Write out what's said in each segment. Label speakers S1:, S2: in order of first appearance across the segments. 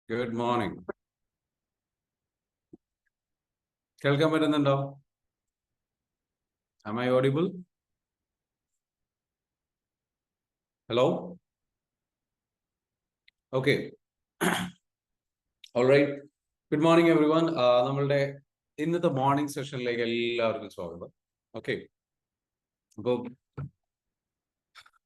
S1: Good morning. കേൾക്കാൻ പറ്റുന്നുണ്ടോ? Am I audible? Hello? Okay. All right. Good morning, everyone. നമ്മളുടെ ഇന്നത്തെ മോർണിംഗ് സെഷനിലേക്ക് എല്ലാവർക്കും സ്വാഗതം. ഓക്കെ, അപ്പോൾ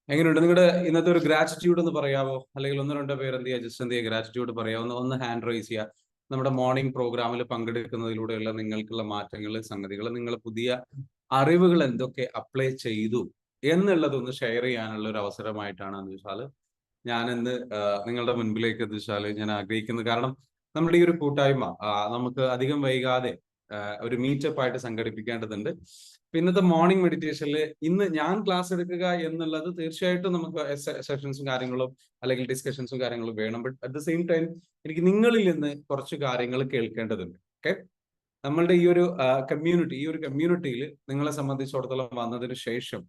S1: എങ്ങനെയുണ്ട് നിങ്ങളുടെ ഇന്നത്തെ ഒരു ഗ്രാറ്റിറ്റ്യൂഡ് എന്ന് പറയാവോ? അല്ലെങ്കിൽ ഒന്നോ രണ്ടോ പേര് എന്ത് ചെയ്യുക, ജസ്റ്റ് എന്ത് ചെയ്യുക, ഗ്രാറ്റിറ്റ്യൂഡ് പറയാവുന്ന ഒന്ന് ഹാൻഡ് റൈസ് ചെയ്യുക. നമ്മുടെ മോർണിംഗ് പ്രോഗ്രാമിൽ പങ്കെടുക്കുന്നതിലൂടെയുള്ള നിങ്ങൾക്കുള്ള മാറ്റങ്ങൾ, സംഗതികൾ, നിങ്ങൾ പുതിയ അറിവുകൾ എന്തൊക്കെ അപ്ലൈ ചെയ്തു എന്നുള്ളതൊന്ന് ഷെയർ ചെയ്യാനുള്ള ഒരു അവസരമായിട്ടാണ് എന്ന് വെച്ചാൽ ഞാൻ ഇന്ന് നിങ്ങളുടെ മുൻപിലേക്ക് എത്തിച്ചാൽ ഞാൻ ആഗ്രഹിക്കുന്നത്. കാരണം നമ്മുടെ ഈ ഒരു കൂട്ടായ്മ നമുക്ക് അധികം വൈകാതെ ഒരു മീറ്റപ്പ് ആയിട്ട് സംഘടിപ്പിക്കേണ്ടതുണ്ട്. ഇന്നത്തെ മോർണിംഗ് മെഡിറ്റേഷനിൽ ഇന്ന് ഞാൻ ക്ലാസ് എടുക്കുക എന്നുള്ളത് തീർച്ചയായിട്ടും നമുക്ക് സെഷൻസും കാര്യങ്ങളും അല്ലെങ്കിൽ ഡിസ്കഷൻസും കാര്യങ്ങളും വേണം. But at the same time എനിക്ക് നിങ്ങളിൽ നിന്ന് കുറച്ച് കാര്യങ്ങൾ കേൾക്കേണ്ടതുണ്ട്. ഓക്കെ, നമ്മളുടെ ഈ ഒരു കമ്മ്യൂണിറ്റിയിൽ നിങ്ങളെ സംബന്ധിച്ചിടത്തോളം വന്നതിന് ശേഷം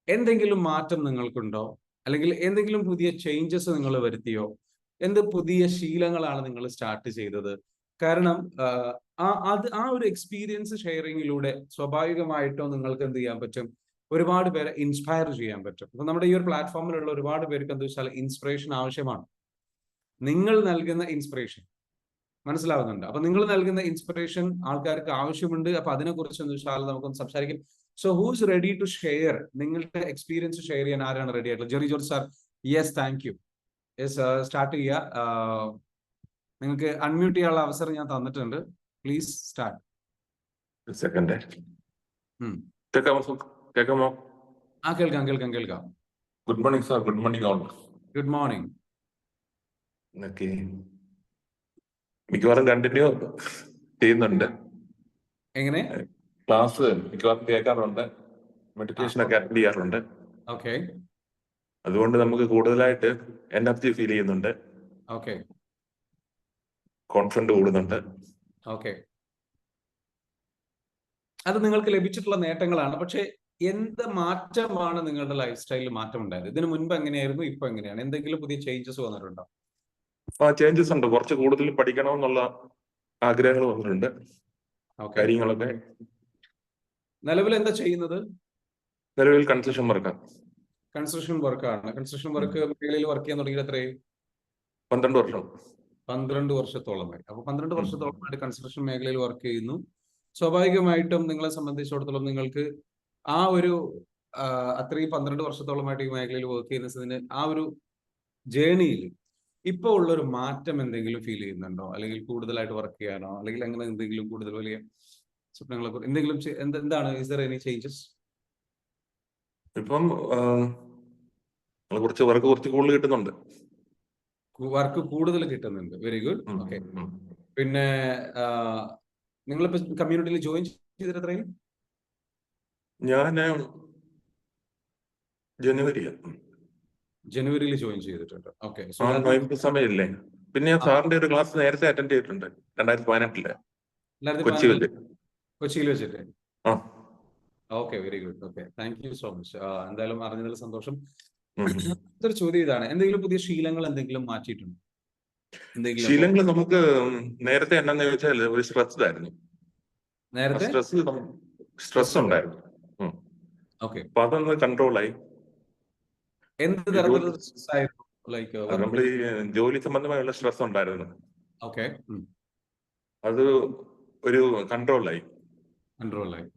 S1: എന്തെങ്കിലും മാറ്റം നിങ്ങൾക്കുണ്ടോ? അല്ലെങ്കിൽ എന്തെങ്കിലും പുതിയ ചേഞ്ചസ് നിങ്ങൾ വരുത്തിയോ? എന്ത് പുതിയ ശീലങ്ങളാണ് നിങ്ങൾ സ്റ്റാർട്ട് ചെയ്തത്? കാരണം ആ ഒരു എക്സ്പീരിയൻസ് ഷെയറിങ്ങിലൂടെ സ്വാഭാവികമായിട്ടോ നിങ്ങൾക്ക് എന്ത് ചെയ്യാൻ പറ്റും? ഒരുപാട് പേരെ ഇൻസ്പയർ ചെയ്യാൻ പറ്റും. അപ്പൊ നമ്മുടെ ഈ ഒരു പ്ലാറ്റ്ഫോമിലുള്ള ഒരുപാട് പേർക്ക് എന്താ വെച്ചാൽ ഇൻസ്പിറേഷൻ ആവശ്യമാണ്. നിങ്ങൾ നൽകുന്ന ഇൻസ്പിറേഷൻ മനസ്സിലാവുന്നുണ്ട്. അപ്പൊ നിങ്ങൾ നൽകുന്ന ഇൻസ്പിറേഷൻ ആൾക്കാർക്ക് ആവശ്യമുണ്ട്. അപ്പൊ അതിനെ കുറിച്ച് എന്താ വെച്ചാൽ നമുക്കൊന്ന് സംസാരിക്കും. So who's ready to share? നിങ്ങളുടെ എക്സ്പീരിയൻസ് ഷെയർ ചെയ്യാൻ ആരാണ് റെഡി ആയിട്ടുള്ളത്? Jerry George sir, yes, thank you. Yes, start ചെയ്യുക. നിങ്ങൾക്ക് അൺമ്യൂട്ട് ചെയ്യാനുള്ള അവസരം ഞാൻ തന്നിട്ടുണ്ട്. Please start.
S2: സെക്കൻഡ് കേൾക്കാമോ?
S1: കേൾക്കാം.
S2: Good morning sir. Good morning all.
S1: Good morning.
S2: മിക്കവാറും കണ്ടിന്യൂ ചെയ്യുന്നുണ്ട്.
S1: എങ്ങനെ?
S2: ക്ലാസ് മിക്കവാറും കേൾക്കാറുണ്ട്, മെഡിറ്റേഷൻ ഒക്കെ അറ്റൻഡ് ചെയ്യാറുണ്ട്.
S1: ഓക്കെ,
S2: അതുകൊണ്ട് നമുക്ക് കൂടുതലായിട്ട് എനർജി ഫീൽ ചെയ്യുന്നുണ്ട്.
S1: ഓക്കെ,
S2: കോൺഫിഡന്റ് കൂടുന്നുണ്ട്.
S1: ഓക്കെ, അത് നിങ്ങൾക്ക് ലഭിച്ചിട്ടുള്ള നേട്ടങ്ങളാണ്. പക്ഷെ എന്ത് മാറ്റമാണ് നിങ്ങളുടെ ലൈഫ് സ്റ്റൈലിൽ മാറ്റം ഉണ്ടായത്? ഇതിനു മുൻപ് എങ്ങനെയായിരുന്നു, ഇപ്പൊ എങ്ങനെയാണ്? എന്തെങ്കിലും പുതിയ ചേഞ്ചസ് വന്നിട്ടുണ്ടോ?
S2: ചേഞ്ചസ് ഉണ്ട്. കുറച്ച് കൂടുതൽ പഠിക്കണമെന്നുള്ള ആഗ്രഹങ്ങൾ വന്നിട്ടുണ്ട്. കാര്യങ്ങളൊക്കെ.
S1: നിലവിൽ എന്താ ചെയ്യുന്നത്?
S2: നിലവിൽ കൺസ്ട്രക്ഷൻ വർക്കാണ്.
S1: കൺസ്ട്രക്ഷൻ വർക്കാണ്. കൺസ്ട്രക്ഷൻ വർക്ക് മേഖലയിൽ വർക്ക് ചെയ്യാൻ തുടങ്ങിയത് എത്രയായി?
S2: 12 വർഷം.
S1: 12 വർഷത്തോളമായി. അപ്പൊ 12 വർഷത്തോളമായിട്ട് കൺസ്ട്രക്ഷൻ മേഖലയിൽ വർക്ക് ചെയ്യുന്നു. സ്വാഭാവികമായിട്ടും നിങ്ങളെ സംബന്ധിച്ചിടത്തോളം നിങ്ങൾക്ക് ആ ഒരു അത്രയും 12 വർഷത്തോളമായിട്ട് ഈ മേഖലയിൽ വർക്ക് ചെയ്യുന്നതിന് ആ ഒരു ജേണിയിൽ ഇപ്പൊ ഉള്ളൊരു മാറ്റം എന്തെങ്കിലും ഫീൽ ചെയ്യുന്നുണ്ടോ? അല്ലെങ്കിൽ കൂടുതലായിട്ട് വർക്ക് ചെയ്യാനോ, അല്ലെങ്കിൽ അങ്ങനെ എന്തെങ്കിലും കൂടുതൽ വലിയ സ്വപ്നങ്ങളെ എന്തെങ്കിലും എന്താണ്? Is there any changes?
S2: ഇപ്പം കുറച്ച് കൂടുതൽ കിട്ടുന്നുണ്ട്.
S1: വർക്ക് കൂടുതൽ കിട്ടുന്നുണ്ട്. Very good. ഓക്കെ, പിന്നെ നിങ്ങളിപ്പോ കമ്മ്യൂണിറ്റിയിൽ ജോയിൻ ചെയ്തിട്ട് എത്രയും?
S2: ഞാൻ
S1: ജനുവരിയിൽ ജോയിൻ ചെയ്തിട്ടുണ്ട്. ഓക്കെ,
S2: സമയമില്ലേ? പിന്നെ ഞാൻ സാറിന്റെ ഒരു ക്ലാസ് നേരത്തെ അറ്റൻഡ് ചെയ്തിട്ടുണ്ട് 2018
S1: കൊച്ചിയിൽ വെച്ചിട്ട്. Okay, very good. Okay, thank you so much. എന്തായാലും അറിഞ്ഞതിൽ സന്തോഷം. ഒരു ചോദ്യം ഇതാണ്, എന്തെങ്കിലും പുതിയ ശീലങ്ങൾ എന്തെങ്കിലും മാറ്റിയിട്ടുണ്ടോ?
S2: ശീലങ്ങൾ നമുക്ക് നേരത്തെ എന്നാന്ന് ചോദിച്ചാൽ ഒരു സ്ട്രെസ് ആയിരുന്നു.
S1: നേരത്തെ
S2: സ്ട്രെസ് ഉണ്ടായിരുന്നു.
S1: ഓക്കെ,
S2: അപ്പൊ അതൊന്ന് കൺട്രോളായി.
S1: എന്ത് തരത്തിലുള്ള സ്ട്രെസ് ആയിരുന്നു? ലൈക്ക്
S2: നമ്മൾ ഈ ജോലി സംബന്ധമായുള്ള സ്ട്രെസ് ഉണ്ടായിരുന്നു.
S1: ഓക്കെ,
S2: അത് ഒരു കൺട്രോളായി.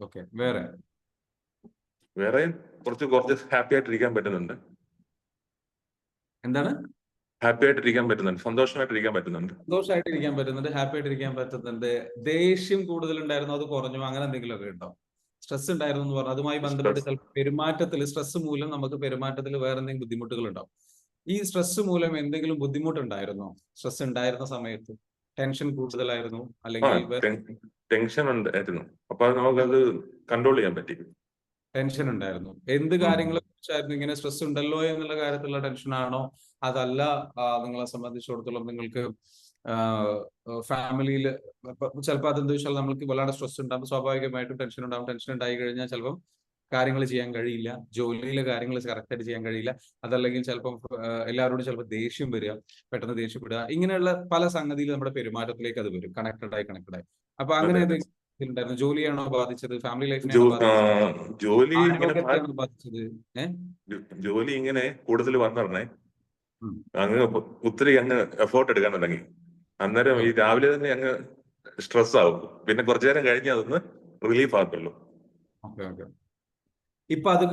S1: ഓക്കെ, വേറെ
S2: കുറച്ച് ഹാപ്പി ആയിട്ടിരിക്കാൻ പറ്റുന്നുണ്ട്.
S1: എന്താണ്?
S2: ഹാപ്പി ആയിട്ടിരിക്കാൻ പറ്റുന്നുണ്ട്, സന്തോഷമായിട്ടിരിക്കാൻ പറ്റുന്നുണ്ട്.
S1: ഹാപ്പി ആയിട്ടിരിക്കാൻ പറ്റുന്നുണ്ട്. ദേഷ്യം കൂടുതലുണ്ടായിരുന്നു, അത് കുറഞ്ഞു, അങ്ങനെ എന്തെങ്കിലും ഒക്കെ ഉണ്ടോ? സ്ട്രെസ് ഉണ്ടായിരുന്നു എന്ന് പറഞ്ഞു, അതുമായി ബന്ധപ്പെട്ട് ചിലപ്പോൾ പെരുമാറ്റത്തിൽ സ്ട്രെസ് മൂലം നമുക്ക് പെരുമാറ്റത്തിൽ വേറെ എന്തെങ്കിലും ബുദ്ധിമുട്ടുകൾ ഉണ്ടാവും. ഈ സ്ട്രെസ് മൂലം എന്തെങ്കിലും ബുദ്ധിമുട്ടുണ്ടായിരുന്നോ? സ്ട്രെസ് ഉണ്ടായിരുന്ന സമയത്ത് ടെൻഷൻ കൂടുതലായിരുന്നു, അല്ലെങ്കിൽ
S2: ടെൻഷൻ ഉണ്ടായിരുന്നു. അപ്പൊ നമുക്കത് കൺട്രോൾ ചെയ്യാൻ പറ്റി.
S1: ടെൻഷൻ ഉണ്ടായിരുന്നു. എന്ത് കാര്യങ്ങളെ കുറിച്ചായിരുന്നു? ഇങ്ങനെ സ്ട്രെസ് ഉണ്ടല്ലോ എന്നുള്ള കാര്യത്തിലുള്ള ടെൻഷനാണോ? അതല്ല നിങ്ങളെ സംബന്ധിച്ചിടത്തോളം നിങ്ങൾക്ക് ഫാമിലിയിൽ ചിലപ്പോൾ അതെന്താ വെച്ചാൽ നമ്മൾക്ക് വല്ലാതെ സ്ട്രെസ് ഉണ്ടാകുമ്പോൾ സ്വാഭാവികമായിട്ടും ടെൻഷൻ ഉണ്ടാകും. ടെൻഷൻ ഉണ്ടായി കഴിഞ്ഞാൽ ചിലപ്പോൾ കാര്യങ്ങൾ ചെയ്യാൻ കഴിയില്ല, ജോലിയിലെ കാര്യങ്ങൾ കറക്റ്റായിട്ട് ചെയ്യാൻ കഴിയില്ല, അതല്ലെങ്കിൽ ചിലപ്പം എല്ലാവരോടും ചിലപ്പോൾ ദേഷ്യം വരിക, പെട്ടെന്ന് ദേഷ്യപ്പെടുക, ഇങ്ങനെയുള്ള പല സംഗതിയിൽ നമ്മുടെ പെരുമാറ്റത്തിലേക്ക് അത് വരും, കണക്റ്റഡായി. അപ്പൊ അങ്ങനെ
S2: അതെ.
S1: എന്തെങ്കിലും ഉണ്ടായിരുന്നു? ജോലിയാണോ ബാധിച്ചത്, ഫാമിലി
S2: ജോ
S1: ലൈഫിനെയാണോ ബാധിച്ചത്,
S2: ജോലി ഇങ്ങനെ
S1: ആരോഗ്യത്തെയാണോ ബാധിച്ചത്? ഏഹ്
S2: ജോലി ഇങ്ങനെ കൂടുതൽ വന്നിടണേ
S1: ഉം.
S2: അങ്ങ് ഒത്തിരി അങ്ങ് എഫോർട്ട് എടുക്കാൻ തുടങ്ങി. അന്നേരം ഈ രാവിലെ തന്നെ അങ്ങ് സ്ട്രെസ് ആവും. പിന്നെ കുറച്ചു നേരം കഴിഞ്ഞ് അതൊന്ന് റിലീഫ് ആക്കുള്ളൂ.
S1: ഓക്കെ. ഇപ്പൊ അത്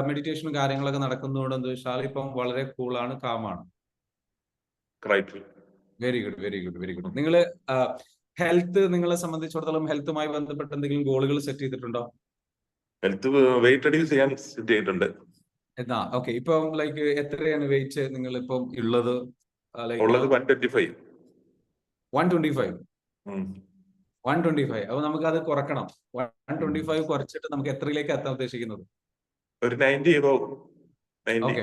S1: മെഡിറ്റേഷനും കാര്യങ്ങളൊക്കെ നടക്കുന്നതുകൊണ്ട് എന്താ വെച്ചാൽ ഇപ്പം വളരെ കൂളാണ്, കാമാണ്.
S2: റൈറ്റ്.
S1: Very good. നിങ്ങള് ഹെൽത്ത്, നിങ്ങളെ സംബന്ധിച്ചിടത്തോളം ഹെൽത്തുമായി ബന്ധപ്പെട്ട് എന്തെങ്കിലും ഗോളുകൾ സെറ്റ് ചെയ്തിട്ടുണ്ടോ?
S2: ഹെൽത്ത് വെയിറ്റ് റെഡ്യൂസ് ചെയ്യാൻ സെറ്റ് ചെയ്തിട്ടുണ്ട്.
S1: എന്നാ ഓക്കെ, ഇപ്പം ലൈക്ക് എത്രയാണ് വെയിറ്റ് നിങ്ങൾ ഇപ്പം ഉള്ളത്?
S2: ഉള്ളത് 125.
S1: 125.
S2: ഉം.
S1: 125. അപ്പൊ നമുക്ക് അത് കുറക്കണം. 125 കുറച്ചിട്ട് നമുക്ക് എത്രയിലേക്ക് എത്താൻ ഉദ്ദേശിക്കുന്നത്?
S2: ഒരു 90 above 90.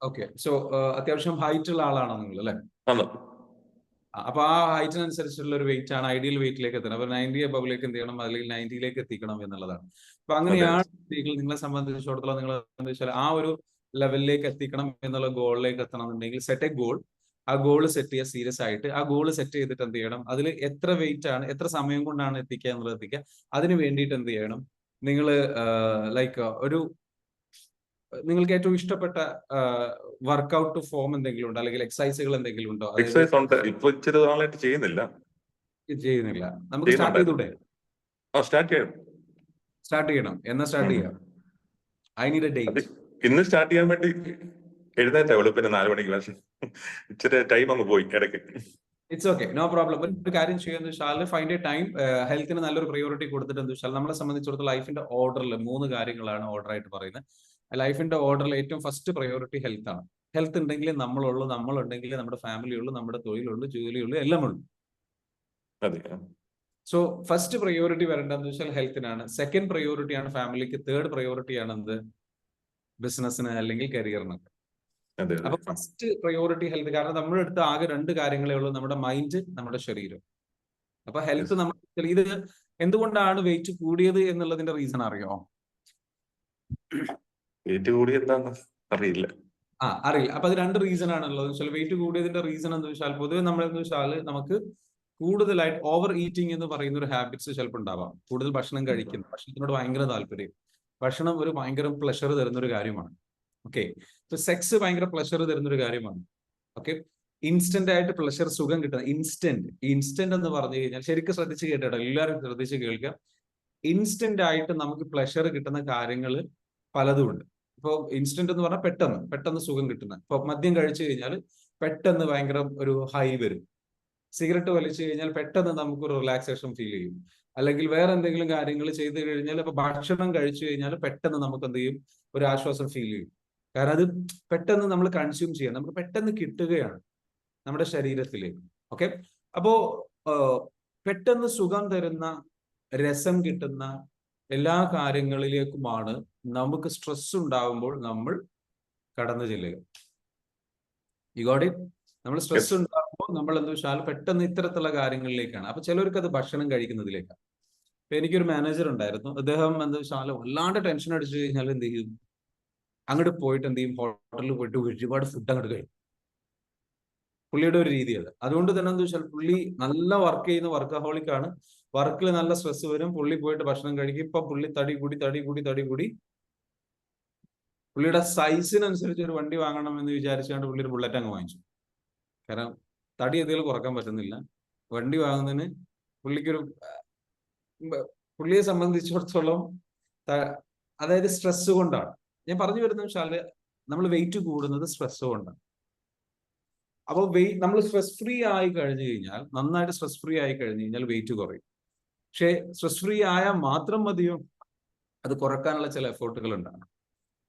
S1: ഓക്കെ. സോ അത്യാവശ്യം ഹൈറ്റ് ഉള്ള ആളാണോ നിങ്ങൾ, അല്ലെ?
S2: ആണ്.
S1: അപ്പൊ ആ ഹൈറ്റിനനുസരിച്ചുള്ള ഒരു വെയിറ്റ് ആണ് ഐഡിയൽ വെയിറ്റിലേക്ക് എത്തണം. അപ്പൊ 90 അബവിലേക്ക് എന്ത് ചെയ്യണം, അല്ലെങ്കിൽ 90യിലേക്ക് എത്തിക്കണം എന്നുള്ളതാണ്. അപ്പൊ അങ്ങനെയാണ് നിങ്ങളെ സംബന്ധിച്ചിടത്തോളം നിങ്ങൾ എന്താ വെച്ചാൽ ആ ഒരു ലെവലിലേക്ക് എത്തിക്കണം എന്നുള്ള ഗോളിലേക്ക് എത്തണം എന്നുണ്ടെങ്കിൽ സെറ്റ് എ ഗോൾ. ആ ഗോൾ സെറ്റ് ചെയ്യുക സീരിയസ് ആയിട്ട്. ആ ഗോൾ സെറ്റ് ചെയ്തിട്ട് എന്ത് ചെയ്യണം, അതിൽ എത്ര വെയിറ്റ് ആണ്, എത്ര സമയം കൊണ്ടാണ് എത്തിക്കുക എന്നുള്ളത് എത്തിക്കുക. അതിന് വേണ്ടിയിട്ട് എന്ത് ചെയ്യണം, നിങ്ങൾ ലൈക്ക് നിങ്ങൾക്ക് ഏറ്റവും ഇഷ്ടപ്പെട്ട വർക്ക്ഔട്ട് ഫോം എന്തെങ്കിലും ഉണ്ടോ, അല്ലെങ്കിൽ എക്സസൈസുകൾ എന്തെങ്കിലും ഉണ്ടോ?
S2: എക്സസൈസ് ഉണ്ട്. ഇപ്പൊ ഇച്ചിരി നാളായിട്ട് ചെയ്യുന്നില്ല.
S1: ചെയ്യുന്നില്ല. നമുക്ക് സ്റ്റാർട്ട് ചെയ്തൂടെ?
S2: സ്റ്റാർട്ട്
S1: ചെയ്യണം. എന്നാ സ്റ്റാർട്ട് ചെയ്യാം? I need A date.
S2: ഇന്ന് സ്റ്റാർട്ട് ചെയ്യാൻ വേണ്ടി എഴുന്നേറ്റാ വെളുപ്പിന് 4 മണിക്ക്. ഇച്ചിരി ടൈം അങ്ങ് പോയി ഇടയ്ക്ക്.
S1: It's okay, no problem. ഒരു കാര്യം ചെയ്യുന്നത് വെച്ചാൽ ഫൈൻഡ് എ ടൈം. ഹെൽത്തിന് നല്ലൊരു പ്രയോറിറ്റി കൊടുത്തിട്ട് എന്താ വെച്ചാൽ നമ്മളെ സംബന്ധിച്ചിടത്തോളം ലൈഫിന്റെ ഓർഡറിൽ 3 കാര്യങ്ങളാണ് ഓർഡർ ആയിട്ട് പറയുന്നത്. ലൈഫിന്റെ ഓർഡറിൽ ഏറ്റവും ഫസ്റ്റ് പ്രയോറിറ്റി ഹെൽത്ത് ആണ്. ഹെൽത്ത് ഉണ്ടെങ്കിൽ നമ്മളുള്ളൂ, നമ്മളുണ്ടെങ്കിൽ നമ്മുടെ ഫാമിലി ഉള്ളൂ, നമ്മുടെ തൊഴിലുള്ളൂ, ജോലിയുള്ളൂ, എല്ലാം ഉള്ളൂ. സോ ഫസ്റ്റ് പ്രയോറിറ്റി വരേണ്ടതെന്ന് വെച്ചാൽ ഹെൽത്തിനാണ്. സെക്കൻഡ് പ്രയോറിറ്റി ആണ് ഫാമിലിക്ക്. തേർഡ് പ്രയോറിറ്റി ആണ് എന്ത്, ബിസിനസ്സിന് അല്ലെങ്കിൽ കരിയറിനൊക്കെ. അപ്പൊ ഫസ്റ്റ് പ്രയോറിറ്റി ഹെൽത്ത്. കാരണം നമ്മുടെ അടുത്ത് ആകെ 2 കാര്യങ്ങളേ ഉള്ളൂ, നമ്മുടെ മൈൻഡ്, നമ്മുടെ ശരീരം. അപ്പൊ ഹെൽത്ത് നമ്മൾ ഇത് എന്തുകൊണ്ടാണ് വെയിറ്റ് കൂടിയത് എന്നുള്ളതിന്റെ റീസൺ അറിയോ?
S2: വെയിറ്റ് കൂടി എന്താന്ന് അറിയില്ല.
S1: അറിയില്ല. അപ്പൊ അത് 2 റീസൺ ആണുള്ളത്. വെയിറ്റ് കൂടിയതിന്റെ റീസൺ എന്ന് വെച്ചാൽ പൊതുവെ നമ്മളെന്ന് വെച്ചാൽ നമുക്ക് കൂടുതലായിട്ട് ഓവർ ഈറ്റിംഗ് എന്ന് പറയുന്ന ഒരു ഹാബിറ്റ്സ് ചിലപ്പോൾ ഉണ്ടാവാം. കൂടുതൽ ഭക്ഷണം കഴിക്കുന്നു, ഭക്ഷണത്തിനോട് ഭയങ്കര താല്പര്യം. ഭക്ഷണം ഒരു ഭയങ്കര പ്ലഷർ തരുന്ന ഒരു കാര്യമാണ്. ഓക്കെ, സോ സെക്സ് ഭയങ്കര പ്ലഷർ തരുന്ന ഒരു കാര്യമാണ്. ഓക്കെ, ഇൻസ്റ്റന്റ് ആയിട്ട് പ്ലഷർ, സുഖം കിട്ടുന്ന ഇൻസ്റ്റന്റ് എന്ന് പറഞ്ഞു കഴിഞ്ഞാൽ ശരിക്കും ശ്രദ്ധിച്ച് കേട്ടോ, എല്ലാവരും ശ്രദ്ധിച്ച് കേൾക്കുക. ഇൻസ്റ്റന്റ് ആയിട്ട് നമുക്ക് പ്ലഷർ കിട്ടുന്ന കാര്യങ്ങൾ പലതും ഉണ്ട്. ഇപ്പോൾ ഇൻസ്റ്റന്റ് എന്ന് പറഞ്ഞാൽ പെട്ടെന്ന് സുഖം കിട്ടുന്ന. ഇപ്പൊ മദ്യം കഴിച്ചു കഴിഞ്ഞാൽ പെട്ടെന്ന് ഭയങ്കര ഒരു ഹൈ വരും. സിഗരറ്റ് വലിച്ചു കഴിഞ്ഞാൽ പെട്ടെന്ന് നമുക്കൊരു റിലാക്സേഷൻ ഫീൽ ചെയ്യും. അല്ലെങ്കിൽ വേറെ എന്തെങ്കിലും കാര്യങ്ങൾ ചെയ്ത് കഴിഞ്ഞാൽ, ഇപ്പൊ ഭക്ഷണം കഴിച്ചു കഴിഞ്ഞാൽ പെട്ടെന്ന് നമുക്ക് എന്ത് ചെയ്യും, ഒരു ആശ്വാസം ഫീൽ ചെയ്യും. കാരണം അത് പെട്ടെന്ന് നമ്മൾ കൺസ്യൂം ചെയ്യാം, നമുക്ക് പെട്ടെന്ന് കിട്ടുകയാണ് നമ്മുടെ ശരീരത്തിലേക്ക്. ഓക്കെ, അപ്പോ പെട്ടെന്ന് സുഖം തരുന്ന, രസം കിട്ടുന്ന എല്ലാ കാര്യങ്ങളിലേക്കുമാണ് നമുക്ക് സ്ട്രെസ് ഉണ്ടാകുമ്പോൾ നമ്മൾ കടന്നു ചെല്ലുക. You got it? നമ്മൾ സ്ട്രെസ് ഉണ്ടാകുമ്പോൾ നമ്മൾ എന്താ വെച്ചാൽ പെട്ടെന്ന് ഇത്തരത്തിലുള്ള കാര്യങ്ങളിലേക്കാണ്. അപ്പൊ ചിലർക്ക് അത് ഭക്ഷണം കഴിക്കുന്നതിലേക്കാണ്. ഇപ്പൊ എനിക്കൊരു മാനേജർ ഉണ്ടായിരുന്നു. അദ്ദേഹം എന്താ വെച്ചാൽ വല്ലാണ്ട് ടെൻഷൻ അടിച്ചു കഴിഞ്ഞാൽ എന്ത് ചെയ്യും, അങ്ങോട്ട് പോയിട്ട് എന്ത് ചെയ്യും, ഹോട്ടലിൽ പോയിട്ട് ഒരുപാട് ഫുഡ് അങ്ങോട്ട് കഴിക്കും. പുള്ളിയുടെ ഒരു രീതി അത്. അതുകൊണ്ട് തന്നെ എന്താ വെച്ചാൽ പുള്ളി നല്ല വർക്ക് ചെയ്യുന്ന വർക്കഹോളിക് ആണ്. വർക്കിൽ നല്ല സ്ട്രെസ് വരും, പുള്ളി പോയിട്ട് ഭക്ഷണം കഴിക്കും. ഇപ്പൊ പുള്ളി തടി കൂടി പുള്ളിയുടെ സൈസിനനുസരിച്ച് ഒരു വണ്ടി വാങ്ങണം എന്ന് വിചാരിച്ചുകൊണ്ട് പുള്ളി ഒരു ബുള്ളറ്റ് അങ്ങ് വാങ്ങിച്ചു. കാരണം തടി എന്തെങ്കിലും കുറക്കാൻ പറ്റുന്നില്ല. വണ്ടി വാങ്ങുന്നതിന് പുള്ളിയെ സംബന്ധിച്ചിടത്തോളം അതായത് സ്ട്രെസ് കൊണ്ടാണ്. ഞാൻ പറഞ്ഞു വരുന്ന വെച്ചാല് നമ്മൾ വെയിറ്റ് കൂടുന്നത് സ്ട്രെസ് കൊണ്ടാണ്. അപ്പോൾ നമ്മൾ സ്ട്രെസ് ഫ്രീ ആയി കഴിഞ്ഞു കഴിഞ്ഞാൽ, നന്നായിട്ട് സ്ട്രെസ് ഫ്രീ ആയി കഴിഞ്ഞു കഴിഞ്ഞാൽ വെയിറ്റ് കുറയും. പക്ഷേ സ്ട്രെസ് ഫ്രീ ആയാൽ മാത്രം മതിയോ, അത് കുറക്കാനുള്ള ചില എഫേർട്ടുകൾ ഉണ്ടാകും.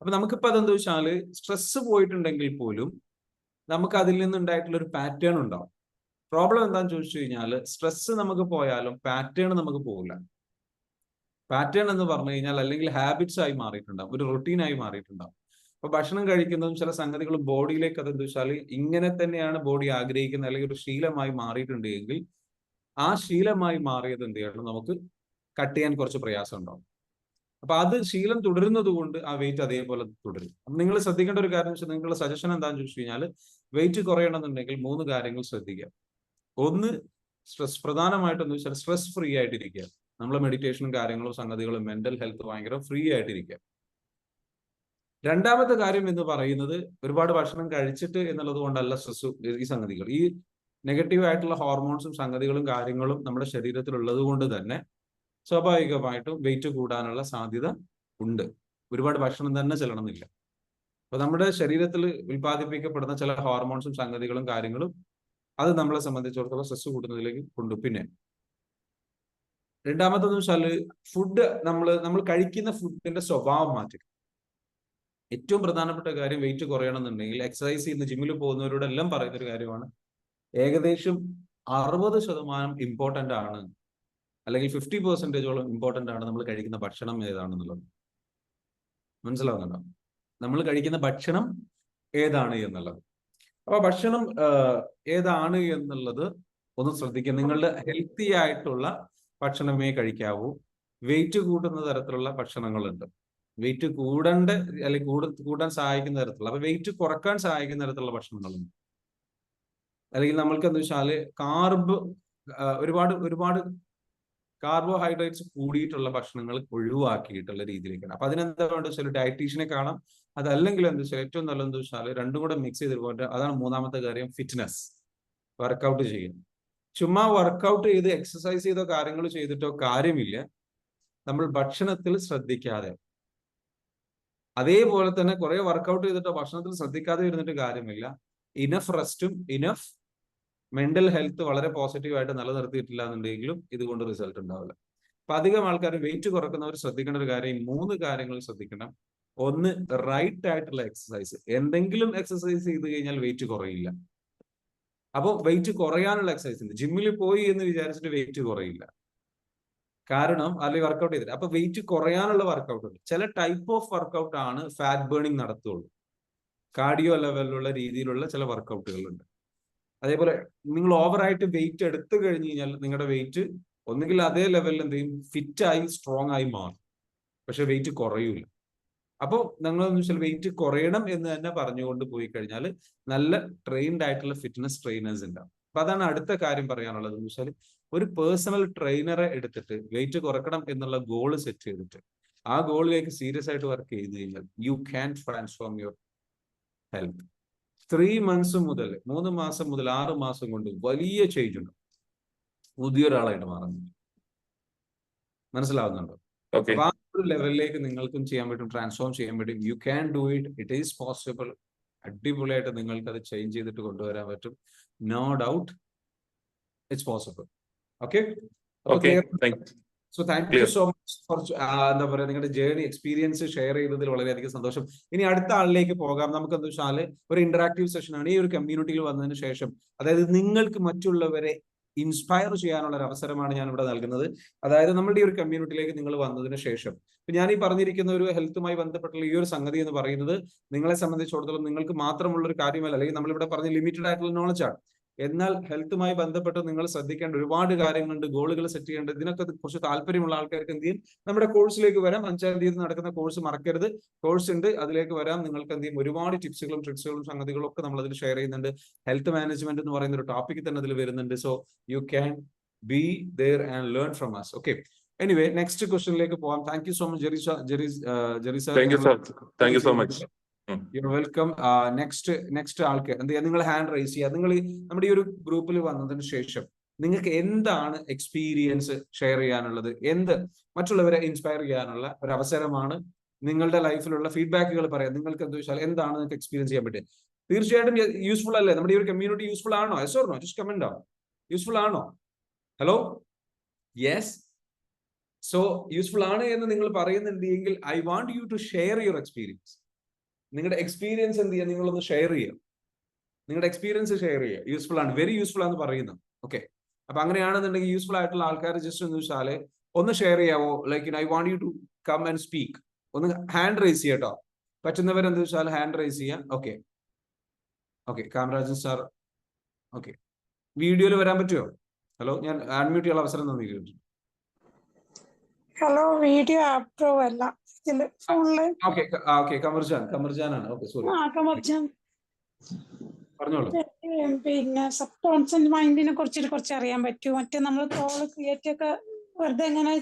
S1: അപ്പൊ നമുക്കിപ്പോ അതെന്താ വെച്ചാല് സ്ട്രെസ് പോയിട്ടുണ്ടെങ്കിൽ പോലും നമുക്ക് അതിൽ നിന്നുണ്ടായിട്ടുള്ള ഒരു പാറ്റേൺ ഉണ്ടാവും. പ്രോബ്ലം എന്താണെന്ന് ചോദിച്ചു കഴിഞ്ഞാൽ, സ്ട്രെസ് നമുക്ക് പോയാലും പാറ്റേൺ നമുക്ക് പോകില്ല. പാറ്റേൺ എന്ന് പറഞ്ഞു കഴിഞ്ഞാൽ അല്ലെങ്കിൽ ഹാബിറ്റ്സ് ആയി മാറിയിട്ടുണ്ടാവും, ഒരു റൊട്ടീനായി മാറിയിട്ടുണ്ടാവും. അപ്പൊ ഭക്ഷണം കഴിക്കുന്നതും ചില സംഗതികളും ബോഡിയിലേക്ക് അതെന്താ വെച്ചാൽ ഇങ്ങനെ തന്നെയാണ് ബോഡി ആഗ്രഹിക്കുന്നത്, അല്ലെങ്കിൽ ഒരു ശീലമായി മാറിയിട്ടുണ്ട് എങ്കിൽ ആ ശീലമായി മാറിയത് എന്ത് ചെയ്യണം, നമുക്ക് കട്ട് ചെയ്യാൻ കുറച്ച് പ്രയാസം ഉണ്ടാവും. അപ്പൊ അത് ശീലം തുടരുന്നത് കൊണ്ട് ആ വെയിറ്റ് അതേപോലെ തുടരും. അപ്പൊ നിങ്ങൾ ശ്രദ്ധിക്കേണ്ട ഒരു കാര്യം വെച്ചാൽ, നിങ്ങളുടെ സജഷൻ എന്താണെന്ന് ചോദിച്ചു കഴിഞ്ഞാൽ, വെയിറ്റ് കുറയണമെന്നുണ്ടെങ്കിൽ 3 കാര്യങ്ങൾ ശ്രദ്ധിക്കുക. ഒന്ന്, പ്രധാനമായിട്ടെന്ന് വെച്ചാൽ സ്ട്രെസ് ഫ്രീ ആയിട്ടിരിക്കുക. നമ്മളെ മെഡിറ്റേഷനും കാര്യങ്ങളും സംഗതികളും മെന്റൽ ഹെൽത്ത് ഭയങ്കര ഫ്രീ ആയിട്ടിരിക്കുക. രണ്ടാമത്തെ കാര്യം എന്ന് പറയുന്നത്, ഒരുപാട് ഭക്ഷണം കഴിച്ചിട്ട് എന്നുള്ളത് കൊണ്ടല്ല സ്ട്രെസ്. ഈ സംഗതികൾ, ഈ നെഗറ്റീവ് ആയിട്ടുള്ള ഹോർമോൺസും സംഗതികളും കാര്യങ്ങളും നമ്മുടെ ശരീരത്തിൽ ഉള്ളത് കൊണ്ട് തന്നെ സ്വാഭാവികമായിട്ടും വെയിറ്റ് കൂടാനുള്ള സാധ്യത ഉണ്ട്. ഒരുപാട് ഭക്ഷണം തന്നെ ചെല്ലണമെന്നില്ല. അപ്പൊ നമ്മുടെ ശരീരത്തിൽ ഉൽപ്പാദിപ്പിക്കപ്പെടുന്ന ചില ഹോർമോൺസും സംഗതികളും കാര്യങ്ങളും അത് നമ്മളെ സംബന്ധിച്ചിടത്തോളം സ്ട്രെസ് കൂടുന്നതിലേക്ക് കൊണ്ടു. പിന്നെ രണ്ടാമത്തെന്ന് വെച്ചാല് നമ്മൾ കഴിക്കുന്ന ഫുഡിന്റെ സ്വഭാവം മാറ്റുക. ഏറ്റവും പ്രധാനപ്പെട്ട കാര്യം വെയിറ്റ് കുറയണമെന്നുണ്ടെങ്കിൽ എക്സസൈസ് ചെയ്യുന്ന ജിമ്മിൽ പോകുന്നവരോടെല്ലാം പറയുന്ന ഒരു കാര്യമാണ്, ഏകദേശം 60% ഇമ്പോർട്ടന്റ് ആണ്, അല്ലെങ്കിൽ 50% ഇമ്പോർട്ടന്റ് ആണ് നമ്മൾ കഴിക്കുന്ന ഭക്ഷണം ഏതാണെന്നുള്ളത്. മനസ്സിലാവുന്നുണ്ടോ? നമ്മൾ കഴിക്കുന്ന ഭക്ഷണം ഏതാണ് എന്നുള്ളത്. അപ്പൊ ഭക്ഷണം ഏതാണ് എന്നുള്ളത് ഒന്ന് ശ്രദ്ധിക്കുക. നിങ്ങളുടെ ഹെൽത്തി ആയിട്ടുള്ള ഭക്ഷണമേ കഴിക്കാവൂ. വെയിറ്റ് കൂട്ടുന്ന തരത്തിലുള്ള ഭക്ഷണങ്ങളുണ്ട്, വെയിറ്റ് കൂടേണ്ട അല്ലെങ്കിൽ കൂടാൻ സഹായിക്കുന്ന തരത്തിലുള്ള, അപ്പൊ വെയിറ്റ് കുറക്കാൻ സഹായിക്കുന്ന തരത്തിലുള്ള ഭക്ഷണങ്ങളുണ്ട്. അല്ലെങ്കിൽ നമ്മൾക്ക് എന്താ വെച്ചാല് ഒരുപാട് കാർബോഹൈഡ്രേറ്റ്സ് കൂടിയിട്ടുള്ള ഭക്ഷണങ്ങൾ ഒഴിവാക്കിയിട്ടുള്ള രീതിയിലേക്കാണ്. അപ്പൊ അതിനെന്താ വേണ്ട വെച്ചാൽ ഡയറ്റീഷ്യനെ കാണാം. അതല്ലെങ്കിൽ എന്താ വെച്ചാൽ ഏറ്റവും നല്ലതെന്ന് വെച്ചാൽ രണ്ടും കൂടെ മിക്സ് ചെയ്ത് പോയിട്ട്, അതാണ് മൂന്നാമത്തെ കാര്യം, ഫിറ്റ്നസ്. വർക്കൗട്ട് ചെയ്യും. ചുമ്മാ വർക്കൗട്ട് ചെയ്ത് എക്സസൈസ് ചെയ്തോ കാര്യങ്ങൾ ചെയ്തിട്ടോ കാര്യമില്ല, നമ്മൾ ഭക്ഷണത്തിൽ ശ്രദ്ധിക്കാതെ. അതേപോലെ തന്നെ കുറെ വർക്കൗട്ട് ചെയ്തിട്ടോ ഭക്ഷണത്തിൽ ശ്രദ്ധിക്കാതെ ഇരുന്നിട്ട് കാര്യമില്ല. ഇനഫ് റെസ്റ്റും ഇനഫ് മെന്റൽ ഹെൽത്ത് വളരെ പോസിറ്റീവായിട്ട് നിലനിർത്തിയിട്ടില്ല എന്നുണ്ടെങ്കിലും ഇതുകൊണ്ട് റിസൾട്ട് ഉണ്ടാവില്ല. അപ്പൊ അധികം ആൾക്കാർ വെയിറ്റ് കുറക്കുന്നവർ ശ്രദ്ധിക്കേണ്ട ഒരു കാര്യം, 3 കാര്യങ്ങൾ ശ്രദ്ധിക്കണം. ഒന്ന്, റൈറ്റ് ആയിട്ടുള്ള എക്സസൈസ്. എന്തെങ്കിലും എക്സസൈസ് ചെയ്ത് കഴിഞ്ഞാൽ വെയിറ്റ് കുറയില്ല. അപ്പോൾ വെയിറ്റ് കുറയാനുള്ള എക്സസൈസ് ഉണ്ട്. ജിമ്മിൽ പോയി എന്ന് വിചാരിച്ചിട്ട് വെയിറ്റ് കുറയില്ല. കാരണം അല്ലെങ്കിൽ വർക്കൗട്ട് ചെയ്തിട്ട്, അപ്പൊ വെയിറ്റ് കുറയാനുള്ള വർക്കൗട്ട് ഉണ്ട്. ചില ടൈപ്പ് ഓഫ് വർക്കൗട്ട് ആണ് ഫാറ്റ് ബേണിംഗ് നടത്തുള്ളൂ. കാർഡിയോ ലെവലിലുള്ള രീതിയിലുള്ള ചില വർക്കൗട്ടുകളുണ്ട്. അതേപോലെ നിങ്ങൾ ഓവറായിട്ട് വെയിറ്റ് എടുത്തു കഴിഞ്ഞു കഴിഞ്ഞാൽ നിങ്ങളുടെ വെയിറ്റ് ഒന്നുകിൽ അതേ ലെവലിൽ എന്ത് ചെയ്യും, ഫിറ്റായി സ്ട്രോങ് ആയി മാറും, പക്ഷെ വെയിറ്റ് കുറയൂല. അപ്പോൾ നിങ്ങളെന്ന് വെച്ചാൽ വെയിറ്റ് കുറയണം എന്ന് തന്നെ പറഞ്ഞുകൊണ്ട് പോയി കഴിഞ്ഞാൽ നല്ല ട്രെയിൻഡ് ആയിട്ടുള്ള ഫിറ്റ്നസ് ട്രെയിനേഴ്സ് ഉണ്ടാവും. അപ്പൊ അതാണ് അടുത്ത കാര്യം പറയാനുള്ളത് എന്ന് വെച്ചാൽ, ഒരു പേഴ്സണൽ ട്രെയിനറെ എടുത്തിട്ട് വെയിറ്റ് കുറക്കണം എന്നുള്ള ഗോള് സെറ്റ് ചെയ്തിട്ട് ആ ഗോളിലേക്ക് സീരിയസ് ആയിട്ട് വർക്ക് ചെയ്ത് കഴിഞ്ഞാൽ you can transform your health. 3 months മുതൽ 3 മാസം മുതൽ 6 മാസം കൊണ്ട് വലിയ ചേഞ്ച് ഉണ്ട്, പുതിയൊരാളായിട്ട് മാറുന്നു. മനസ്സിലാവുന്നുണ്ടോ? അപ്പൊ ആ ഒരു ലെവലിലേക്ക് നിങ്ങൾക്കും ചെയ്യാൻ പറ്റും, ട്രാൻസ്ഫോം ചെയ്യാൻ പറ്റും. You can do it, it is possible. അടിപൊളിയായിട്ട് നിങ്ങൾക്ക് അത് ചേഞ്ച് ചെയ്തിട്ട് കൊണ്ടുവരാൻ പറ്റും. No doubt, it's possible. Okay, so thank you so much for എന്താ പറയുക, നിങ്ങളുടെ ജേർണി എക്സ്പീരിയൻസ് ഷെയർ ചെയ്തതിൽ വളരെയധികം സന്തോഷം. ഇനി അടുത്ത ആളിലേക്ക് പോകാം. നമുക്ക് എന്താ വെച്ചാൽ ഒരു ഇന്ററാക്റ്റീവ് സെഷൻ ആണ്. ഈ ഒരു കമ്മ്യൂണിറ്റിയിൽ വന്നതിന് ശേഷം, അതായത് നിങ്ങൾക്ക് മറ്റുള്ളവരെ ഇൻസ്പയർ ചെയ്യാനുള്ള ഒരു അവസരമാണ് ഞാൻ ഇവിടെ നൽകുന്നത്. അതായത് നമ്മുടെ ഈ ഒരു കമ്മ്യൂണിറ്റിയിലേക്ക് നിങ്ങൾ വന്നതിന് ശേഷം, ഞാൻ ഈ പറഞ്ഞിരിക്കുന്ന ഒരു ഹെൽത്തുമായി ബന്ധപ്പെട്ടുള്ള ഈ ഒരു സംഗതി എന്ന് പറയുന്നത് നിങ്ങളെ സംബന്ധിച്ചിടത്തോളം നിങ്ങൾക്ക് മാത്രമുള്ള ഒരു കാര്യമല്ല, അല്ലെങ്കിൽ നമ്മളിവിടെ പറഞ്ഞ ലിമിറ്റഡ് ആയിട്ടുള്ള നോളജാണ്. എന്നാൽ ഹെൽത്തുമായി ബന്ധപ്പെട്ട് നിങ്ങൾ ശ്രദ്ധിക്കേണ്ട ഒരുപാട് കാര്യങ്ങളുണ്ട്, ഗോളുകൾ സെറ്റ് ചെയ്യേണ്ടത്. ഇതിനൊക്കെ കുറച്ച് താല്പര്യമുള്ള ആൾക്കാർക്ക് എന്ത് ചെയ്യും, നമ്മുടെ കോഴ്സിലേക്ക് വരാം. 5-ാം തീയതി നടക്കുന്ന കോഴ്സ് മറക്കരുത്. കോഴ്സ് ഉണ്ട്, അതിലേക്ക് വരാം. നിങ്ങൾക്ക് എന്ത് ചെയ്യും, ഒരുപാട് ടിപ്സുകളും ട്രിക്സുകളും സംഗതികളും ഒക്കെ നമ്മൾ അതിൽ ഷെയർ ചെയ്യുന്നുണ്ട്. ഹെൽത്ത് മാനേജ്മെന്റ് എന്ന് പറയുന്ന ഒരു ടോപ്പിക് തന്നെ അതിൽ വരുന്നുണ്ട്. So you can be there and learn from us. Okay, anyway next ക്വസ്റ്റ്യനിലേക്ക് പോവാം. Thank you so much Jerry sir.
S2: Thank you so much.
S1: You welcome. Next ആൾക്ക് എന്ത് ചെയ്യാം, നിങ്ങൾ ഹാൻഡ് റൈസ് ചെയ്യുക. നിങ്ങൾ നമ്മുടെ ഈ ഒരു ഗ്രൂപ്പിൽ വന്നതിന് ശേഷം നിങ്ങൾക്ക് എന്താണ് എക്സ്പീരിയൻസ് ഷെയർ ചെയ്യാനുള്ളത്, മറ്റുള്ളവരെ ഇൻസ്പയർ ചെയ്യാനുള്ള ഒരു അവസരമാണ്. നിങ്ങളുടെ ലൈഫിലുള്ള ഫീഡ്ബാക്കുകൾ പറയാം. നിങ്ങൾക്ക് എന്താ വെച്ചാൽ എന്താണ് നിങ്ങൾക്ക് എക്സ്പീരിയൻസ് ചെയ്യാൻ പറ്റുക. തീർച്ചയായിട്ടും യൂസ്ഫുൾ അല്ലേ? നമ്മുടെ ഈ ഒരു കമ്മ്യൂണിറ്റി യൂസ്ഫുൾ ആണോ? Yes or no? Just comment down. Useful ആണോ? Hello, yes. സോ യൂസ്ഫുൾ ആണ് എന്ന് നിങ്ങൾ പറയുന്നുണ്ടെങ്കിൽ I want you to share your experience. നിങ്ങളുടെ എക്സ്പീരിയൻസ് എന്ത് ചെയ്യുക, നിങ്ങളൊന്ന് ഷെയർ ചെയ്യുക. നിങ്ങളുടെ എക്സ്പീരിയൻസ് ഷെയർ ചെയ്യുക. യൂസ്ഫുൾ ആണ്, വെരി യൂസ്ഫുൾ ആണെന്ന് പറയുന്നു. ഓക്കെ, അപ്പൊ അങ്ങനെയാണെന്നുണ്ടെങ്കിൽ യൂസ്ഫുൾ ആയിട്ടുള്ള ആൾക്കാർ ജസ്റ്റ് എന്ന് വെച്ചാൽ ഒന്ന് ഷെയർ ചെയ്യാവോ? Like I want you to come and speak. ഒന്ന് ഹാൻഡ് റൈസ് ചെയ്യട്ടോ. പറ്റുന്നവരെന്ത് വെച്ചാൽ ഹാൻഡ് റൈസ് ചെയ്യാം. Okay, Kamarajan sir. ഓക്കെ, വീഡിയോയിൽ വരാൻ പറ്റുമോ? ഹലോ, ഞാൻ അൺമ്യൂട്ട് ചെയ്യാനുള്ള അവസരം തന്നിട്ടുണ്ട്.
S3: ഹലോ, വീഡിയോ അപ്രൂവ് അല്ല ഇതില് ഫോണില്.
S1: ഓക്കെ കമർജാനാണ്. Okay, sorry,
S3: Kamarjan.
S1: പറഞ്ഞോളൂ.
S3: പിന്നെ സബ് കോൺഷ്യന്റ് മൈൻഡിനെ കുറിച്ചിട്ട് കുറച്ച് അറിയാൻ പറ്റൂ. മറ്റേ നമ്മൾ തോള് ക്രിയേറ്റ് ഒക്കെ വെറുതെ എങ്ങനെ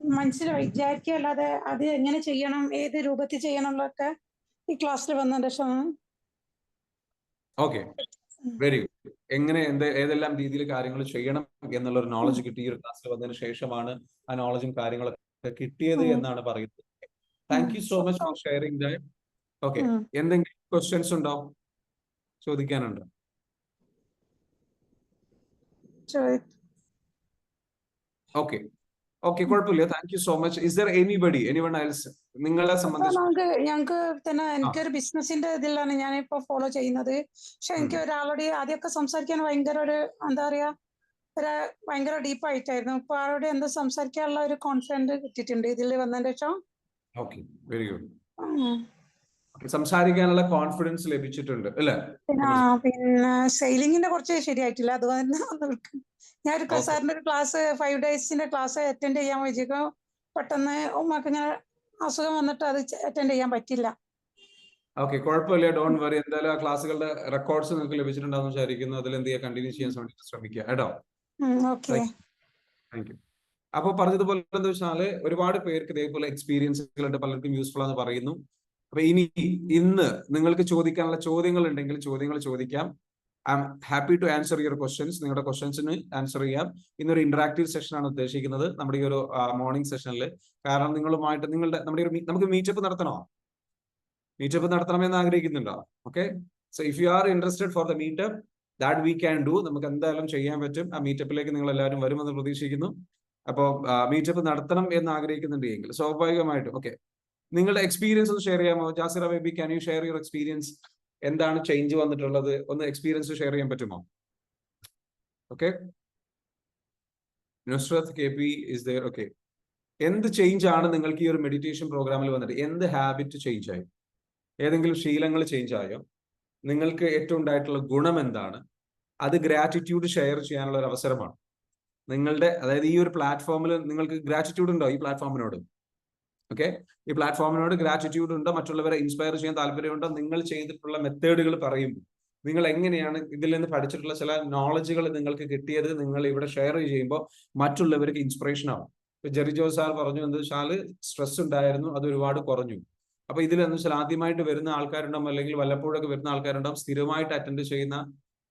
S3: മനസ്സിൽ വിചാരിക്കുക അല്ലാതെ അത് എങ്ങനെ ചെയ്യണം, ഏത് രൂപത്തിൽ ചെയ്യണം എന്നൊക്കെ ഈ ക്ലാസ്സിൽ വന്നതിന് ശേഷമാണ്.
S1: Okay, very good. എങ്ങനെ ഏതെല്ലാം രീതിയിൽ കാര്യങ്ങൾ ചെയ്യണം എന്നുള്ള ഒരു നോളജ് കിട്ടി ഈ ഒരു ക്ലാസ്സിൽ വന്നതിന് ശേഷമാണ് ആ നോളജും കാര്യങ്ങളൊക്കെ കിട്ടിയത് എന്നാണ് പറയുന്നത്. Thank you so much for sharing that. Okay, എന്തെങ്കിലും ക്വസ്റ്റ്യൻസ് ഉണ്ടോ, ചോദിക്കാനുണ്ടോ? ഓക്കെ, കുഴപ്പമില്ല. Thank you so much. Is there anyone else നിങ്ങളെ സംബന്ധിച്ച്?
S3: ഞങ്ങൾക്ക് തന്നെ എനിക്കൊരു ബിസിനസിന്റെ ഇതിലാണ് ഞാനിപ്പോ ഫോളോ ചെയ്യുന്നത്. പക്ഷെ എനിക്ക് ഒരാളോട് ആദ്യമൊക്കെ സംസാരിക്കാൻ ഭയങ്കര ഒരു എന്താ പറയാ ഭയങ്കര ഡീപ്പായിട്ടായിരുന്നു. ഇപ്പൊ ആളോട് എന്താ സംസാരിക്കാനുള്ള ഒരു കോൺഫിഡൻസ് കിട്ടിയിട്ടുണ്ട് ഇതിൽ വന്നതിന്റെ ശേഷം.
S1: Okay, very good. സംസാരിക്കാനുള്ള കോൺഫിഡൻസ് ലഭിച്ചിട്ടുണ്ട് അല്ലേ?
S3: പിന്നെ സെയിലിങ്ങിന്റെ കുറച്ച് ശരിയായിട്ടില്ല. അതുപോലെ ഞാൻ ഒരു സാറിന്റെ ഒരു ക്ലാസ് 5 days ക്ലാസ് അറ്റൻഡ് ചെയ്യാൻ വെച്ചേക്കും. പെട്ടെന്ന് ഉമ്മക്ക് ഇങ്ങനെ അസുഖം വന്നിട്ട് അത് അറ്റൻഡ് ചെയ്യാൻ പറ്റില്ല.
S1: ഓക്കെ, കുഴപ്പമില്ല, ഡോണ്ട് വറി. എന്തായാലും ആ ക്ലാസ്സുകളുടെ റെക്കോർഡ്സ് നിങ്ങൾക്ക് ലഭിച്ചിട്ടുണ്ടാവും വിചാരിക്കുന്നു. അതിൽ എന്ത് ചെയ്യുക, കണ്ടിന്യൂ ചെയ്യാൻ ശ്രമിക്കുക കേട്ടോ. Thank U. അപ്പോൾ പറഞ്ഞതുപോലെ എന്താ വെച്ചാൽ ഒരുപാട് പേർക്ക് ഇതേപോലെ എക്സ്പീരിയൻസുകളുണ്ട്, പലർക്കും യൂസ്ഫുൾ ആണെന്ന് പറയുന്നു. അപ്പൊ ഇന്ന് നിങ്ങൾക്ക് ചോദിക്കാനുള്ള ചോദ്യങ്ങൾ ഉണ്ടെങ്കിൽ ചോദ്യങ്ങൾ ചോദിക്കാം. I am happy to answer your questions. നിങ്ങളുടെ ക്വസ്റ്റ്യൻസിന് ആൻസർ ചെയ്യാം. ഇന്നൊരു ഇന്ററാക്റ്റീവ് സെഷൻ ആണ് ഉദ്ദേശിക്കുന്നത് നമ്മുടെ ഈ ഒരു മോർണിംഗ് സെഷനിൽ. കാരണം നിങ്ങളുമായിട്ട് നമുക്ക് മീറ്റപ്പ് നടത്തണോ? മീറ്റപ്പ് നടത്തണമെന്ന് ആഗ്രഹിക്കുന്നുണ്ടോ? Okay, so if you are interested for the meetup that we can do. നമുക്ക് എന്തായാലും ചെയ്യാൻ പറ്റും. ആ മീറ്റപ്പിലേക്ക് നിങ്ങൾ എല്ലാവരും വരുമെന്ന് പ്രതീക്ഷിക്കുന്നു. അപ്പോൾ മീറ്റപ്പ് നടത്തണം എന്ന് ആഗ്രഹിക്കുന്നുണ്ടെങ്കിൽ സ്വാഭാവികമായിട്ടും ഓക്കെ, നിങ്ങളുടെ എക്സ്പീരിയൻസ് ഒന്ന് ഷെയർ ചെയ്യാമോ? Jasira Baby, can you share your experience? എന്താണ് ചേഞ്ച് വന്നിട്ടുള്ളത്? ഒന്ന് എക്സ്പീരിയൻസ് ഷെയർ ചെയ്യാൻ പറ്റുമോ? Okay, Nusrat K P is there. Okay, എന്ത് ചേഞ്ച് ആണ് നിങ്ങൾക്ക് ഈ ഒരു മെഡിറ്റേഷൻ പ്രോഗ്രാമിൽ വന്നിട്ട്? എന്ത് ഹാബിറ്റ് ചേഞ്ച് ആയി? ഏതെങ്കിലും ശീലങ്ങൾ ചേഞ്ച് ആയോ? നിങ്ങൾക്ക് ഏറ്റവും ഉണ്ടായിട്ടുള്ള ഗുണം എന്താണ്? അത് ഗ്രാറ്റിറ്റ്യൂഡ് ഷെയർ ചെയ്യാനുള്ള ഒരു അവസരമാണ്. അതായത് ഈ ഒരു പ്ലാറ്റ്ഫോമിൽ നിങ്ങൾക്ക് ഗ്രാറ്റിറ്റ്യൂഡ് ഉണ്ടോ? ഈ പ്ലാറ്റ്ഫോമിനോട് ഓക്കെ, ഈ പ്ലാറ്റ്ഫോമിനോട് ഗ്രാറ്റിറ്റ്യൂഡ് ഉണ്ടോ? മറ്റുള്ളവരെ ഇൻസ്പയർ ചെയ്യാൻ താല്പര്യമുണ്ടോ? നിങ്ങൾ ചെയ്തിട്ടുള്ള മെത്തേഡുകൾ പറയുമ്പോൾ നിങ്ങൾ എങ്ങനെയാണ് ഇതിൽ നിന്ന് പഠിച്ചിട്ടുള്ള ചില നോളജുകൾ നിങ്ങൾക്ക് കിട്ടിയത് നിങ്ങൾ ഇവിടെ ഷെയർ ചെയ്യുമ്പോൾ മറ്റുള്ളവർക്ക് ഇൻസ്പിറേഷൻ ആവും. ഇപ്പൊ ജെറി ജോസ് സാർ പറഞ്ഞു എന്താ വെച്ചാൽ സ്ട്രെസ് ഉണ്ടായിരുന്നു, അത് ഒരുപാട് കുറഞ്ഞു. അപ്പൊ ഇതിൽ എന്ന് വെച്ചാൽ ആദ്യമായിട്ട് വരുന്ന ആൾക്കാരുണ്ടാവും, അല്ലെങ്കിൽ വല്ലപ്പോഴൊക്കെ വരുന്ന ആൾക്കാരുണ്ടാവും. സ്ഥിരമായിട്ട് അറ്റൻഡ് ചെയ്യുന്ന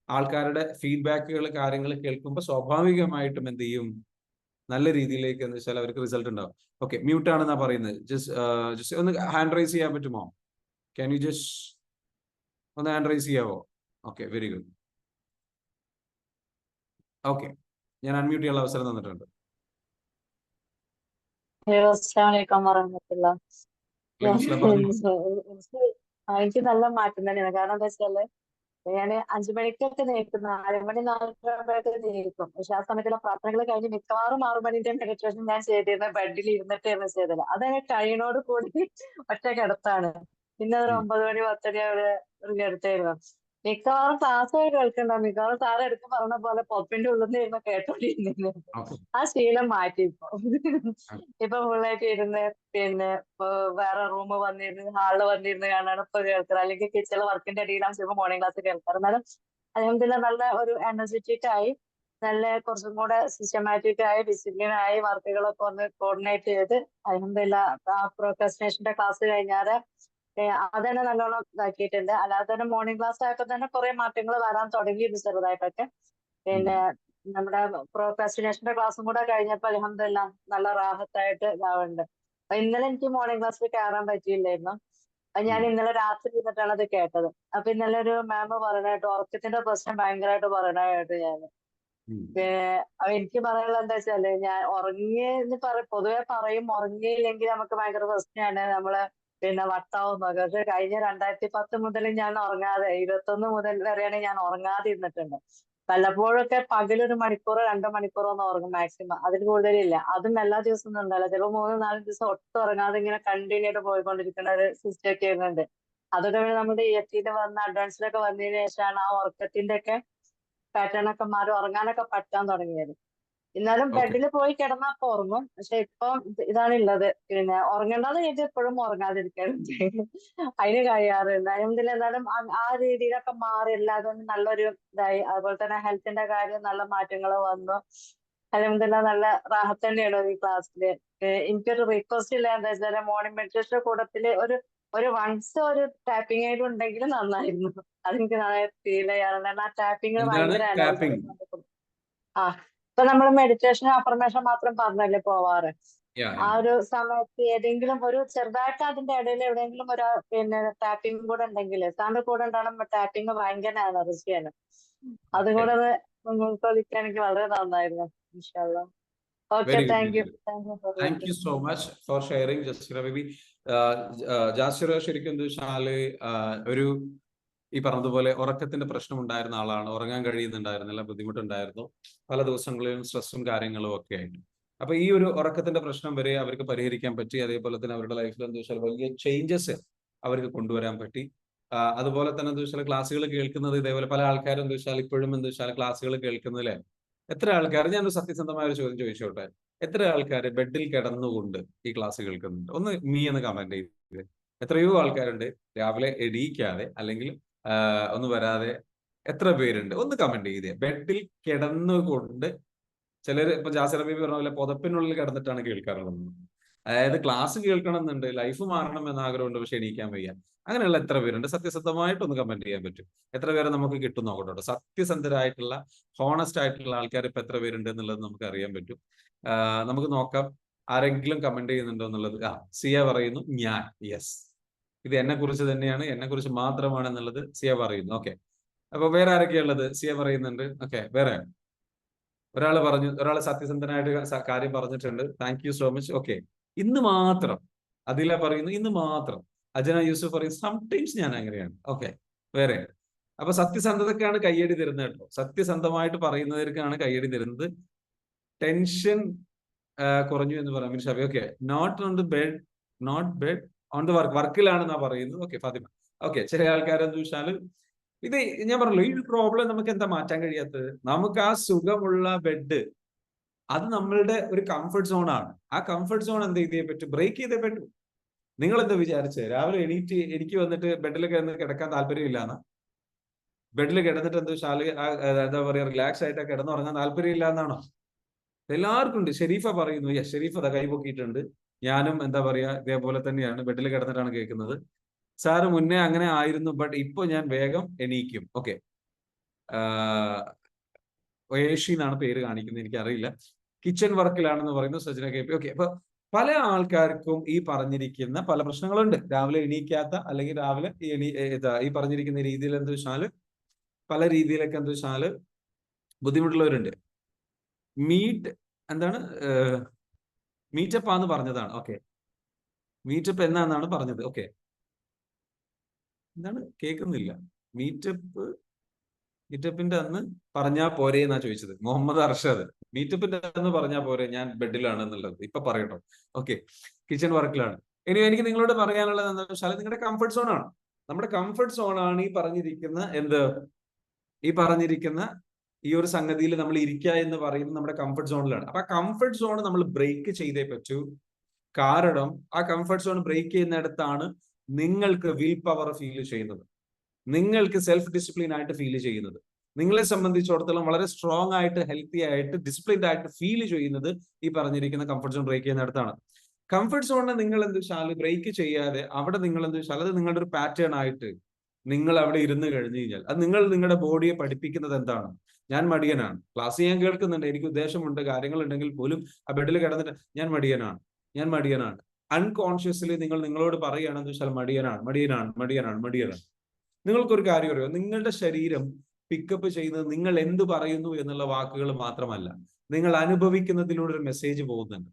S1: ആൾക്കാരുടെ ഫീഡ്ബാക്കുകൾ കാര്യങ്ങൾ കേൾക്കുമ്പോൾ സ്വാഭാവികമായിട്ടും എന്ത് ചെയ്യും, നല്ല രീതിയിലേക്ക് എന്ന് വെച്ചാൽ അവർക്ക് റിസൾട്ട് ഉണ്ടാവും. ഓക്കെ, മ്യൂട്ട് ആണെന്നാ പറയുന്നത്. ജസ്റ്റ് ഒന്ന് ഹാൻഡ് റൈസ് ചെയ്യാൻ പറ്റുമോ? ക്യാൻ യു ജസ്റ്റ് ഒന്ന് ഹാൻഡ് റൈസ് ചെയ്യാവോ? Okay, very good. ഓക്കെ, ഞാൻ അൺമ്യൂട്ട് ചെയ്യാനുള്ള അവസരം തന്നിട്ടുണ്ട്.
S4: എനിക്ക് നല്ല മാറ്റം തന്നെയാണ്. കാരണം എന്താ വെച്ചാല് ഞാൻ 5 മണിക്കൊക്കെ നീക്കും, 4 മണി 4:30 നീക്കും. പക്ഷെ ആ സമയത്തുള്ള പ്രാർത്ഥനകൾ കഴിഞ്ഞ് മിക്കവാറും 6 മണിന്റെ മെഡിറ്റേഷൻ ഞാൻ ചെയ്തിരുന്ന ബെഡിൽ ഇരുന്നിട്ടായിരുന്നു ചെയ്തത്. അതങ്ങനെ കഴിയണോട് കൂടി ഒറ്റ കിടത്താണ്. പിന്നെ ഒരു 9 മണി 10 മണി വരെ ഒരു കിടത്തായിരുന്നു. മിക്കവാറും ക്ലാസ് കേൾക്കണ്ടാവും. മിക്കവാറും സാറ് എടുത്ത് പറഞ്ഞ പോലെ പൊപ്പിന്റെ ഉള്ളിൽ നിന്ന് ഇരുന്ന് കേട്ടോണ്ടിരുന്നു. ആ ശീലം മാറ്റി ഇപ്പൊ ഫുള്ളായിട്ട് ഇരുന്ന് പിന്നെ വേറെ റൂം വന്നിരുന്ന് ഹാളിൽ വന്നിരുന്ന് കാണാണ് ഇപ്പൊ കേൾക്കുന്നത്. അല്ലെങ്കിൽ കിച്ചണിലെ വർക്കിന്റെ ഇടയിലാണ് ചിലപ്പോൾ മോർണിംഗ് ക്ലാസ് കേൾക്കാറ്. എന്നാലും അൽഹംദുലില്ലാ നല്ല ഒരു എനർജറ്റിക് ആയി, നല്ല കുറച്ചും കൂടെ സിസ്റ്റമാറ്റിക് ആയി, ഡിസിപ്ലിൻ ആയി വർക്കുകളൊക്കെ ഒന്ന് കോർഡിനേറ്റ് ചെയ്ത് അൽഹംദുലില്ലാ ആ പ്രോക്രാസ്റ്റിനേഷന്റെ ക്ലാസ് കഴിഞ്ഞാല് അതന്നെ നല്ലോണം ഇതാക്കിയിട്ടുണ്ട്. അല്ലാതെ തന്നെ മോർണിംഗ് ക്ലാസ് ആയപ്പോ തന്നെ കുറെ മാറ്റങ്ങൾ വരാൻ തുടങ്ങിയിരുന്നു ചെറുതായിട്ടൊക്കെ. പിന്നെ നമ്മുടെ പ്രോക്രാസ്റ്റിനേഷന്റെ ക്ലാസ്സും കൂടെ കഴിഞ്ഞപ്പോ അൽഹംദുലില്ലാ നല്ല റാഹത്തായിട്ട് ഇതാവുന്നുണ്ട്. അപ്പൊ ഇന്നലെ എനിക്ക് മോർണിംഗ് ക്ലാസ്സിൽ കയറാൻ പറ്റിയില്ലായിരുന്നു. അത് ഞാൻ ഇന്നലെ രാത്രി ഇരുന്നിട്ടാണ് അത് കേട്ടത്. അപ്പൊ ഇന്നലെ ഒരു മാം പറയണായിട്ട് ഉറക്കത്തിന്റെ പ്രശ്നം ഭയങ്കരമായിട്ട് പറയണായിട്ട് ഞാൻ എനിക്ക് പറയാനുള്ളത് എന്താ വെച്ചാല് ഞാൻ ഉറങ്ങിയെന്ന് പൊതുവെ പറയും, ഉറങ്ങിയില്ലെങ്കിൽ നമുക്ക് ഭയങ്കര പ്രശ്നമാണ്, നമ്മള് പിന്നെ വട്ടാവുന്നൊക്കെ. പക്ഷെ കഴിഞ്ഞ 2010 മുതൽ ഞാൻ ഉറങ്ങാതെ 21 മുതൽ വരെയാണ് ഞാൻ ഉറങ്ങാതെ ഇരുന്നിട്ടുണ്ട്. വല്ലപ്പോഴൊക്കെ പകലൊരു മണിക്കൂറോ 2 മണിക്കൂറോ ഒന്ന് ഉറങ്ങും മാക്സിമം, അതിൽ കൂടുതലില്ല. അതും എല്ലാ ദിവസവും ഒന്നും ഉണ്ടല്ല, ചിലപ്പോൾ 3-4 ദിവസം ഒട്ടും ഉറങ്ങാതെ ഇങ്ങനെ കണ്ടിന്യൂ ആയിട്ട് പോയിക്കൊണ്ടിരിക്കുന്ന ഒരു സിസ്റ്റം ഒക്കെ വരുന്നുണ്ട്. അതൊക്കെ നമ്മുടെ EFT വന്ന അഡ്വാൻസിലൊക്കെ വന്നതിന് ശേഷമാണ് ആ ഉറക്കത്തിന്റെ ഒക്കെ പാറ്റേൺ ഒക്കെ മാറി ഉറങ്ങാനൊക്കെ പറ്റാൻ തുടങ്ങിയത്. എന്നാലും
S1: ഓക്കെ.
S4: ബെഡിൽ പോയി കിടന്നാ ഉറങ്ങും. പക്ഷെ ഇപ്പം ഇതാണ് ഉള്ളത്. പിന്നെ ഉറങ്ങേണ്ടത് കഴിഞ്ഞിട്ട് എപ്പോഴും ഉറങ്ങാതിരിക്കാറുണ്ട്. അതിന് കഴിയാറുണ്ട്. അതിനെന്തിലും എന്നാലും ആ രീതിയിലൊക്കെ മാറി എല്ലാതും നല്ലൊരു ഇതായി. അതുപോലെ തന്നെ ഹെൽത്തിന്റെ കാര്യം നല്ല മാറ്റങ്ങൾ വന്നു. അൽഹംദുലില്ലാ നല്ല റാഹത്ത് തന്നെയാണ് ഈ ക്ലാസ്സില്. എനിക്കൊരു റിക്വസ്റ്റ് ഇല്ല, എന്താ വെച്ചാൽ മോർണിംഗ് മെഡിറ്റേഷൻ കൂട്ടത്തില് ഒരു വൺസ് ഒരു ടാപ്പിംഗ് ആയിട്ട് ഉണ്ടെങ്കിൽ നന്നായിരുന്നു. അതെനിക്ക് നന്നായി ഫീൽ ചെയ്യാറുണ്ട്. കാരണം ആ ടാപ്പിംഗ്
S1: എന്താണ്
S4: ഭയങ്കര എനർജി
S1: ടാപ്പിംഗ്?
S4: കൊടുക്കും. ആ ഇപ്പൊ നമ്മൾ മെഡിറ്റേഷൻ അഫർമേഷൻ മാത്രം പറഞ്ഞല്ലേ പോവാറ്. ആ ഒരു സമയത്ത് ഏതെങ്കിലും ഒരു ചെറുതായിട്ട് അതിന്റെ ഇടയിൽ എവിടെയെങ്കിലും ഒരു പിന്നെ ടാപ്പിംഗ് കൂടെ ഉണ്ടെങ്കിൽ സാറിന്റെ കൂടെ ഉണ്ടാകുന്ന ടാപ്പിംഗ് ഭയങ്കര എനർജിയാണ്. അതും
S1: ഓക്കെ.
S4: കൂടെ ഒന്ന് ഉൾക്കൊള്ളിക്കാൻ എനിക്ക് വളരെ നന്നായിരുന്നു. ഇൻഷാ അല്ലാ. Okay,
S1: very good,
S4: thank
S1: very
S4: you.
S1: Good.
S4: Thank you for
S1: thank you
S4: listening.
S1: So much for sharing Jasira Baby. Jasira ശരിക്കും എന്താ വെച്ചാല് ഒരു ഈ പറഞ്ഞതുപോലെ ഉറക്കത്തിന്റെ പ്രശ്നം ഉണ്ടായിരുന്ന ആളാണ്. ഉറങ്ങാൻ കഴിയുന്നുണ്ടായിരുന്നില്ല, ബുദ്ധിമുട്ടുണ്ടായിരുന്നു. പല ദിവസങ്ങളിലും സ്ട്രെസ്സും കാര്യങ്ങളും ഒക്കെ ആയിട്ട്. അപ്പൊ ഈ ഒരു ഉറക്കത്തിന്റെ പ്രശ്നം വരെ അവർക്ക് പരിഹരിക്കാൻ പറ്റി. അതേപോലെ തന്നെ അവരുടെ ലൈഫിൽ എന്താ വെച്ചാൽ വലിയ ചേഞ്ചസ് അവർക്ക് കൊണ്ടുവരാൻ പറ്റി. അതുപോലെ തന്നെ എന്താ വെച്ചാൽ ക്ലാസ്സുകൾ കേൾക്കുന്നത് ഇതേപോലെ പല ആൾക്കാരും എന്താ വെച്ചാൽ ഇപ്പോഴും എന്താ വെച്ചാൽ ക്ലാസ്സുകൾ കേൾക്കുന്നതിലെ എത്ര ആൾക്കാർ, ഞാനൊരു സത്യസന്ധമായ ഒരു ചോദ്യം ചോദിച്ചോട്ടെ, എത്ര ആൾക്കാർ ബെഡിൽ കിടന്നുകൊണ്ട് ഈ ക്ലാസ് കേൾക്കുന്നുണ്ട്? ഒന്ന് എന്ന് കമന്റ് ചെയ്ത്. എത്രയോ ആൾക്കാരുണ്ട് രാവിലെ എണീക്കാതെ അല്ലെങ്കിൽ ഒന്നും വരാതെ. എത്ര പേരുണ്ട്? ഒന്ന് കമന്റ് ചെയ്തേ. ബെഡിൽ കിടന്നുകൊണ്ട് ചിലര് ഇപ്പൊ ജാസിർ ബീബി പറഞ്ഞ പോലെ പുതപ്പിനുള്ളിൽ കിടന്നിട്ടാണ് കേൾക്കാറുള്ളത്. അതായത് ക്ലാസ് കേൾക്കണം എന്നുണ്ട്, ലൈഫ് മാറണം എന്ന ആഗ്രഹമുണ്ട്, പക്ഷെ എണീക്കാൻ വയ്യ. അങ്ങനെയുള്ള എത്ര പേരുണ്ട്? സത്യസന്ധമായിട്ടൊന്ന് കമന്റ് ചെയ്യാൻ പറ്റും. എത്ര പേരെ നമുക്ക് കിട്ടും നോക്കട്ടോ. സത്യസന്ധരായിട്ടുള്ള ഹോണസ്റ്റ് ആയിട്ടുള്ള ആൾക്കാർ ഇപ്പൊ എത്ര പേരുണ്ട് എന്നുള്ളത് നമുക്ക് അറിയാൻ പറ്റും. നമുക്ക് നോക്കാം ആരെങ്കിലും കമന്റ് ചെയ്യുന്നുണ്ടോ എന്നുള്ളത്. സിയ പറയുന്നു ഞാൻ. യെസ്, ഇത് എന്നെ കുറിച്ച് തന്നെയാണ്, എന്നെ കുറിച്ച് മാത്രമാണ് എന്നുള്ളത് സിയ പറയുന്നു. ഓക്കെ, അപ്പൊ വേറെ ആരൊക്കെയാ ഉള്ളത്? സിയ പറയുന്നുണ്ട്. ഓക്കെ, വേറെ ഒരാൾ പറഞ്ഞു, ഒരാൾ സത്യസന്ധനായിട്ട് കാര്യം പറഞ്ഞിട്ടുണ്ട്. Thank you so much. Okay, ഇന്ന് മാത്രം അതില പറയുന്നു, ഇന്ന് മാത്രം. അജന യൂസുഫ് പറയും സംടൈംസ് ഞാൻ അങ്ങനെയാണ്. ഓക്കെ, വേറെ. അപ്പൊ സത്യസന്ധതക്കാണ് കയ്യടി തരുന്നത് കേട്ടോ. സത്യസന്ധമായിട്ട് പറയുന്നവർക്കാണ് കയ്യടി തരുന്നത്. ടെൻഷൻ കുറഞ്ഞു എന്ന് പറയാം Shabi. Okay, not on the bed, not bed on the വർക്കിലാണെന്നാ പറയുന്നത്. ഓക്കെ ഫാത്തിമ. ഓക്കെ, ചില ആൾക്കാരെന്ത് വെച്ചാൽ ഇത് ഞാൻ പറഞ്ഞല്ലോ, ഈ പ്രോബ്ലം നമുക്ക് എന്താ മാറ്റാൻ കഴിയാത്തത്? നമുക്ക് ആ സുഖമുള്ള ബെഡ് അത് നമ്മളുടെ ഒരു കംഫർട്ട് സോൺ ആണ്. ആ കംഫർട്ട് സോൺ എന്ത് ചെയ്തേ പറ്റും? ബ്രേക്ക് ചെയ്തേ പറ്റൂ. നിങ്ങൾ എന്താ വിചാരിച്ചത്? രാവിലെ എനിക്ക് വന്നിട്ട് ബെഡിൽ കിടക്കാൻ താല്പര്യമില്ലാന്ന്, ബെഡിൽ കിടന്നിട്ട് എന്താ വെച്ചാൽ എന്താ പറയാ റിലാക്സ് ആയിട്ട് കിടന്നുറങ്ങാൻ താല്പര്യമില്ല എന്നാണോ? എല്ലാവർക്കും ഉണ്ട്. ഷെരീഫ പറയുന്നു. യെസ്, ഷെരീഫ അതാ കൈ പൊക്കിയിട്ടുണ്ട്. ഞാനും എന്താ പറയാ ഇതേപോലെ തന്നെയാണ്, ബെഡിൽ കിടന്നിട്ടാണ് കേൾക്കുന്നത്. സാറ് മുന്നേ അങ്ങനെ ആയിരുന്നു, ബട്ട് ഇപ്പൊ ഞാൻ വേഗം എണീക്കും. ഓക്കെ, ഏഷി എന്നാണ് പേര് കാണിക്കുന്നത്, എനിക്കറിയില്ല. കിച്ചൺ വർക്കിലാണെന്ന് പറയുന്നു സജന കെ പി. ഓക്കെ, അപ്പൊ പല ആൾക്കാർക്കും ഈ പറഞ്ഞിരിക്കുന്ന പല പ്രശ്നങ്ങളുണ്ട്. രാവിലെ എണീക്കാത്ത അല്ലെങ്കിൽ രാവിലെ ഈ പറഞ്ഞിരിക്കുന്ന രീതിയിൽ എന്താ വെച്ചാല് പല രീതിയിലൊക്കെ എന്താ വെച്ചാല് ബുദ്ധിമുട്ടുള്ളവരുണ്ട്. എന്താണ് മീറ്റപ്പ് ആന്ന് പറഞ്ഞതാണ്. ഓക്കെ, മീറ്റപ്പ് എന്നാണ് പറഞ്ഞത്? ഓക്കെ, എന്താണ് കേൾക്കുന്നില്ല? മീറ്റപ്പിന്റെ അന്ന് പറഞ്ഞാ പോരെ എന്നാ ചോദിച്ചത് മുഹമ്മദ് അർഷദ്. മീറ്റപ്പിന്റെ അന്ന് പറഞ്ഞാ പോരെ, ഞാൻ ബെഡിലാണ് എന്നുള്ളത് ഇപ്പൊ പറയട്ടോ. ഓക്കെ, കിച്ചൺ വർക്കിലാണ്. ഇനി എനിക്ക് നിങ്ങളോട് പറയാനുള്ളത് എന്താ വെച്ചാൽ നിങ്ങളുടെ കംഫർട്ട് സോൺ ആണ്. നമ്മുടെ കംഫർട്ട് സോൺ ആണ് ഈ പറഞ്ഞിരിക്കുന്ന ഈ ഒരു സംഗതിയിൽ നമ്മൾ ഇരിക്കുക എന്ന് പറയുന്നത് നമ്മുടെ കംഫർട്ട് സോണിലാണ്. അപ്പൊ ആ കംഫർട്ട് സോൺ നമ്മൾ ബ്രേക്ക് ചെയ്തേ പറ്റൂ. കാരണം ആ കംഫർട്ട് സോൺ ബ്രേക്ക് ചെയ്യുന്നിടത്താണ് നിങ്ങൾക്ക് വിൽ പവർ ഫീൽ ചെയ്യുന്നത്, നിങ്ങൾക്ക് സെൽഫ് ഡിസിപ്ലിൻ ആയിട്ട് ഫീൽ ചെയ്യുന്നത്, നിങ്ങളെ സംബന്ധിച്ചിടത്തോളം വളരെ സ്ട്രോങ് ആയിട്ട് ഹെൽത്തി ആയിട്ട് ഡിസിപ്ലിൻഡ് ആയിട്ട് ഫീൽ ചെയ്യുന്നത് ഈ പറഞ്ഞിരിക്കുന്ന കംഫർട്ട് സോൺ ബ്രേക്ക് ചെയ്യുന്നിടത്താണ്. കംഫർട്ട് സോണിനെ നിങ്ങൾ എന്ത് വെച്ചാൽ ബ്രേക്ക് ചെയ്യാതെ അവിടെ നിങ്ങൾ എന്ത് വെച്ചാൽ അത് നിങ്ങളുടെ ഒരു പാറ്റേൺ ആയിട്ട് നിങ്ങൾ അവിടെ ഇരുന്ന് കഴിഞ്ഞു കഴിഞ്ഞാൽ അത് നിങ്ങളുടെ ബോഡിയെ പഠിപ്പിക്കുന്നത് എന്താണ്? ഞാൻ മടിയനാണ്, ക്ലാസ് ഞാൻ കേൾക്കുന്നുണ്ട്, എനിക്ക് ഉദ്ദേശമുണ്ട്, കാര്യങ്ങളുണ്ടെങ്കിൽ പോലും ആ ബെഡിൽ കിടന്നിട്ട് ഞാൻ മടിയനാണ്. അൺകോൺഷ്യസ്ലി നിങ്ങളോട് പറയുകയാണെന്ന് വെച്ചാൽ മടിയനാണ്. നിങ്ങൾക്കൊരു കാര്യം അറിയോ? നിങ്ങളുടെ ശരീരം പിക്കപ്പ് ചെയ്യുന്നത് നിങ്ങൾ എന്ത് പറയുന്നു എന്നുള്ള വാക്കുകൾ മാത്രമല്ല, നിങ്ങൾ അനുഭവിക്കുന്നതിലൂടെ ഒരു മെസ്സേജ് പോകുന്നുണ്ട്.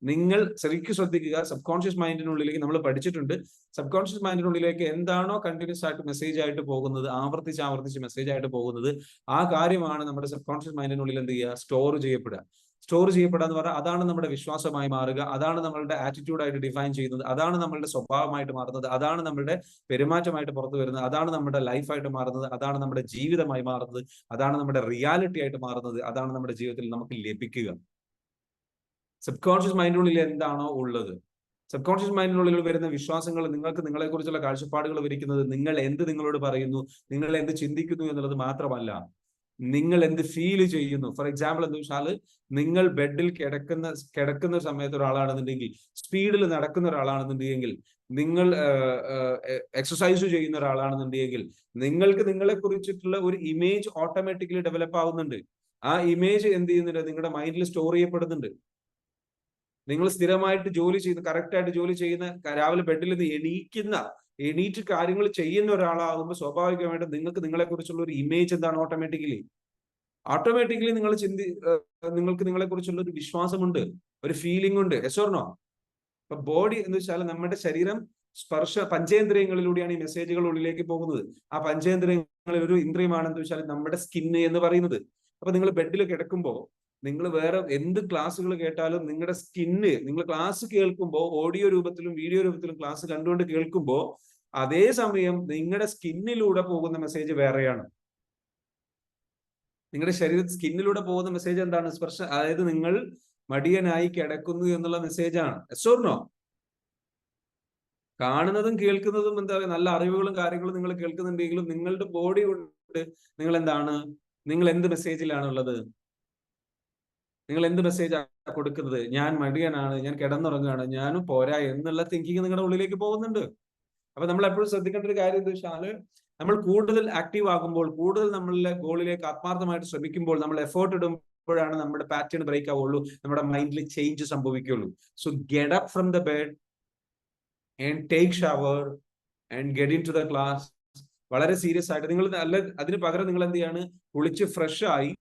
S1: നിങ്ങൾ ശരിക്കും ശ്രദ്ധിക്കുക. സബ് കോൺഷ്യസ് മൈൻഡിനുള്ളിലേക്ക് നമ്മൾ പഠിച്ചിട്ടുണ്ട്, സബ് കോൺഷ്യസ് മൈൻഡിനുള്ളിലേക്ക് എന്താണോ കണ്ടിന്യൂസ് ആയിട്ട് മെസ്സേജ് ആയിട്ട് പോകുന്നത്, ആവർത്തിച്ച് മെസ്സേജ് ആയിട്ട് പോകുന്നത്, ആ കാര്യമാണ് നമ്മുടെ സബ് കോൺഷ്യസ് മൈൻഡിനുള്ളിൽ എന്ത് ചെയ്യുക? സ്റ്റോർ ചെയ്യപ്പെടുക. സ്റ്റോർ ചെയ്യപ്പെടുക എന്ന് പറഞ്ഞാൽ അതാണ് നമ്മുടെ വിശ്വാസമായി മാറുക, അതാണ് നമ്മളുടെ ആറ്റിറ്റ്യൂഡായിട്ട് ഡിഫൈൻ ചെയ്യുന്നത്, അതാണ് നമ്മളുടെ സ്വഭാവമായിട്ട് മാറുന്നത്, അതാണ് നമ്മുടെ പെരുമാറ്റമായിട്ട് പുറത്തു വരുന്നത്, അതാണ് നമ്മുടെ ലൈഫായിട്ട് മാറുന്നത്, അതാണ് നമ്മുടെ ജീവിതമായി മാറുന്നത്, അതാണ് നമ്മുടെ റിയാലിറ്റി ആയിട്ട് മാറുന്നത്, അതാണ് നമ്മുടെ ജീവിതത്തിൽ നമുക്ക് ലഭിക്കുക. സബ് കോൺഷ്യസ് മൈൻഡിനുള്ളിൽ എന്താണോ ഉള്ളത്, സബ് കോൺഷ്യസ് മൈൻഡിനുള്ളിൽ വരുന്ന വിശ്വാസങ്ങൾ, നിങ്ങൾക്ക് നിങ്ങളെക്കുറിച്ചുള്ള കാഴ്ചപ്പാടുകൾ വിരിക്കുന്നത് നിങ്ങൾ എന്ത് നിങ്ങളോട് പറയുന്നു, നിങ്ങൾ എന്ത് ചിന്തിക്കുന്നു എന്നുള്ളത് മാത്രമല്ല, നിങ്ങൾ എന്ത് ഫീൽ ചെയ്യുന്നു. ഫോർ എക്സാമ്പിൾ എന്താ വെച്ചാൽ, നിങ്ങൾ ബെഡിൽ കിടക്കുന്ന സമയത്ത് ഒരാളാണെന്നുണ്ടെങ്കിൽ, സ്പീഡിൽ നടക്കുന്ന ഒരാളാണെന്നുണ്ടെങ്കിൽ, നിങ്ങൾ എക്സസൈസ് ചെയ്യുന്ന ഒരാളാണെന്നുണ്ടെങ്കിൽ, നിങ്ങൾക്ക് നിങ്ങളെ കുറിച്ചിട്ടുള്ള ഒരു ഇമേജ് ഓട്ടോമാറ്റിക്കലി ഡെവലപ്പ് ആവുന്നുണ്ട്. ആ ഇമേജ് എന്ത് ചെയ്യുന്നുണ്ട്, നിങ്ങളുടെ മൈൻഡിൽ സ്റ്റോർ ചെയ്യപ്പെടുന്നുണ്ട്. നിങ്ങൾ സ്ഥിരമായിട്ട് ജോലി ചെയ്യുന്ന, കറക്റ്റായിട്ട് ജോലി ചെയ്യുന്ന, രാവിലെ ബെഡിൽ നിന്ന് എണീറ്റ് കാര്യങ്ങൾ ചെയ്യുന്ന ഒരാളാകുമ്പോൾ സ്വാഭാവികമായിട്ടും നിങ്ങൾക്ക് നിങ്ങളെക്കുറിച്ചുള്ള ഒരു ഇമേജ് എന്താണ്, ഓട്ടോമാറ്റിക്കലി നിങ്ങൾക്ക് നിങ്ങളെക്കുറിച്ചുള്ള ഒരു വിശ്വാസമുണ്ട്, ഒരു ഫീലിംഗ് ഉണ്ട്. Yes or no? അപ്പൊ ബോഡി എന്ന് വെച്ചാൽ നമ്മുടെ ശരീരം പഞ്ചേന്ദ്രിയങ്ങളിലൂടെയാണ് ഈ മെസ്സേജുകൾ ഉള്ളിലേക്ക് പോകുന്നത്. ആ പഞ്ചേന്ദ്രിയങ്ങളിൽ ഒരു ഇന്ദ്രിയമാണെന്ന് വെച്ചാൽ നമ്മുടെ സ്കിന്ന് എന്ന് പറയുന്നത്. അപ്പൊ നിങ്ങൾ ബെഡിൽ കിടക്കുമ്പോൾ, നിങ്ങൾ വേറെ എന്ത് ക്ലാസ്സുകൾ കേട്ടാലും നിങ്ങളുടെ സ്കിന്ന്, നിങ്ങൾ ക്ലാസ് കേൾക്കുമ്പോൾ ഓഡിയോ രൂപത്തിലും വീഡിയോ രൂപത്തിലും ക്ലാസ് കണ്ടുകൊണ്ട് കേൾക്കുമ്പോൾ, അതേ സമയം നിങ്ങളുടെ സ്കിന്നിലൂടെ പോകുന്ന മെസ്സേജ് വേറെയാണ്. നിങ്ങളുടെ സ്കിന്നിലൂടെ പോകുന്ന മെസ്സേജ് എന്താണ്? സ്പർശം. അതായത് നിങ്ങൾ മടിയനായി കിടക്കുന്നു എന്നുള്ള മെസ്സേജാണ്. Yes or no? കാണുന്നതും കേൾക്കുന്നതും എന്താ പറയുക, നല്ല അറിവുകളും കാര്യങ്ങളും നിങ്ങൾ കേൾക്കുന്നുണ്ടെങ്കിലും നിങ്ങളുടെ ബോഡി കൊണ്ട് നിങ്ങൾ എന്ത് മെസ്സേജിലാണ് ഉള്ളത്? നിങ്ങൾ എന്ത് മെസ്സേജാണ് കൊടുക്കുന്നത്? ഞാൻ മടിയനാണ്, ഞാൻ കിടന്നുറങ്ങുകയാണ്, ഞാനും പോരാ എന്നുള്ള തിങ്കിങ് നിങ്ങളുടെ ഉള്ളിലേക്ക് പോകുന്നുണ്ട്. അപ്പൊ നമ്മൾ എപ്പോഴും ശ്രദ്ധിക്കേണ്ട ഒരു കാര്യം എന്താ വെച്ചാൽ, നമ്മൾ കൂടുതൽ ആക്റ്റീവ് ആകുമ്പോൾ, കൂടുതൽ നമ്മളുടെ ഗോളിലേക്ക് ആത്മാർത്ഥമായിട്ട് ശ്രമിക്കുമ്പോൾ, നമ്മൾ എഫേർട്ട് ഇടുമ്പോഴാണ് നമ്മുടെ പാറ്റേൺ ബ്രേക്ക് ആവുള്ളൂ, നമ്മുടെ മൈൻഡിൽ ചേഞ്ച് സംഭവിക്കുള്ളൂ. So get up from the bed and take shower and get in to the class. വളരെ സീരിയസ് ആയിട്ട് നിങ്ങൾ അതിന് പകരം നിങ്ങൾ എന്ത് ചെയ്യാണ്, കുളിച്ച് ഫ്രഷ് ആയി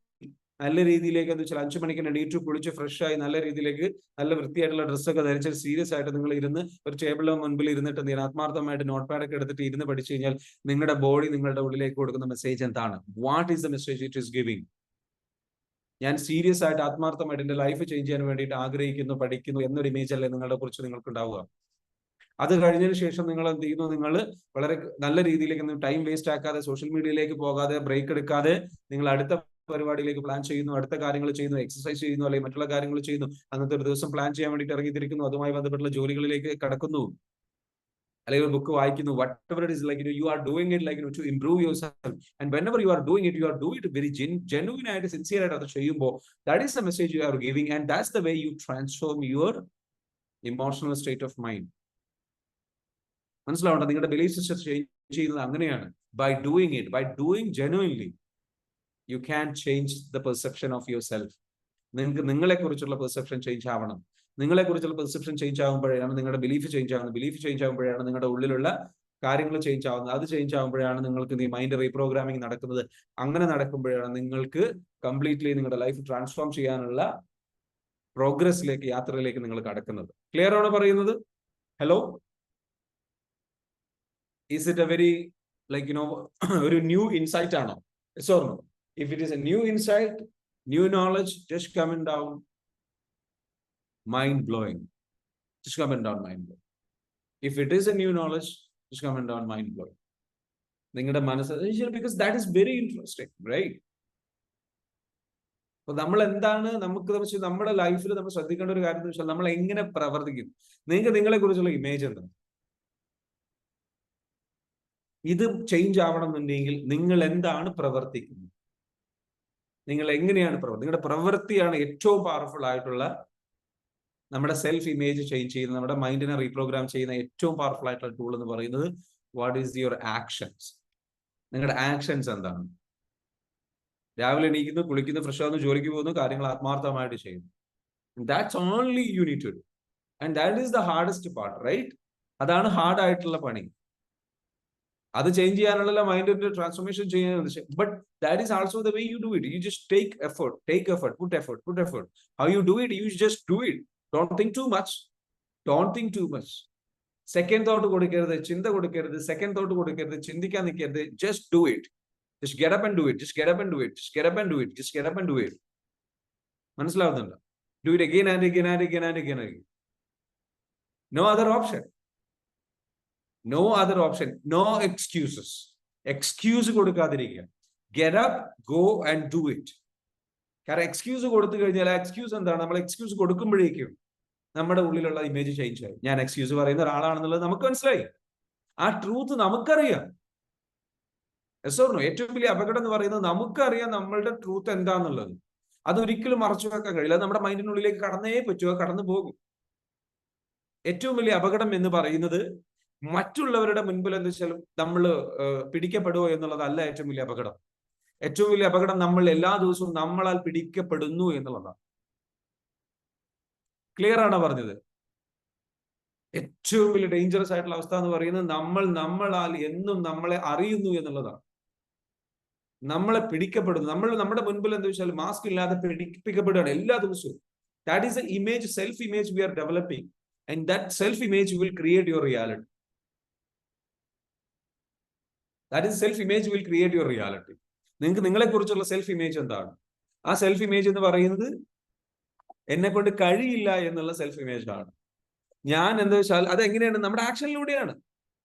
S1: നല്ല രീതിയിലേക്ക്, എന്ന് വെച്ചാൽ 5 മണിക്ക് എണീറ്റ് കുളിച്ച് ഫ്രഷ് ആയി നല്ല രീതിയിലേക്ക് നല്ല വൃത്തിയായിട്ടുള്ള ഡ്രസ്സൊക്കെ ധരിച്ച് സീരിയസ് ആയിട്ട് നിങ്ങൾ ഇരുന്ന് ഒരു ടേബിളിന് മുൻപിൽ ഇരുന്നിട്ട് എന്ത് ചെയ്യണം, ആത്മാർത്ഥമായിട്ട് നോട്ട് പാഡൊക്കെ എടുത്തിട്ട് ഇരുന്ന് പഠിച്ചു കഴിഞ്ഞാൽ നിങ്ങളുടെ ബോഡി നിങ്ങളുടെ ഉള്ളിലേക്ക് കൊടുക്കുന്ന മെസ്സേജ് എന്താണ്? What is the message it is giving? ഞാൻ സീരിയസ് ആയിട്ട് ആത്മാർത്ഥമായിട്ട് എന്റെ ലൈഫ് ചേഞ്ച് ചെയ്യാൻ വേണ്ടിയിട്ട് ആഗ്രഹിക്കുന്നു, പഠിക്കുന്നു എന്നൊരു ഇമേജ് അല്ലേ നിങ്ങളുടെ കുറിച്ച് നിങ്ങൾക്ക് ഉണ്ടാവുക. അത് കഴിഞ്ഞതിന് ശേഷം നിങ്ങൾ എന്ത് ചെയ്യുന്നു, നിങ്ങൾ വളരെ നല്ല രീതിയിലേക്ക് ടൈം വേസ്റ്റ് ആക്കാതെ, സോഷ്യൽ മീഡിയയിലേക്ക് പോകാതെ, ബ്രേക്ക് എടുക്കാതെ നിങ്ങൾ അടുത്ത പരിപാടിയിലേക്ക് പ്ലാൻ ചെയ്യുന്നു, അടുത്ത കാര്യങ്ങൾ ചെയ്യുന്നു, എക്സസൈസ് ചെയ്യുന്നു, അല്ലെങ്കിൽ മറ്റുള്ള കാര്യങ്ങൾ ചെയ്യുന്നു, അന്നത്തെ ഒരു ദിവസം പ്ലാൻ ചെയ്യാൻ വേണ്ടിയിട്ട് ഇറങ്ങിത്തിരിക്കുന്നു, അതുമായി ബന്ധപ്പെട്ടുള്ള ജോലികളിലേക്ക് കടക്കുന്നു, അല്ലെങ്കിൽ ബുക്ക് വായിക്കുന്നു. whatever it is, like you are doing it like to improve yourself, and whenever you are doing it, you are doing it very genuine ആയിട്ട് sincere ആയിട്ട് അത് ചെയ്യുമ്പോൾ, that is the message you are giving, and that's the way you transform your emotional state of mind. മനസ്സിലാവണ്ട? നിങ്ങളുടെ belief system change ചെയ്യുന്നത് അങ്ങനെയാണ്. by doing genuinely you can change the perception of yourself. നിങ്ങൾക്ക് നിങ്ങളെ കുറിച്ചുള്ള perception change ആവണം. നിങ്ങളെ കുറിച്ചുള്ള perception change ആകുമ്പോഴാണ് നിങ്ങളുടെ ബിലീഫ് ചേഞ്ച് ആവുന്നത്. ബിലീഫ് ചേഞ്ച് ആകുമ്പോഴാണ് നിങ്ങളുടെ ഉള്ളിലുള്ള കാര്യങ്ങൾ ചേഞ്ച് ആവുന്നത്. അത് ചേഞ്ച് ആകുമ്പോഴാണ് നിങ്ങൾക്ക് ഈ മൈൻഡ് റീപ്രോഗ്രാമിംഗ് നടക്കുന്നത്. അങ്ങനെ നടക്കുമ്പോഴാണ് നിങ്ങൾക്ക് കംപ്ലീറ്റ്ലി നിങ്ങളുടെ ലൈഫ് ട്രാൻസ്ഫോം ചെയ്യാനുള്ള പ്രോഗ്രസ്സിലേക്ക്, യാത്രയിലേക്ക് നിങ്ങൾ കടക്കുന്നത്. ക്ലിയർ ആണോ പറയുന്നത്? Hello? Is it A very ഒരു ന്യൂ ഇൻസൈറ്റ് ആണോ? Yes or no? If it is a new insight, new knowledge, just coming down, mind blowing. Just coming down, mind blowing. If it is a new knowledge, just coming down, mind blowing. നിങ്ങളുടെ മനസ്സ്, because that is very interesting, right? അപ്പൊ നമ്മൾ എന്താണ് നമ്മുടെ ലൈഫിൽ നമ്മൾ ശ്രദ്ധിക്കേണ്ട ഒരു കാര്യം എന്ന് വെച്ചാൽ, നമ്മൾ എങ്ങനെ പ്രവർത്തിക്കും. നിങ്ങൾക്ക് നിങ്ങളെ കുറിച്ചുള്ള ഇമേജ് എന്താണ്? ഇത് ചേഞ്ച് ആവണമെന്നുണ്ടെങ്കിൽ നിങ്ങൾ എന്താണ് പ്രവർത്തിക്കുന്നത്? നിങ്ങൾ എങ്ങനെയാണ് നിങ്ങളുടെ പ്രവൃത്തിയാണ് ഏറ്റവും പവർഫുൾ ആയിട്ടുള്ള നമ്മുടെ സെൽഫ് ഇമേജ് ചേഞ്ച് ചെയ്യുന്ന, നമ്മുടെ മൈൻഡിനെ റീപ്രോഗ്രാം ചെയ്യുന്ന ഏറ്റവും പവർഫുൾ ആയിട്ടുള്ള ടൂൾ എന്ന് പറയുന്നത് വാട്ട് ഈസ് യുവർ ആക്ഷൻസ്. നിങ്ങളുടെ ആക്ഷൻസ് എന്താണ്? രാവിലെ എണീക്കുന്നു, കുളിക്കുന്നു, ഫ്രഷ് ആവുന്നു, ജോലിക്ക് പോകുന്നു, കാര്യങ്ങൾ ആത്മാർത്ഥമായിട്ട് ചെയ്യുന്നു. That's only you need to do, and that is the hardest part, right? അതാണ് ഹാർഡ് ആയിട്ടുള്ള പണി. അത് ചേഞ്ച് ചെയ്യാനുള്ള മൈൻഡിന്റെ ട്രാൻസ്ഫോർമേഷൻ ചെയ്യാൻ. But that is also the way you do it. You just take effort, put effort. How you do it? You just do it. Don't think too much. Second thought കൊടുക്കരുത്, ചിന്ത കൊടുക്കരുത്, second thought കൊടുക്കരുത്, ചിന്തിക്കാൻ നിൽക്കരുത്. Just do it. Just get up and do it. മനസ്സിലാവുന്നുണ്ടോ? Do it again and again and again and again and again. No other option. No other option. No excuses. Excuse കൊടുക്കാതിരിക്കുക. Get up, go and do it. കാരണം excuse കൊടുത്തു കഴിഞ്ഞാൽ ആ excuse എന്താണ്? നമ്മൾ excuse കൊടുക്കുമ്പോഴേക്കും നമ്മുടെ ഉള്ളിലുള്ള image change ആയി. ഞാൻ എക്സ്ക്യൂസ് പറയുന്ന ഒരാളാണെന്നുള്ളത് നമുക്ക് മനസ്സിലായി. ആ ട്രൂത്ത് നമുക്കറിയാം. ഏറ്റവും വലിയ അപകടം എന്ന് പറയുന്നത് നമുക്കറിയാം നമ്മളുടെ ട്രൂത്ത് എന്താന്നുള്ളത്. അതൊരിക്കലും മറച്ചു വെക്കാൻ കഴിയില്ല. നമ്മുടെ മൈൻഡിനുള്ളിലേക്ക് കടന്നേ പറ്റുക, കടന്നു പോകും. ഏറ്റവും വലിയ അപകടം എന്ന് പറയുന്നത് മറ്റുള്ളവരുടെ മുൻപിൽ എന്താ വെച്ചാൽ നമ്മൾ പിടിക്കപ്പെടുമോ എന്നുള്ളതല്ല ഏറ്റവും വലിയ അപകടം. ഏറ്റവും വലിയ അപകടം നമ്മൾ എല്ലാ ദിവസവും നമ്മളാൽ പിടിക്കപ്പെടുന്നു എന്നുള്ളതാണ്. ക്ലിയർ ആണോ പറഞ്ഞത്? ഏറ്റവും വലിയ ഡേഞ്ചറസ് ആയിട്ടുള്ള അവസ്ഥ എന്ന് പറയുന്നത് നമ്മളാൽ എന്നും നമ്മളെ അറിയുന്നു എന്നുള്ളതാണ്. നമ്മളെ പിടിക്കപ്പെടുന്നു. നമ്മുടെ മുൻപിൽ എന്താ വെച്ചാൽ മാസ്ക് ഇല്ലാതെ പിടിക്കപ്പെടുകയാണ് എല്ലാ ദിവസവും. That is a image, self image we are developing, and that self image will create your reality. That is self image will create your reality. നിങ്ങൾക്ക് നിങ്ങളെ കുറിച്ചുള്ള സെൽഫ് ഇമേജ് എന്താണ്? ആ സെൽഫ് ഇമേജ് എന്ന് പറയുന്നത് എന്നെ കൊണ്ട് കഴിയില്ല എന്നുള്ള സെൽഫ് ഇമേജ് ആണ്. ഞാൻ എന്താ വെച്ചാൽ അതെങ്ങനെയാണ്? നമ്മുടെ ആക്ഷനിലൂടെയാണ്.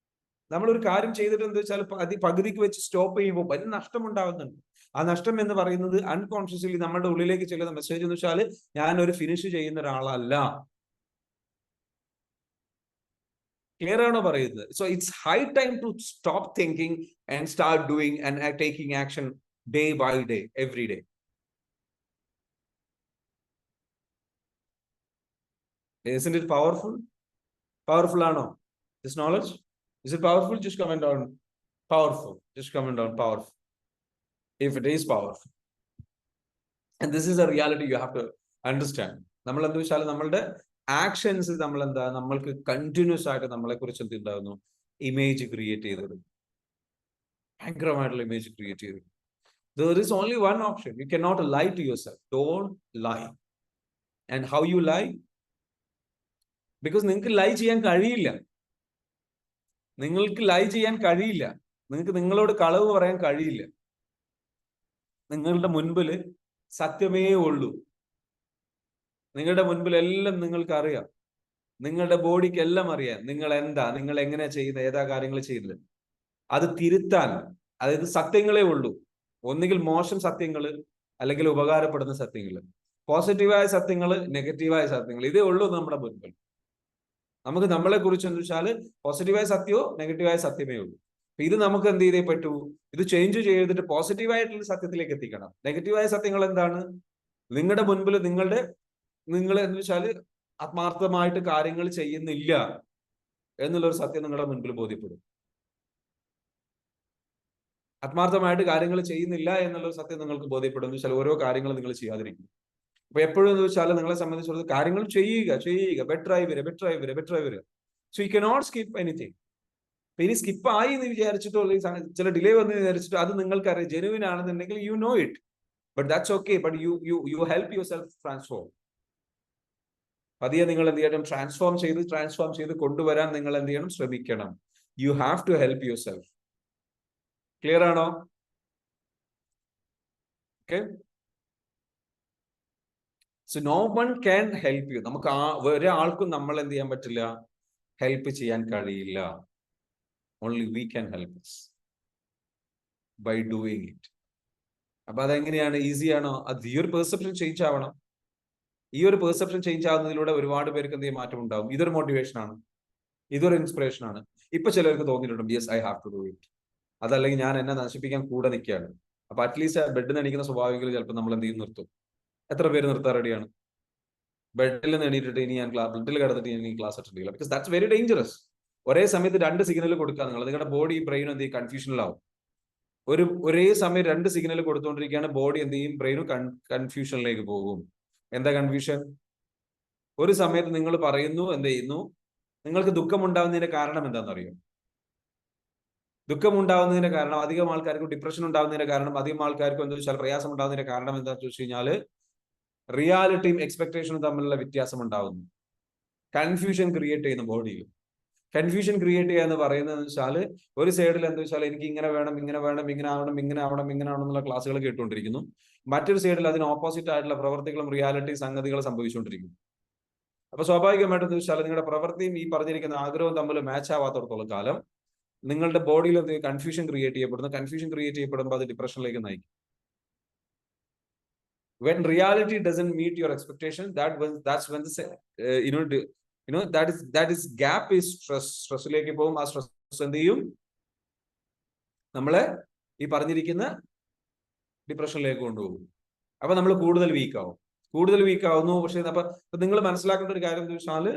S1: നമ്മളൊരു കാര്യം ചെയ്തിട്ട് എന്താ വെച്ചാൽ പകുതിക്ക് വെച്ച് സ്റ്റോപ്പ് ചെയ്യുമ്പോൾ വലിയ നഷ്ടം ഉണ്ടാവുന്നുണ്ട്. ആ നഷ്ടം എന്ന് പറയുന്നത് അൺകോൺഷ്യസ്ലി നമ്മുടെ ഉള്ളിലേക്ക് ചെല്ലുന്ന മെസ്സേജ് എന്ന് വെച്ചാൽ ഞാൻ ഒരു ഫിനിഷ് ചെയ്യുന്ന ഒരാളല്ല. ക്ലിയർ ആണോ പറയുന്നത്? So it's high time to stop thinking and start doing and taking action day by day, every day. Isn't it powerful? Powerful ആണോ? This knowledge? Is it powerful? Just comment on powerful. Just comment on powerful. If it is powerful. And this is a reality you have to understand. നമ്മൾ എന്താ വെച്ചാൽ നമ്മളുടെ actions നമ്മൾക്ക് continuous ആയിട്ട് നമ്മളെ കുറിച്ച് എന്ത് ഉണ്ടാകുന്നു? ഇമേജ് ക്രിയേറ്റ് ചെയ്തത്, ഭയങ്കരമായിട്ടുള്ള ഇമേജ് ക്രിയേറ്റ് ചെയ്തത്. There is only one option. You cannot lie to yourself. Don't lie. And how you lie? Because നിങ്ങൾക്ക് ലൈ ചെയ്യാൻ കഴിയില്ല. നിങ്ങൾക്ക് ലൈ ചെയ്യാൻ കഴിയില്ല. നിങ്ങൾക്ക് നിങ്ങളോട് കളവ് പറയാൻ കഴിയില്ല. നിങ്ങളുടെ മുൻപിൽ സത്യമേ ഉള്ളൂ. നിങ്ങളുടെ മുൻപിൽ എല്ലാം നിങ്ങൾക്ക് അറിയാം. നിങ്ങളുടെ ബോഡിക്ക് എല്ലാം അറിയാം. നിങ്ങൾ എന്താ, നിങ്ങൾ എങ്ങനെ ചെയ്യുന്നത്, ഏതാ കാര്യങ്ങൾ ചെയ്യുന്നത്. അത് തിരുത്താൻ, അതായത് സത്യങ്ങളേ ഉള്ളൂ. ഒന്നുകിൽ മോശം സത്യങ്ങൾ, അല്ലെങ്കിൽ ഉപകാരപ്പെടുന്ന സത്യങ്ങൾ. പോസിറ്റീവായ സത്യങ്ങൾ, നെഗറ്റീവായ സത്യങ്ങൾ, ഇതേ ഉള്ളൂ നമ്മുടെ മുൻപിൽ. നമുക്ക് നമ്മളെ കുറിച്ച് എന്താ വെച്ചാൽ പോസിറ്റീവായ സത്യമോ നെഗറ്റീവായ സത്യമേ ഉള്ളൂ. അപ്പൊ ഇത് നമുക്ക് എന്ത് ചെയ്തേ പറ്റൂ? ഇത് ചേഞ്ച് ചെയ്തിട്ട് പോസിറ്റീവായിട്ടുള്ള സത്യത്തിലേക്ക് എത്തിക്കണം. നെഗറ്റീവായ സത്യങ്ങൾ എന്താണ്? നിങ്ങളുടെ മുൻപിൽ നിങ്ങൾ എന്ന് വെച്ചാൽ ആത്മാർത്ഥമായിട്ട് കാര്യങ്ങൾ ചെയ്യുന്നില്ല എന്നുള്ളൊരു സത്യം നിങ്ങളുടെ മുൻപിൽ ബോധ്യപ്പെടും. ആത്മാർത്ഥമായിട്ട് കാര്യങ്ങൾ ചെയ്യുന്നില്ല എന്നുള്ളൊരു സത്യം നിങ്ങൾക്ക് ബോധ്യപ്പെടും എന്ന് വെച്ചാൽ ഓരോ കാര്യങ്ങളും നിങ്ങൾ ചെയ്യാതിരിക്കും. അപ്പൊ എപ്പോഴും എന്ന് വെച്ചാൽ നിങ്ങളെ സംബന്ധിച്ചുള്ളത് കാര്യങ്ങൾ ചെയ്യുക, ബെറ്റർ ആയി വരിക. So you cannot skip anything. ഇനി സ്കിപ്പായി എന്ന് വിചാരിച്ചിട്ടോ ചില ഡിലേ വന്ന് വിചാരിച്ചിട്ടോ അത് നിങ്ങൾക്കറിയാം ജെനുവിൻ ആണെന്നുണ്ടെങ്കിൽ you know it, but that's okay. But you help your self transform. പതിയെ നിങ്ങൾ എന്ത് ചെയ്യണം? ട്രാൻസ്ഫോം ചെയ്ത് കൊണ്ടുവരാൻ നിങ്ങൾ എന്ത് ചെയ്യണം? ശ്രമിക്കണം. You have to help yourself. Clear ആണോ? Okay. So no one can help you. നമുക്ക് ഒരാൾക്കും നമ്മൾ എന്ത് ചെയ്യാൻ പറ്റില്ല? ഹെൽപ്പ് ചെയ്യാൻ കഴിയില്ല. Only we can help us by doing it. അപ്പൊ അതെങ്ങനെയാണ്? ഈസിയാണോ? അത് ഈ ഒരു പെർസെപ്ഷൻ ചേഞ്ച് ആവണം. ഈ ഒരു പെർസെപ്ഷൻ ചേഞ്ച് ആവുന്നതിലൂടെ ഒരുപാട് പേർക്ക് എന്തെങ്കിലും മാറ്റം ഉണ്ടാവും. ഇതൊരു മോട്ടിവേഷൻ ആണ്, ഇതൊരു ഇൻസ്പിറേഷൻ ആണ്. ഇപ്പൊ ചിലർക്ക് തോന്നിയിട്ടുണ്ട് yes I have to do it. അതല്ലെങ്കിൽ ഞാൻ എന്നെ നശിപ്പിക്കാൻ കൂടെ നിൽക്കുകയാണ്. അപ്പൊ അറ്റ്ലീസ്റ്റ് ബെഡിൽ നിന്ന് എണീക്കുന്ന സ്വഭാവികൾ ചിലപ്പോൾ നമ്മൾ എന്ത് ചെയ്യും? നിർത്തും. എത്ര പേര് നിർത്താൻ റെഡിയാണ്? ബെഡിൽ നിന്ന് എണീറ്റിട്ട് ഇനി ഞാൻ ബെഡിൽ കിടന്നിട്ട് ഇനി ക്ലാസ് അറ്റൻഡ് ചെയ്യില്ല. Because that's very dangerous. ഒരേ സമയത്ത് 2 സിഗ്നൽ കൊടുക്കുക. നിങ്ങളുടെ ബോഡി ബ്രെയിനും എന്ത് ചെയ്യും? കൺഫ്യൂഷനിലാവും. ഒരേ സമയം 2 സിഗ്നൽ കൊടുത്തുകൊണ്ടിരിക്കുകയാണ്. ബോഡി എന്ത് ചെയ്യും? ബ്രെയിനും കൺഫ്യൂഷനിലേക്ക് പോകും. എന്താ കൺഫ്യൂഷൻ? ഒരു സമയത്ത് നിങ്ങൾ പറയുന്നു, എന്ത് ചെയ്യുന്നു? നിങ്ങൾക്ക് ദുഃഖം ഉണ്ടാവുന്നതിന്റെ കാരണം എന്താണെന്നറിയോ? ദുഃഖം ഉണ്ടാവുന്നതിന്റെ കാരണം, അധികം ആൾക്കാർക്ക് ഡിപ്രഷൻ ഉണ്ടാവുന്നതിന്റെ കാരണം, അധികം ആൾക്കാർക്ക് എന്താ വെച്ചാൽ പ്രയാസം ഉണ്ടാകുന്നതിന്റെ കാരണം എന്താണെന്ന് വെച്ച് കഴിഞ്ഞാല് റിയാലിറ്റിയും എക്സ്പെക്ടേഷനും തമ്മിലുള്ള വ്യത്യാസം ഉണ്ടാവുന്നു. കൺഫ്യൂഷൻ ക്രിയേറ്റ് ചെയ്യുന്ന ബോഡിയിൽ. കൺഫ്യൂഷൻ ക്രിയേറ്റ് ചെയ്യുക എന്ന് പറയുന്നത് വെച്ചാൽ ഒരു സൈഡിൽ എന്താ വെച്ചാൽ എനിക്ക് ഇങ്ങനെ വേണം, ഇങ്ങനെ ആവണം എന്നുള്ള ക്ലാസ്സുകൾ കേട്ടുകൊണ്ടിരിക്കുന്നു. മറ്റൊരു സൈഡിൽ അതിന് ഓപ്പോസിറ്റ് ആയിട്ടുള്ള പ്രവർത്തികളും റിയാലിറ്റി സംഗതികളും സംഭവിച്ചുകൊണ്ടിരിക്കും. അപ്പൊ സ്വാഭാവികമായിട്ടും എന്താ വെച്ചാൽ നിങ്ങളുടെ പ്രവൃത്തിയും ഈ പറഞ്ഞിരിക്കുന്ന ആഗ്രഹവും തമ്മിൽ മാച്ച് ആവാത്തടത്തോളം കാലം നിങ്ങളുടെ ബോഡിയിൽ എന്ത് കൺഫ്യൂഷൻ ക്രിയേറ്റ് ചെയ്യപ്പെടുന്നു. കൺഫ്യൂഷൻ ക്രിയേറ്റ് ചെയ്യപ്പെടുമ്പോൾ അത് ഡിപ്രഷനിലേക്ക് നയിക്കും. When reality doesn't meet your expectation, that's when that is gap is സ്ട്രെസ്സിലേക്ക് പോകും. ആ സ്ട്രെസ് എന്ത് ചെയ്യും? നമ്മളെ ഈ പറഞ്ഞിരിക്കുന്ന ഡിപ്രഷനിലേക്ക് കൊണ്ടുപോകും. അപ്പൊ നമ്മൾ കൂടുതൽ വീക്ക് ആവുന്നു. പക്ഷെ അപ്പൊ നിങ്ങൾ മനസ്സിലാക്കേണ്ട ഒരു കാര്യം എന്താ വെച്ചാൽ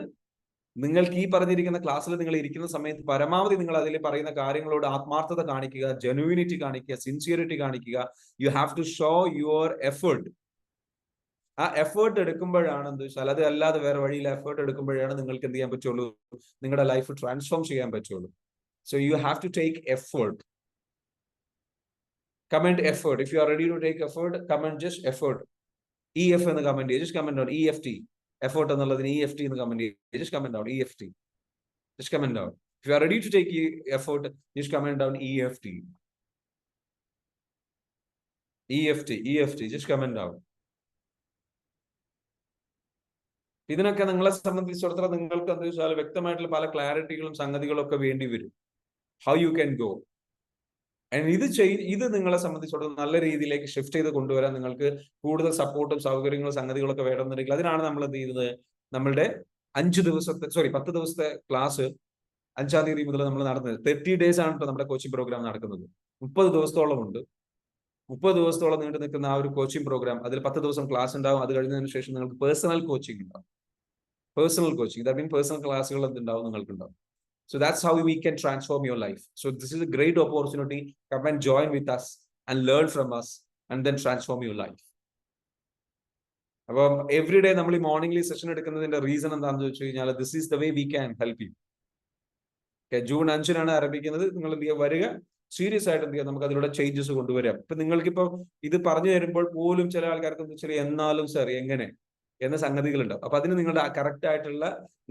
S1: നിങ്ങൾക്ക് ഈ പറഞ്ഞിരിക്കുന്ന ക്ലാസ്സിൽ നിങ്ങൾ ഇരിക്കുന്ന സമയത്ത് പരമാവധി നിങ്ങൾ അതിൽ പറയുന്ന കാര്യങ്ങളോട് ആത്മാർത്ഥത കാണിക്കുക, ജെനുവിനിറ്റി കാണിക്കുക, സിൻസിയറിറ്റി കാണിക്കുക. You have to show your effort. ആ എഫേർട്ട് എടുക്കുമ്പോഴാണ് എന്താ വെച്ചാൽ, അത് അല്ലാതെ വേറെ വഴിയിൽ എഫേർട്ട് എടുക്കുമ്പോഴാണ് നിങ്ങൾക്ക് എന്ത് ചെയ്യാൻ പറ്റുള്ളൂ, നിങ്ങളുടെ ലൈഫ് ട്രാൻസ്ഫോം ചെയ്യാൻ പറ്റുള്ളൂ. So you have to take effort. Comment effort. If you are ready to take effort, comment just effort. EF എന്ന് കമന്റ് ചെയ്യുക. Just comment out EFT. Effort എന്നുള്ളതിന് EFT എന്ന് കമന്റ് ചെയ്യുക. Just comment out EFT. Just comment out. If you are ready to take effort, just comment down EFT. Just comment out. ഇതിനൊക്കെ നിങ്ങളെ സംബന്ധിച്ചിടത്തോളം നിങ്ങൾക്ക് എന്താ വെച്ചാൽ വ്യക്തമായിട്ടുള്ള പല ക്ലാരിറ്റികളും സംഗതികളും ഒക്കെ വേണ്ടി വരും. How you can go. ഇത് നിങ്ങളെ സംബന്ധിച്ചിടത്തോളം നല്ല രീതിയിലേക്ക് ഷിഫ്റ്റ് ചെയ്ത് കൊണ്ടുവരാൻ നിങ്ങൾക്ക് കൂടുതൽ സപ്പോർട്ടും സൗകര്യങ്ങളും സംഗതികളൊക്കെ വേണമെന്നുണ്ടെങ്കിൽ അതിനാണ് നമ്മൾ എന്ത് ചെയ്യുന്നത്, നമ്മളുടെ 10 ദിവസത്തെ ക്ലാസ് 5-ാം തീയതി മുതൽ നമ്മൾ നടന്നത്. 30 days ആണ് കേട്ടോ നമ്മുടെ കോച്ചിങ് പ്രോഗ്രാം നടക്കുന്നത്. 30 ദിവസത്തോളം ഉണ്ട്. 30 ദിവസത്തോളം നീണ്ടു നിൽക്കുന്ന ആ ഒരു കോച്ചിങ് പ്രോഗ്രാം. അതിൽ 10 ദിവസം ക്ലാസ് ഉണ്ടാവും. അത് കഴിഞ്ഞതിന് ശേഷം നിങ്ങൾക്ക് പേഴ്സണൽ കോച്ചിങ് ഉണ്ടാവും. പേഴ്സണൽ ക്ലാസ്സുകൾ എന്തുണ്ടാവും, നിങ്ങൾക്ക് ഉണ്ടാവും. So that's how we can transform your life. So this is a great opportunity. Come and join with us and learn from us and then transform your life. അപ്പം every day നമ്മൾ ഈ മോർണിംഗ്ലി session എടുക്കുന്നതിന്റെ reason എന്താണെന്ന് വെച്ച് കഴിഞ്ഞാൽ this is the way we can help you. June 5-നാണ് ആരംഭിക്കുന്നത്. നിങ്ങൾ എന്ത് ചെയ്യുക, വരിക, സീരിയസ് ആയിട്ട് എന്ത് ചെയ്യുക, നമുക്ക് അതിലൂടെ ചേഞ്ചസ് കൊണ്ടുവരാം. ഇപ്പൊ നിങ്ങൾക്കിപ്പോ ഇത് പറഞ്ഞു തരുമ്പോൾ പോലും ചില ആൾക്കാർക്ക് എന്താ വെച്ചാൽ എന്നാലും സാർ എങ്ങനെ എന്ന സംഗതികളുണ്ടാവും. അപ്പൊ അതിന് നിങ്ങളുടെ കറക്റ്റ് ആയിട്ടുള്ള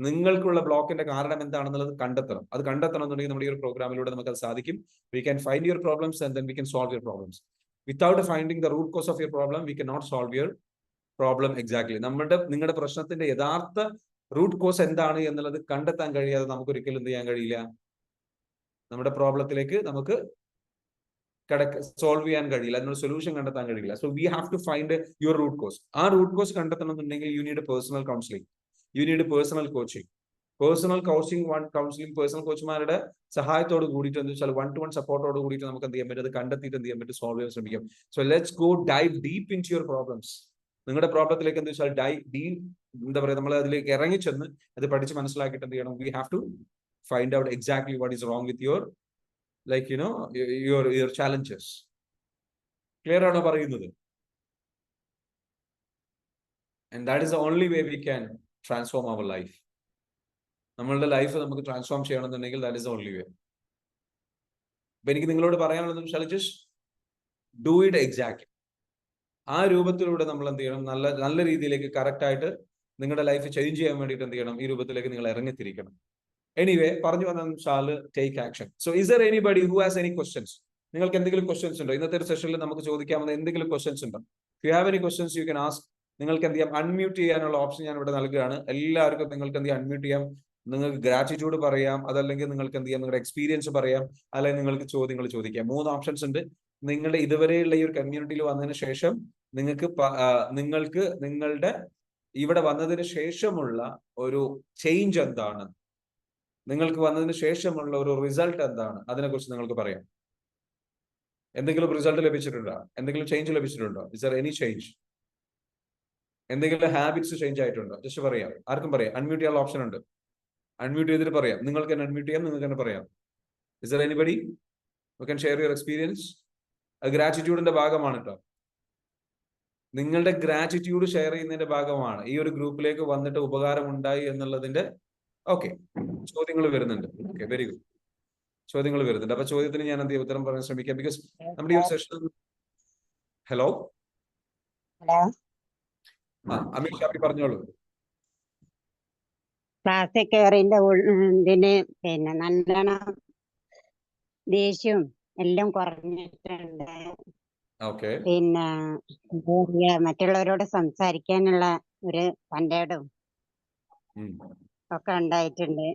S1: നിങ്ങൾക്കുള്ള ബ്ലോക്കിന്റെ കാരണം എന്താണെന്നുള്ളത് കണ്ടെത്തണം. അത് കണ്ടെത്തണം എന്നുണ്ടെങ്കിൽ നമ്മുടെ ഈ ഒരു പ്രോഗ്രാമിലൂടെ നമുക്ക് അത് സാധിക്കും. We can find your problems and then we can solve your problems. Without finding the root cause of your problem we can not solve your problem exactly. നിങ്ങളുടെ പ്രശ്നത്തിന്റെ യഥാർത്ഥ റൂട്ട് കോസ് എന്താണ് എന്നുള്ളത് കണ്ടെത്താൻ കഴിയാതെ നമുക്ക് ഒരിക്കലും എന്ത് ചെയ്യാൻ കഴിയില്ല, നമ്മുടെ പ്രോബ്ലത്തിലേക്ക് നമുക്ക് സോൾവ് ചെയ്യാൻ കഴിയില്ല, അതിനൊരു സൊല്യൂഷൻ കണ്ടെത്താൻ കഴിയില്ല. So we have to find your root cause. ആ റൂട്ട് കോസ് കണ്ടെത്തണമെന്നുണ്ടെങ്കിൽ you need personal counselling, you need personal coaching. Personal കോച്ചുമാരുടെ സഹായത്തോട് കൂടിയിട്ട് എന്താ വെച്ചാൽ 1-to-1 സപ്പോർട്ടോട് കൂടിയിട്ട് നമുക്ക് എന്ത് ചെയ്യാൻ പറ്റും, അത് കണ്ടെത്തിയിട്ട് എന്ത് ചെയ്യാൻ പറ്റും, സോൾവ് ചെയ്യാൻ ശ്രമിക്കാം. So let's go dive deep into your problems. നിങ്ങളുടെ പ്രോബ്ലത്തിലേക്ക് എന്താ വെച്ചാൽ എന്താ പറയുക, നമ്മൾ അതിലേക്ക് ഇറങ്ങിച്ചെന്ന് അത് പഠിച്ച് മനസ്സിലാക്കിയിട്ട് എന്ത് ചെയ്യണം, we have to find out exactly what is wrong with your your challenges. Clear ആണോ പറയുന്നത്? And that is the only way we can transform our life. നമ്മളുടെ ലൈഫ് നമുക്ക് ട്രാൻസ്ഫോം ചെയ്യണമെന്നുണ്ടെങ്കിൽ that is the only way. അപ്പൊ എനിക്ക് നിങ്ങളോട് പറയാനുള്ളത് വെച്ചാൽ ജസ്റ്റ് ഡു ഇറ്റ് എക്സാക്ട്ലി. ആ രൂപത്തിലൂടെ നമ്മൾ എന്ത് ചെയ്യണം, നല്ല രീതിയിലേക്ക് കറക്റ്റ് ആയിട്ട് നിങ്ങളുടെ ലൈഫ് ചേഞ്ച് ചെയ്യാൻ വേണ്ടിയിട്ട് എന്ത് ചെയ്യണം, ഈ രൂപത്തിലേക്ക് നിങ്ങൾ ഇറങ്ങിത്തിരിക്കണം. എനിവേ പറഞ്ഞു വന്നാൽ take action. So is there anybody who has any questions? നിങ്ങൾക്ക് എന്തെങ്കിലും ക്വസ്റ്റ്യൻസ് ഉണ്ടോ? ഇന്നത്തെ ഒരു സെഷനിൽ നമുക്ക് ചോദിക്കാവുന്ന എന്തെങ്കിലും ക്വസ്റ്റ്യൻസ് ഉണ്ടോ? If you have any questions you can ask. നിങ്ങൾക്ക് എന്ത് ചെയ്യാം, അൺമ്യൂട്ട് ചെയ്യാനുള്ള ഓപ്ഷൻ ഞാൻ ഇവിടെ നൽകുകയാണ്. എല്ലാവർക്കും നിങ്ങൾക്ക് എന്ത് ചെയ്യാം, അൺമ്യൂട്ട് ചെയ്യാം. നിങ്ങൾക്ക് ഗ്രാറ്റിറ്റ്യൂഡ് പറയാം, അതല്ലെങ്കിൽ നിങ്ങൾക്ക് എന്ത് ചെയ്യാം, നിങ്ങളുടെ എക്സ്പീരിയൻസ് പറയാം, അല്ലെങ്കിൽ നിങ്ങൾക്ക് ചോദ്യങ്ങൾ ചോദിക്കാം. 3 ഓപ്ഷൻസ് ഉണ്ട്. നിങ്ങളുടെ ഇതുവരെയുള്ള ഈ ഒരു കമ്മ്യൂണിറ്റിയിൽ വന്നതിന് ശേഷം നിങ്ങൾക്ക് നിങ്ങളുടെ ഇവിടെ വന്നതിന് ശേഷമുള്ള ഒരു ചേഞ്ച് എന്താണ്, നിങ്ങൾക്ക് വന്നതിന് ശേഷമുള്ള ഒരു റിസൾട്ട് എന്താണ്, അതിനെക്കുറിച്ച് നിങ്ങൾക്ക് പറയാം. എന്തെങ്കിലും റിസൾട്ട് ലഭിച്ചിട്ടുണ്ടോ? എന്തെങ്കിലും ചേഞ്ച് ലഭിച്ചിട്ടുണ്ടോ? Is there any change? എന്തെങ്കിലും ഹാബിറ്റ്സ് ചേഞ്ച് ആയിട്ടുണ്ടോ? ജസ്റ്റ് പറയാം. ആർക്കും പറയാം. അൺമ്യൂട്ട് ചെയ്യാനുള്ള ഓപ്ഷൻ ഉണ്ട്. അൺമ്യൂട്ട് ചെയ്തിട്ട് പറയാം. നിങ്ങൾക്ക് തന്നെ അൺമ്യൂട്ട് ചെയ്യാം, നിങ്ങൾക്ക് തന്നെ പറയാം. Is there anybody who can share your experience? അത് ഗ്രാറ്റിറ്റ്യൂഡിന്റെ ഭാഗമാണ് കേട്ടോ. നിങ്ങളുടെ ഗ്രാറ്റിറ്റ്യൂഡ് ഷെയർ ചെയ്യുന്നതിന്റെ ഭാഗമാണ്. ഈ ഒരു ഗ്രൂപ്പിലേക്ക് വന്നിട്ട് ഉപകാരം ഉണ്ടായി എന്നുള്ളതിന്റെ ഓക്കെ. ചോദ്യങ്ങൾ വരുന്നുണ്ട്. Okay, very good. ചോദ്യങ്ങൾ വരുന്നുണ്ട്. അപ്പൊ ചോദ്യത്തിന് ഞാൻ എന്ത് ചെയ്യും, ഉത്തരം പറയാൻ ശ്രമിക്കാം. ബിക്കോസ് നമ്മുടെ ഈ ഒരു സെഷൻ. ഹലോ അമീർ ഷാഫി പറഞ്ഞോളൂ.
S5: ക്ലാസ്സിൽ കയറിന്റെ ഇതിന് പിന്നെ നല്ലോണം ദേഷ്യവും എല്ലാം കുറഞ്ഞിട്ടുണ്ട്.
S1: ഓക്കെ.
S5: പിന്നെ എന്താ പറയാ, മറ്റുള്ളവരോട് സംസാരിക്കാനുള്ള ഒരു തൻ്റെടവും ഒക്കെ ഉണ്ടായിട്ടുണ്ട്.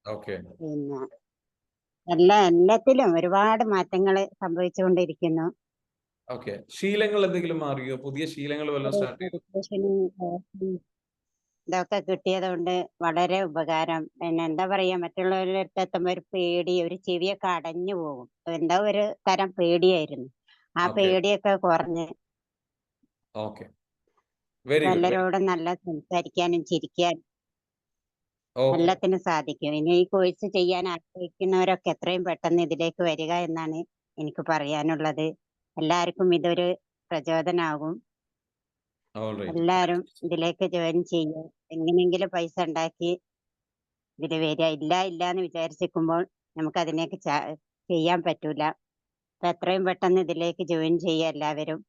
S1: ഓക്കെ.
S5: പിന്നെ എല്ലാത്തിലും ഒരുപാട് മാറ്റങ്ങൾ സംഭവിച്ചുകൊണ്ടിരിക്കുന്നു.
S1: ഓക്കെ. ശീലങ്ങൾ എന്തെങ്കിലും മാറിയോ? പുതിയ ശീലങ്ങൾ വല്ലതും സ്റ്റാർട്ട് ചെയ്തോ?
S5: മെഡിറ്റേഷനും ഇതൊക്കെ കിട്ടിയത് കൊണ്ട് വളരെ ഉപകാരം. പിന്നെ എന്താ പറയാ, മറ്റുള്ളവരുടെ അടുത്ത് എത്തുമ്പോൾ ഒരു പേടി, ഒരു ചെവിയൊക്കെ അടഞ്ഞു പോകും. എന്താ ഒരു തരം പേടിയായിരുന്നു. ആ
S1: ഓക്കെ.
S5: പേടിയൊക്കെ കുറഞ്ഞ്
S1: ഓക്കെ. Very good.
S5: എല്ലാരോടും നല്ല സംസാരിക്കാനും ചിരിക്കാനും
S1: ഓക്കെ.
S5: എല്ലാത്തിനും സാധിക്കും. ഇനി ഈ കോഴ്സ് ചെയ്യാൻ ആഗ്രഹിക്കുന്നവരൊക്കെ എത്രയും പെട്ടെന്ന് ഇതിലേക്ക് വരിക എന്നാണ് എനിക്ക് പറയാനുള്ളത്. എല്ലാവർക്കും ഇതൊരു പ്രചോദനാകും.
S1: ഓൾറൈറ്റ്.
S5: എല്ലാരും ഇതിലേക്ക് ജോയിൻ ചെയ്യുക. എങ്ങനെയെങ്കിലും പൈസ ഉണ്ടാക്കി ഇതില് വരിക. ഇല്ല എന്ന് വിചാരിച്ചിരിക്കുമ്പോൾ നമുക്ക് അതിനേക്ക് ചെയ്യാൻ പറ്റൂല. അപ്പൊ എത്രയും പെട്ടെന്ന് ഇതിലേക്ക് ജോയിൻ ചെയ്യുക എല്ലാവരും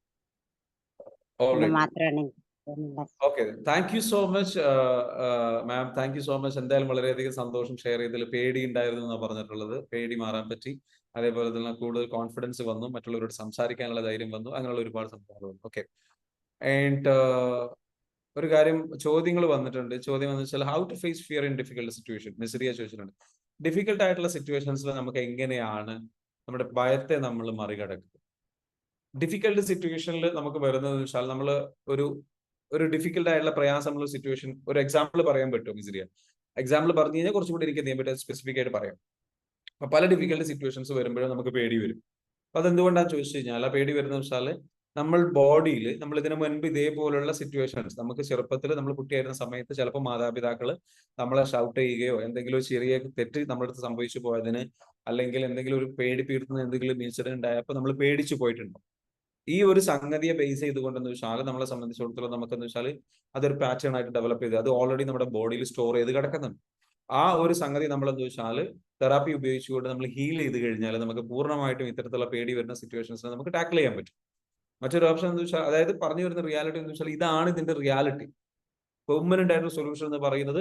S5: എന്ന്
S1: ഓൾറൈറ്റ്.
S5: മാത്രമാണ് എനിക്ക് പറയാനുള്ളത്.
S1: Okay. Thank you so much ma'am. Thank you so much. എന്തായാലും വളരെയധികം സന്തോഷം ഷെയർ ചെയ്തതിൽ. പേടി ഉണ്ടായിരുന്നു എന്നാണ് പറഞ്ഞിട്ടുള്ളത്. പേടി മാറാൻ പറ്റി. അതേപോലെ തന്നെ കൂടുതൽ കോൺഫിഡൻസ് വന്നു. മറ്റുള്ളവരോട് സംസാരിക്കാനുള്ള ധൈര്യം വന്നു. അങ്ങനെയുള്ള ഒരുപാട് സംഭവങ്ങൾ വന്നു. ഓക്കെ. ആൻഡ് ഒരു കാര്യം, ചോദ്യങ്ങൾ വന്നിട്ടുണ്ട്. ചോദ്യം എന്ന് വെച്ചാൽ how to face fear in difficult situation. Misriya ചോദിച്ചിട്ടുണ്ട്. ഡിഫിക്കൽട്ട് ആയിട്ടുള്ള സിറ്റുവേഷൻസിൽ നമുക്ക് എങ്ങനെയാണ് നമ്മുടെ ഭയത്തെ നമ്മൾ മറികടക്കുക? ഡിഫിക്കൽട്ട് സിറ്റുവേഷനിൽ നമുക്ക് വരുന്നത് വെച്ചാൽ നമ്മൾ ഒരു ഡിഫിക്കൽട്ട് ആയിട്ടുള്ള പ്രയാസമുള്ള സിറ്റുവേഷൻ, ഒരു എക്സാമ്പിൾ പറയാൻ പറ്റുമോ മിസ്രിയ? എക്സാമ്പിൾ പറഞ്ഞു കഴിഞ്ഞാൽ കുറച്ചുകൂടി എനിക്ക് ചെയ്യാൻ പറ്റും, സ്പെസിഫിക് ആയിട്ട് പറയാം. അപ്പൊ പല ഡിഫിക്കൽട്ട് സിറ്റുവേഷൻസ് വരുമ്പോഴും നമുക്ക് പേടി വരും. അപ്പൊ അതെന്തുകൊണ്ടാന്ന് ചോദിച്ചു കഴിഞ്ഞാൽ, ആ പേടി വരുന്ന വെച്ചാൽ നമ്മൾ ബോഡിയിൽ, നമ്മൾ ഇതിനു മുൻപ് ഇതേപോലുള്ള സിറ്റുവേഷൻസ്, നമുക്ക് ചെറുപ്പത്തിൽ നമ്മൾ കുട്ടിയായിരുന്ന സമയത്ത് ചിലപ്പോൾ മാതാപിതാക്കൾ നമ്മളെ ഷൗട്ട് ചെയ്യുകയോ എന്തെങ്കിലും ഒരു ചെറിയ തെറ്റ് നമ്മുടെ അടുത്ത് സംഭവിച്ചു പോയതിന്, അല്ലെങ്കിൽ എന്തെങ്കിലും ഒരു പേടിപ്പെടുത്തുന്ന എന്തെങ്കിലും ഇൻസിഡന്റ് ഉണ്ടായപ്പോൾ നമ്മൾ പേടിച്ചു പോയിട്ടുണ്ട്. ഈ ഒരു സംഗതിയെ ബേസ് ചെയ്തുകൊണ്ടെന്ന് വെച്ചാൽ നമ്മളെ സംബന്ധിച്ചിടത്തോളം നമുക്കെന്ന് വെച്ചാൽ അതൊരു പാറ്റേൺ ആയിട്ട് ഡെവലപ്പ് ചെയ്ത് അത് ഓൾറെഡി നമ്മുടെ ബോഡിയിൽ സ്റ്റോർ ചെയ്ത് കിടക്കുന്നുണ്ട്. ആ ഒരു സംഗതി നമ്മളെന്ന് വെച്ചാൽ തെറാപ്പി ഉപയോഗിച്ചുകൊണ്ട് നമ്മൾ ഹീൽ ചെയ്ത് കഴിഞ്ഞാൽ നമുക്ക് പൂർണ്ണമായിട്ടും ഇത്തരത്തിലുള്ള പേടി വരുന്ന സിറ്റുവേഷൻസിനെ നമുക്ക് ടാക്കിൾ ചെയ്യാൻ പറ്റും. മറ്റൊരു ഓപ്ഷൻ എന്ന് വെച്ചാൽ, അതായത് പറഞ്ഞു വരുന്ന റിയാലിറ്റി എന്ന് വെച്ചാൽ ഇതാണ് ഇതിന്റെ റിയാലിറ്റി. പെർമനന്റ് ആയിട്ടുള്ള സൊല്യൂഷൻ എന്ന് പറയുന്നത്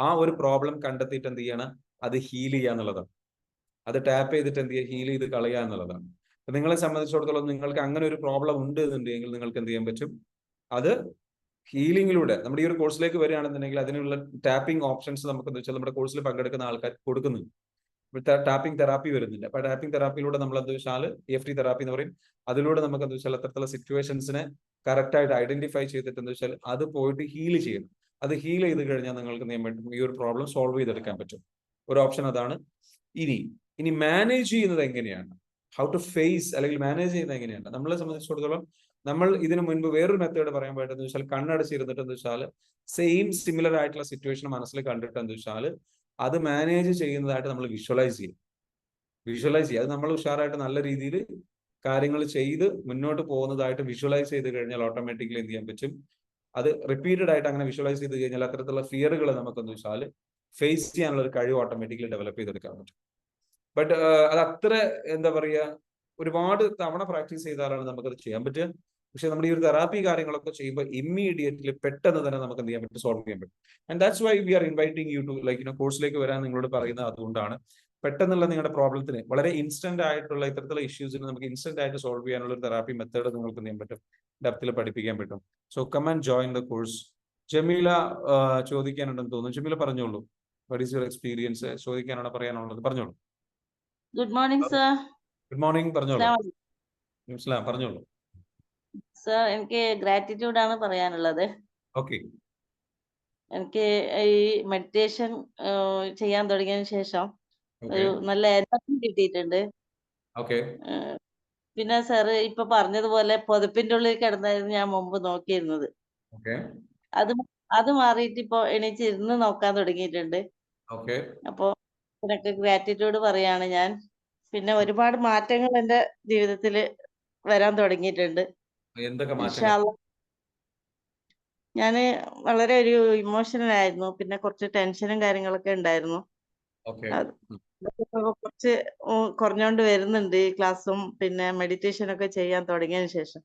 S1: ആ ഒരു പ്രോബ്ലം കണ്ടെത്തിയിട്ട് എന്ത് ചെയ്യണം, അത് ഹീൽ ചെയ്യുക എന്നുള്ളതാണ്. അത് ടാപ്പ് ചെയ്തിട്ട് എന്ത് ചെയ്യുക, ഹീൽ ചെയ്ത് കളയുക എന്നുള്ളതാണ്. അപ്പൊ നിങ്ങളെ സംബന്ധിച്ചിടത്തോളം നിങ്ങൾക്ക് അങ്ങനെ ഒരു പ്രോബ്ലം ഉണ്ട് എന്നുണ്ടെങ്കിൽ നിങ്ങൾക്ക് എന്ത് ചെയ്യാൻ പറ്റും, അത് ഹീലിംഗിലൂടെ നമ്മുടെ ഈ ഒരു കോഴ്സിലേക്ക് വരികയാണെന്നുണ്ടെങ്കിൽ അതിനുള്ള ടാപ്പിംഗ് ഓപ്ഷൻസ് നമുക്ക് എന്താ വെച്ചാൽ നമ്മുടെ കോഴ്സിൽ പങ്കെടുക്കുന്ന ആൾക്കാർ കൊടുക്കുന്നുണ്ട്. ടാപ്പിംഗ് തെറാപ്പി വരുന്നില്ല. അപ്പൊ ടാപ്പിംഗ് തെറാപ്പിയിലൂടെ നമ്മൾ എന്താ വെച്ചാൽ EFT തെറാപ്പി എന്ന് പറയും. അതിലൂടെ നമുക്ക് എന്താ വെച്ചാൽ അത്തരത്തിലുള്ള സിറ്റുവേഷൻസിനെ കറക്റ്റ് ആയിട്ട് ഐഡന്റിഫൈ ചെയ്തിട്ട് എന്താ വെച്ചാൽ അത് പോയിട്ട് ഹീൽ ചെയ്യണം. അത് ഹീൽ ചെയ്ത് കഴിഞ്ഞാൽ നിങ്ങൾക്ക് എന്ത് ചെയ്യാൻ പറ്റും, ഈ ഒരു പ്രോബ്ലം സോൾവ് ചെയ്തെടുക്കാൻ പറ്റും. ഒരു ഓപ്ഷൻ അതാണ്. ഇനി മാനേജ് ചെയ്യുന്നത് എങ്ങനെയാണ്, ഹൗ ടു ഫേസ് അല്ലെങ്കിൽ മാനേജ് ചെയ്യുന്നത് എങ്ങനെയാണ് നമ്മളെ സംബന്ധിച്ചിടത്തോളം, നമ്മൾ ഇതിനു മുൻപ് വേറൊരു മെത്തേഡ് പറയാൻ പറ്റുന്നത് വെച്ചാൽ കണ്ണടച്ചിരുന്നിട്ട് എന്താ വെച്ചാൽ സെയിം സിമിലർ ആയിട്ടുള്ള സിറ്റുവേഷൻ മനസ്സിൽ കണ്ടിട്ട് എന്താ വെച്ചാൽ അത് മാനേജ് ചെയ്യുന്നതായിട്ട് നമ്മൾ വിഷ്വലൈസ് ചെയ്യുക. അത് നമ്മൾ ഉഷാറായിട്ട് നല്ല രീതിയിൽ കാര്യങ്ങൾ ചെയ്ത് മുന്നോട്ട് പോകുന്നതായിട്ട് വിഷ്വലൈസ് ചെയ്ത് കഴിഞ്ഞാൽ ഓട്ടോമാറ്റിക്കലി എന്ത് ചെയ്യാൻ പറ്റും, അത് റിപ്പീറ്റഡ് ആയിട്ട് അങ്ങനെ വിഷ്വലൈസ് ചെയ്ത് കഴിഞ്ഞാൽ അത്തരത്തിലുള്ള ഫിയറുകൾ നമുക്ക് എന്താ വെച്ചാൽ ഫേസ് ചെയ്യാനുള്ള ഒരു കഴിവ് ഓട്ടോമാറ്റിക്കലി ഡെവലപ്പ് ചെയ്തെടുക്കാൻ പറ്റും. ബട്ട് അത് അത്ര എന്താ പറയുക, ഒരുപാട് തവണ പ്രാക്ടീസ് ചെയ്താലാണ് നമുക്കത് ചെയ്യാൻ പറ്റുക. പക്ഷെ നമ്മുടെ ഈ ഒരു തെറാപ്പി കാര്യങ്ങളൊക്കെ ചെയ്യുമ്പോൾ ഇമ്മീഡിയറ്റ്ലി പെട്ടെന്ന് തന്നെ നമുക്ക് എന്ത് ചെയ്യാൻ പറ്റും, സോൾവ് ചെയ്യാൻ പറ്റും. And that's why we are inviting you to കോഴ്സിലേക്ക് വരാൻ നിങ്ങളോട് പറയുന്നത് അതുകൊണ്ടാണ്. പെട്ടെന്നുള്ള നിങ്ങളുടെ പ്രോബ്ലത്തിന് വളരെ ഇൻസ്റ്റന്റ് ആയിട്ടുള്ള ഇത്തരത്തിലുള്ള ഇഷ്യൂസിന് നമുക്ക് ഇൻസ്റ്റന്റ് ആയിട്ട് സോൾവ് ചെയ്യാനുള്ള ഒരു തെറാപ്പി മെത്തേഡ് നിങ്ങൾക്ക് എന്ത് ചെയ്യാൻ പറ്റും, ഡെപ്തിൽ പഠിപ്പിക്കാൻ പറ്റും. So come and join the course. Jamila ചോദിക്കാനുണ്ടെന്ന് തോന്നുന്നു. ജമീല പറഞ്ഞോളൂ. What is your experience? ചോദിക്കാനാണ് പറയാനുള്ളത്, പറഞ്ഞോളൂ.
S6: Good morning sir.
S1: Good morning, പറഞ്ഞോളൂ. ഇസ്ലാം പറഞ്ഞോളൂ.
S6: സർ, എനിക്ക് ഗ്രാറ്റിറ്റ്യൂഡ് ആണ് പറയാനുള്ളത്.
S1: ഓക്കെ.
S6: എനിക്ക് ഈ മെഡിറ്റേഷൻ ചെയ്യാൻ തുടങ്ങിയതിന് ശേഷം ഒരു നല്ല എനർജി കിട്ടിയിട്ടുണ്ട്.
S1: ഓക്കെ.
S6: പിന്നെ സർ ഇപ്പൊ പറഞ്ഞതുപോലെ പുതപ്പിന്റെ ഉള്ളിൽ കിടന്നായിരുന്നു ഞാൻ മുമ്പ് നോക്കിയിരുന്നത്. അത് മാറിയിട്ട് ഇപ്പൊ എണീച്ചിരുന്ന് നോക്കാൻ തുടങ്ങിയിട്ടുണ്ട്. അപ്പൊ ഇതിനൊക്കെ ഗ്രാറ്റിറ്റ്യൂഡ് പറയാണ് ഞാൻ. പിന്നെ ഒരുപാട് മാറ്റങ്ങൾ എന്റെ ജീവിതത്തിൽ വരാൻ തുടങ്ങിയിട്ടുണ്ട്. ഞാന് വളരെ ഒരു ഇമോഷണൽ ആയിരുന്നു. പിന്നെ കുറച്ച് ടെൻഷനും കാര്യങ്ങളൊക്കെ ഉണ്ടായിരുന്നു. കുറച്ച് കുറഞ്ഞോണ്ട് വരുന്നുണ്ട് ഈ ക്ലാസ്സും പിന്നെ മെഡിറ്റേഷൻ ഒക്കെ ചെയ്യാൻ തുടങ്ങിയതിന് ശേഷം.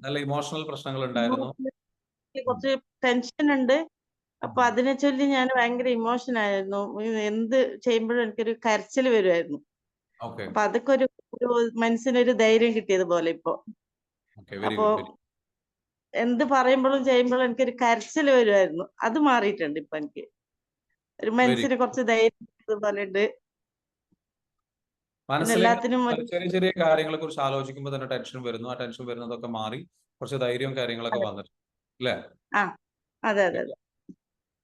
S1: നല്ല ഇമോഷണൽ പ്രശ്നങ്ങൾ ഉണ്ടായിരുന്നു.
S6: കുറച്ച് ടെൻഷൻ ഉണ്ട്. അപ്പൊ അതിനെ ചൊല്ലി ഞാൻ ഭയങ്കര ഇമോഷൻ ആയിരുന്നു. എന്ത് ചെയ്യുമ്പോഴും എനിക്കൊരു കരച്ചിൽ വരുമായിരുന്നു.
S1: ഓക്കെ
S6: അപ്പൊ അതൊക്കെ ഒരു മനസ്സിനൊരു ധൈര്യം കിട്ടിയതുപോലെ ഇപ്പൊ.
S1: ഓക്കെ വെരി
S6: അപ്പൊ
S1: ഗുഡ്.
S6: എന്ത് പറയുമ്പോഴും ചെയ്യുമ്പോഴും എനിക്കൊരു കരച്ചിൽ വരുമായിരുന്നു. അത് മാറിയിട്ടുണ്ട് ഇപ്പൊ. എനിക്ക് ഒരു മനസ്സിന് കുറച്ച് ധൈര്യം കിട്ടിയതുപോലെ ഉണ്ട്. പിന്നെ
S1: മനസ്സിലേക്ക്
S6: എല്ലാത്തിനും ഒരു
S1: ചെറിയ ചെറിയ കാര്യങ്ങളെ കുറിച്ച് ആലോചിക്കുമ്പോൾ തന്നെ ടെൻഷൻ വരുന്നു. ആ ടെൻഷൻ വരുന്നതൊക്കെ മാറി കുറച്ച് ധൈര്യവും കാര്യങ്ങളൊക്കെ വന്നിട്ടുണ്ട് അല്ലേ?
S6: ആ അതെ അതെ അതെ.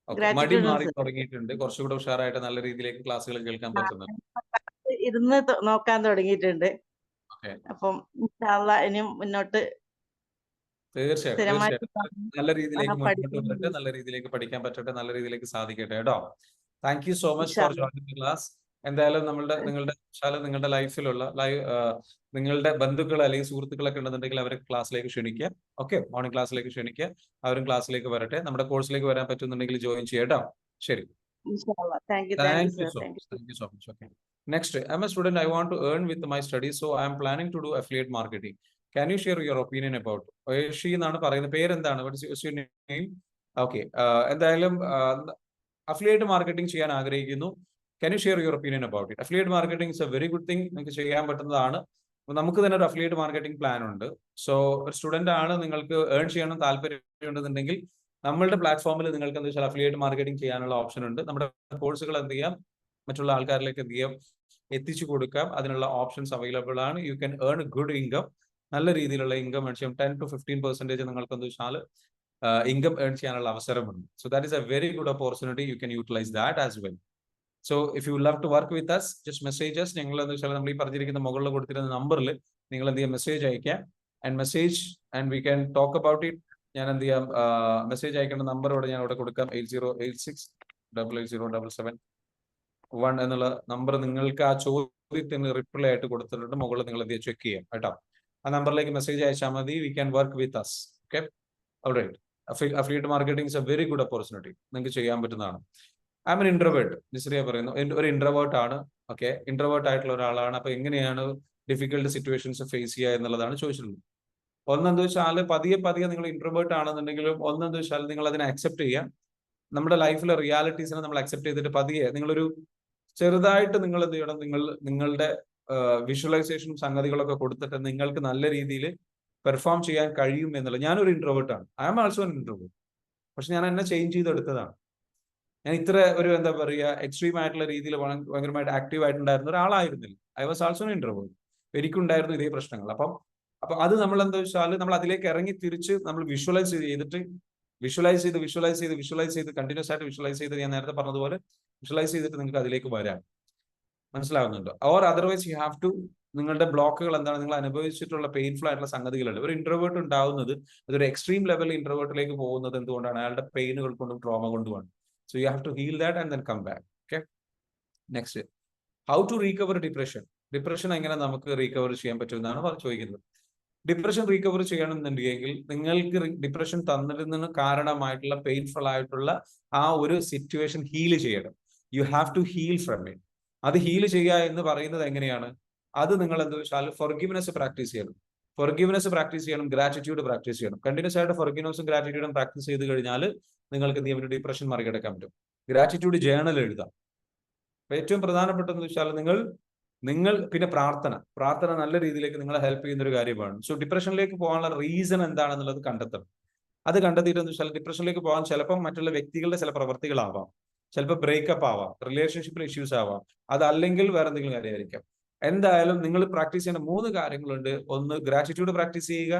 S1: ഓക്കെ. മടി
S6: ഗ്രാറ്റിറ്റ്യൂഡ്
S1: മാറി തുടങ്ങിയിട്ടുണ്ട്. കുറച്ചുകൂടെ ഉഷാറായിട്ട് നല്ല രീതിയിലേക്ക് ക്ലാസ്സുകൾ കേൾക്കാൻ പറ്റുന്നുണ്ട്.
S6: ഇരുന്ന് നോക്കാൻ തുടങ്ങിയിട്ടുണ്ട്.
S1: ഓക്കെ.
S6: അപ്പം ഇൻഷാ അല്ലാഹ് ഇനിയും മുന്നോട്ട്
S1: തീർച്ചയായിട്ടും
S6: സ്ഥിരമായിട്ട്
S1: തീർച്ചയായിട്ടും നല്ല രീതിയിലേക്ക് മുന്നോട്ട് വരട്ടെ,
S6: പഠിക്കുന്നു.
S1: നല്ല രീതിയിലേക്ക് പഠിക്കാൻ പറ്റട്ടെ, നല്ല രീതിയിലേക്ക് സാധിക്കട്ടെ കേട്ടോ. താങ്ക് യു സോ മച്ച്
S6: ഇൻഷാ
S1: ഫോർ
S6: അല്ലാഹ്.
S1: Joining the class. എന്തായാലും നിങ്ങളുടെ ലൈഫിലുള്ള നിങ്ങളുടെ ബന്ധുക്കൾ അല്ലെങ്കിൽ സുഹൃത്തുക്കളൊക്കെ ഉണ്ടെന്നുണ്ടെങ്കിൽ അവരെ ക്ലാസ്സിലേക്ക് ക്ഷണിക്കുക. ഓക്കെ, മോർണിംഗ് ക്ലാസ്സിലേക്ക് ക്ഷണിക്കുക. അവരും ക്ലാസ്സിലേക്ക് വരട്ടെ. നമ്മുടെ കോഴ്സിലേക്ക് വരാൻ പറ്റുന്നുണ്ടെങ്കിൽ ജോയിൻ ചെയ്യാം കേട്ടോ. ശരി.
S6: ഇൻഷാ അല്ലാഹ്. Thank you
S1: Thank you
S6: sir.
S1: so
S6: thank
S1: much.
S6: You.
S1: Thank you so much. Okay. Next, I'm a student. I want to earn with my studies, so I am planning to do affiliate marketing. Can you share your opinion about? She എന്നാണ് പറയുന്നത്. പേരെന്താണ്? What is your name? Okay. എന്തായാലും affiliate marketing ചെയ്യാൻ ആഗ്രഹിക്കുന്നു. Can you share your opinion about it? Affiliate marketing is a very good thing. നിങ്ങൾക്ക് ചെയ്യാൻ പറ്റുന്നതാണ്. നമുക്ക് തന്നെ ഒരു അഫിലിയേറ്റ് മാർക്കറ്റിംഗ് പ്ലാൻ ഉണ്ട്. സോ ഒരു സ്റ്റുഡന്റ് ആണ്, നിങ്ങൾക്ക് ഏൺ ചെയ്യണം താല്പര്യം ഉണ്ടെന്നുണ്ടെങ്കിൽ നമ്മളുടെ പ്ലാറ്റ്ഫോമിൽ നിങ്ങൾക്ക് എന്താ വെച്ചാൽ അഫിലിയേറ്റ് മാർക്കറ്റിംഗ് ചെയ്യാനുള്ള ഓപ്ഷൻ ഉണ്ട്. നമ്മുടെ കോഴ്സുകൾ എന്ത് ചെയ്യാം, മറ്റുള്ള ആൾക്കാരിലേക്ക് എന്ത് ചെയ്യാം, എത്തിച്ചു കൊടുക്കാം. അതിനുള്ള ഓപ്ഷൻസ് അവൈലബിൾ ആണ്. You can earn good income. നല്ല രീതിയിലുള്ള ഇൻകം ഏൺ ചെയ്യാം. 10 to 15% നിങ്ങൾക്ക് എന്താ വെച്ചാൽ ഇൻകം ഏൺ ചെയ്യാനുള്ള അവസരമുണ്ട്. So that is a very good opportunity. You can utilise that as well. So if you love to work with us, just messages. ഞങ്ങൾ എന്താ വെച്ചാൽ നമ്മൾ ഈ പറഞ്ഞിരിക്കുന്ന മുകളിൽ കൊടുത്തിരുന്ന നമ്പറിൽ നിങ്ങൾ എന്ത് ചെയ്യാം, മെസ്സേജ് അയക്കാം. And we can talk about it. ഞാൻ എന്ത് ചെയ്യാം, മെസ്സേജ് അയക്കേണ്ട നമ്പർ ഇവിടെ ഞാൻ ഇവിടെ കൊടുക്കാം. 8086880771 എന്നുള്ള നമ്പർ നിങ്ങൾക്ക് ആ ചോദ്യത്തിന് റിപ്ലൈ ആയിട്ട് കൊടുത്തിട്ടുണ്ട്. മുകളിൽ നിങ്ങൾ എന്ത് ചെക്ക് ചെയ്യാം കേട്ടോ. ആ നമ്പറിലേക്ക് മെസ്സേജ് അയച്ചാൽ മതി. We can work with us. Okay, alright. Affiliate marketing is a very good opportunity. നിങ്ങൾക്ക് ചെയ്യാൻ പറ്റുന്നതാണ്. I am an introvert. Nisriya പറയുന്നു ഒരു ഇൻട്രോവേർട്ട് ആണ്. ഓക്കെ, ഇൻട്രോവേർട്ട് ആയിട്ടുള്ള ഒരാളാണ്. അപ്പൊ എങ്ങനെയാണ് ഡിഫിക്കൽട്ട് സിറ്റുവേഷൻസ് ഫേസ് ചെയ്യുക എന്നുള്ളതാണ് ചോദിച്ചിട്ടുള്ളത്. ഒന്നെന്താ വെച്ചാൽ പതിയെ നിങ്ങൾ ഇൻട്രോവേർട്ട് ആണെന്നുണ്ടെങ്കിലും ഒന്നെന്താ വെച്ചാൽ നിങ്ങൾ അതിനെ അക്സെപ്റ്റ് ചെയ്യുക. നമ്മുടെ ലൈഫിലെ റിയാലിറ്റീസിനെ നമ്മൾ അക്സെപ്റ്റ് ചെയ്തിട്ട് പതിയെ നിങ്ങളൊരു ചെറുതായിട്ട് നിങ്ങൾ എന്ത് ചെയ്യണം, നിങ്ങളുടെ വിഷ്വലൈസേഷനും സംഗതികളൊക്കെ കൊടുത്തിട്ട് നിങ്ങൾക്ക് നല്ല രീതിയിൽ പെർഫോം ചെയ്യാൻ കഴിയും എന്നുള്ളത്. ഞാനൊരു ഇൻട്രോവേർട്ട് ആണ്. I am also an introvert. പക്ഷെ ഞാൻ എന്നെ ചേഞ്ച് ചെയ്തെടുത്തതാണ്. ഞാൻ ഇത്ര ഒരു എന്താ പറയുക എക്സ്ട്രീം ആയിട്ടുള്ള രീതിയിൽ ഭയങ്കരമായിട്ട് ആക്റ്റീവ് ആയിട്ടുണ്ടായിരുന്ന ഒരാളായിരുന്നില്ല. I was also an introvert. എനിക്കുണ്ടായിരുന്നു ഇതേ പ്രശ്നങ്ങൾ. അപ്പൊ അത് നമ്മൾ എന്താ വെച്ചാൽ നമ്മൾ അതിലേക്ക് ഇറങ്ങി തിരിച്ച് നമ്മൾ വിഷ്വലൈസ് ചെയ്ത് കണ്ടിന്യൂസ് ആയിട്ട് വിഷ്വലൈസ് ചെയ്ത്, ഞാൻ നേരത്തെ പറഞ്ഞതുപോലെ വിഷ്വലൈസ് ചെയ്തിട്ട് നിങ്ങൾക്ക് അതിലേക്ക് വരാം. മനസ്സിലാവുന്നുണ്ടോ? Or otherwise you have to, നിങ്ങളുടെ ബ്ലോക്കുകൾ എന്താണ്, നിങ്ങൾ അനുഭവിച്ചിട്ടുള്ള പെയിൻഫുൾ ആയിട്ടുള്ള സംഗതികളുണ്ട്. ഒരു ഇൻട്രോവേർട്ട് ഉണ്ടാവുന്നത്, അതൊരു എക്സ്ട്രീം ലെവലിൽ ഇൻട്രോവേർട്ടിലേക്ക് പോകുന്നത് എന്തുകൊണ്ടാണ്? അയാളുടെ പെയിനുകൾ കൊണ്ടും ട്രോമ കൊണ്ടുമാണ്. So you have to heal that and then come back. Okay, next, how to recover depression. Depression എങ്ങനെ നമുക്ക് റീകവർ ചെയ്യാൻ പറ്റുമെന്നാണ് ചോദിക്കുന്നത്. ഡിപ്രഷൻ റീകവർ ചെയ്യണമെന്നുണ്ടെങ്കിൽ നിങ്ങൾക്ക് ഡിപ്രഷൻ തന്നിരുന്നതിന് കാരണമായിട്ടുള്ള പെയിൻഫുൾ ആയിട്ടുള്ള ആ ഒരു സിറ്റുവേഷൻ ഹീൽ ചെയ്യണം. You have to heal from it. അത് ഹീൽ ചെയ്യുക എന്ന് പറയുന്നത് എങ്ങനെയാണ്? അത് നിങ്ങൾ എന്താ വെച്ചാൽ ഫൊർഗിവ്നെസ് പ്രാക്ടീസ് ചെയ്യണം. ഗ്രാറ്റിറ്റ്യൂഡ് പ്രാക്ടീസ് ചെയ്യണം. കണ്ടിന്യൂസ് ആയിട്ട് ഫൊർഗിവ്നെസ്സും ഗ്രാറ്റിറ്റ്യൂഡും പ്രാക്ടീസ് ചെയ്ത് കഴിഞ്ഞാൽ നിങ്ങൾക്ക് എന്ത് ചെയ്യാൻ, ഡിപ്രഷൻ മറികടക്കാൻ പറ്റും. ഗ്രാറ്റിറ്റ്യൂഡ് ജേണൽ എഴുതാം. ഏറ്റവും പ്രധാനപ്പെട്ടതെന്ന് വെച്ചാൽ നിങ്ങൾ പിന്നെ പ്രാർത്ഥന നല്ല രീതിയിലേക്ക് നിങ്ങളെ ഹെൽപ്പ് ചെയ്യുന്ന ഒരു കാര്യമാണ്. സോ ഡിപ്രഷനിലേക്ക് പോകാനുള്ള റീസൺ എന്താണെന്നുള്ളത് കണ്ടെത്തണം. അത് കണ്ടെത്തിയിട്ടെന്ന് വെച്ചാൽ ഡിപ്രഷനിലേക്ക് പോകാൻ ചിലപ്പോൾ മറ്റുള്ള വ്യക്തികളുടെ ചില പ്രവർത്തികളാവാം, ചിലപ്പോൾ ബ്രേക്കപ്പ് ആവാം, റിലേഷൻഷിപ്പിൽ ഇഷ്യൂസ് ആവാം, അതല്ലെങ്കിൽ വേറെ എന്തെങ്കിലും കാര്യമായിരിക്കാം. എന്തായാലും നിങ്ങൾ പ്രാക്ടീസ് ചെയ്യേണ്ട 3 കാര്യങ്ങളുണ്ട്. ഒന്ന്, ഗ്രാറ്റിറ്റ്യൂഡ് പ്രാക്ടീസ് ചെയ്യുക,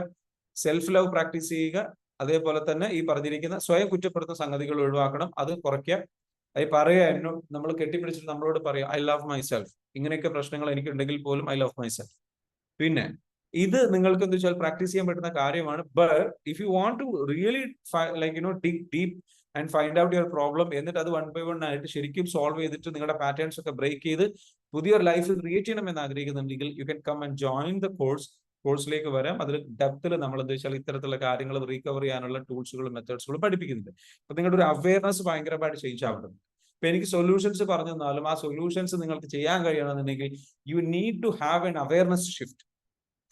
S1: സെൽഫ് ലവ് പ്രാക്ടീസ് ചെയ്യുക, അതേപോലെ തന്നെ ഈ പറഞ്ഞിരിക്കുന്ന സ്വയം കുറ്റപ്പെടുത്തുന്ന സംഗതികൾ ഒഴിവാക്കണം, അത് കുറയ്ക്കുക. നമ്മൾ കെട്ടിപ്പിടിച്ചിട്ട് നമ്മളോട് പറയാം ഐ ലവ് മൈ സെൽഫ്. ഇങ്ങനെയൊക്കെ പ്രശ്നങ്ങൾ എനിക്കുണ്ടെങ്കിൽ പോലും ഐ ലവ് മൈ സെൽഫ്. പിന്നെ ഇത് നിങ്ങൾക്ക് എന്താ വെച്ചാൽ പ്രാക്ടീസ് ചെയ്യാൻ പറ്റുന്ന കാര്യമാണ്. But if you want to really dig deep and find out your problem, എന്നിട്ട് അത് 1 by 1 ആയിട്ട് ശരിക്കും സോൾവ് ചെയ്തിട്ട് നിങ്ങളുടെ പാറ്റേൺസ് ഒക്കെ ബ്രേക്ക് ചെയ്ത് പുതിയൊരു ലൈഫ് ക്രിയേറ്റ് ചെയ്യണമെന്ന് ആഗ്രഹിക്കുന്നുണ്ടെങ്കിൽ you can come and join the കോഴ്സിലേക്ക് വരാം. അതിൽ ഡെപ്തിൽ നമ്മൾ എന്താ വെച്ചാൽ ഇത്തരത്തിലുള്ള കാര്യങ്ങൾ റീകവർ ചെയ്യാനുള്ള ടൂൾസുകളും മെത്തേഡ്സുകളും പഠിപ്പിക്കുന്നുണ്ട്. അപ്പൊ നിങ്ങളുടെ ഒരു അവയർനെസ് ഭയങ്കരമായിട്ട് ചേഞ്ച് ആവുന്നുണ്ട്. ഇപ്പൊ എനിക്ക് സൊല്യൂഷൻസ് പറഞ്ഞു തന്നാലും ആ സൊല്യൂഷൻസ് നിങ്ങൾക്ക് ചെയ്യാൻ കഴിയണമെന്നുണ്ടെങ്കിൽ you need to have an awareness shift.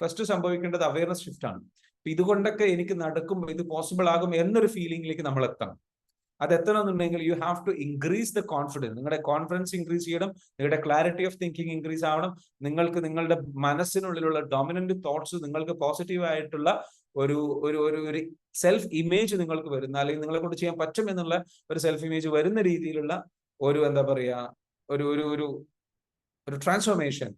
S1: First സംഭവിക്കേണ്ടത് അവയർനെസ് ഷിഫ്റ്റ് ആണ്. ഇതുകൊണ്ടൊക്കെ എനിക്ക് നടക്കും, ഇത് പോസിബിൾ ആകും എന്നൊരു ഫീലിംഗിലേക്ക് നമ്മൾ എത്തണം. അത് എത്തണമെന്നുണ്ടെങ്കിൽ you have to increase the confidence. നിങ്ങളുടെ കോൺഫിഡൻസ് ഇൻക്രീസ് ചെയ്യണം, നിങ്ങളുടെ ക്ലാരിറ്റി ഓഫ് തിങ്കിങ് ഇൻക്രീസ് ആവണം, നിങ്ങൾക്ക് നിങ്ങളുടെ മനസ്സിനുള്ളിലുള്ള ഡോമിനന്റ് തോട്ട്സ്, നിങ്ങൾക്ക് പോസിറ്റീവ് ആയിട്ടുള്ള ഒരു ഒരു ഒരു ഒരു സെൽഫ് ഇമേജ് നിങ്ങൾക്ക് വരുന്ന, അല്ലെങ്കിൽ നിങ്ങളെ കൊണ്ട് ചെയ്യാൻ പറ്റും എന്നുള്ള ഒരു സെൽഫ് ഇമേജ് വരുന്ന രീതിയിലുള്ള ഒരു എന്താ പറയാ ഒരു ഒരു ഒരു ഒരു ട്രാൻസ്ഫോർമേഷൻ,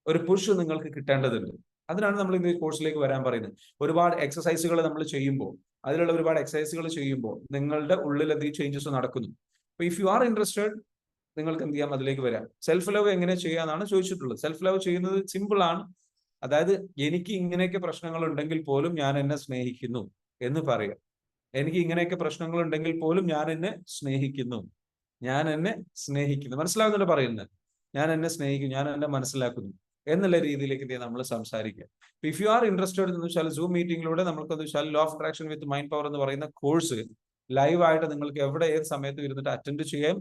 S1: ഒരു പുഷ് നിങ്ങൾക്ക് കിട്ടേണ്ടതുണ്ട്. അതിനാണ് നമ്മൾ ഇന്ന് ഈ കോഴ്സിലേക്ക് വരാൻ പറയുന്നത്. ഒരുപാട് എക്സസൈസുകൾ നമ്മൾ ചെയ്യുമ്പോൾ, അതിലുള്ള ഒരുപാട് എക്സസൈസുകൾ ചെയ്യുമ്പോൾ നിങ്ങളുടെ ഉള്ളിൽ എന്തെങ്കിലും ചേഞ്ചസ് നടക്കുന്നു. അപ്പൊ ഇഫ് യു ആർ ഇൻട്രസ്റ്റഡ്, നിങ്ങൾക്ക് എന്ത് ചെയ്യാം, അതിലേക്ക് വരാം. സെൽഫ് ലവ് എങ്ങനെ ചെയ്യാന്നാണ് ചോദിച്ചിട്ടുള്ളത്. സെൽഫ് ലവ് ചെയ്യുന്നത് സിമ്പിൾ ആണ്. അതായത് എനിക്ക് ഇങ്ങനെയൊക്കെ പ്രശ്നങ്ങൾ ഉണ്ടെങ്കിൽ പോലും ഞാൻ എന്നെ സ്നേഹിക്കുന്നു എന്ന് പറയാം. എനിക്ക് ഇങ്ങനെയൊക്കെ പ്രശ്നങ്ങൾ ഉണ്ടെങ്കിൽ പോലും ഞാൻ എന്നെ സ്നേഹിക്കുന്നു, ഞാൻ എന്നെ സ്നേഹിക്കുന്നു. മനസ്സിലാവുന്നല്ലോ പറയുന്നത്? ഞാൻ എന്നെ സ്നേഹിക്കുന്നു, ഞാൻ എന്നെ മനസ്സിലാക്കുന്നു എന്നുള്ള രീതിയിലേക്ക് നമ്മൾ സംസാരിക്കുക. ഇഫ് യു ആർ ഇൻട്രസ്റ്റഡ് എന്ന് വെച്ചാൽ സൂം മീറ്റിംഗിലൂടെ നമുക്ക് എന്ന് വെച്ചാൽ law of attraction with mind power എന്ന് പറയുന്ന കോഴ്സ് ലൈവ് ആയിട്ട് നിങ്ങൾക്ക് എവിടെ ഏത് സമയത്തും ഇരുന്നിട്ട് അറ്റൻഡ് ചെയ്യാം.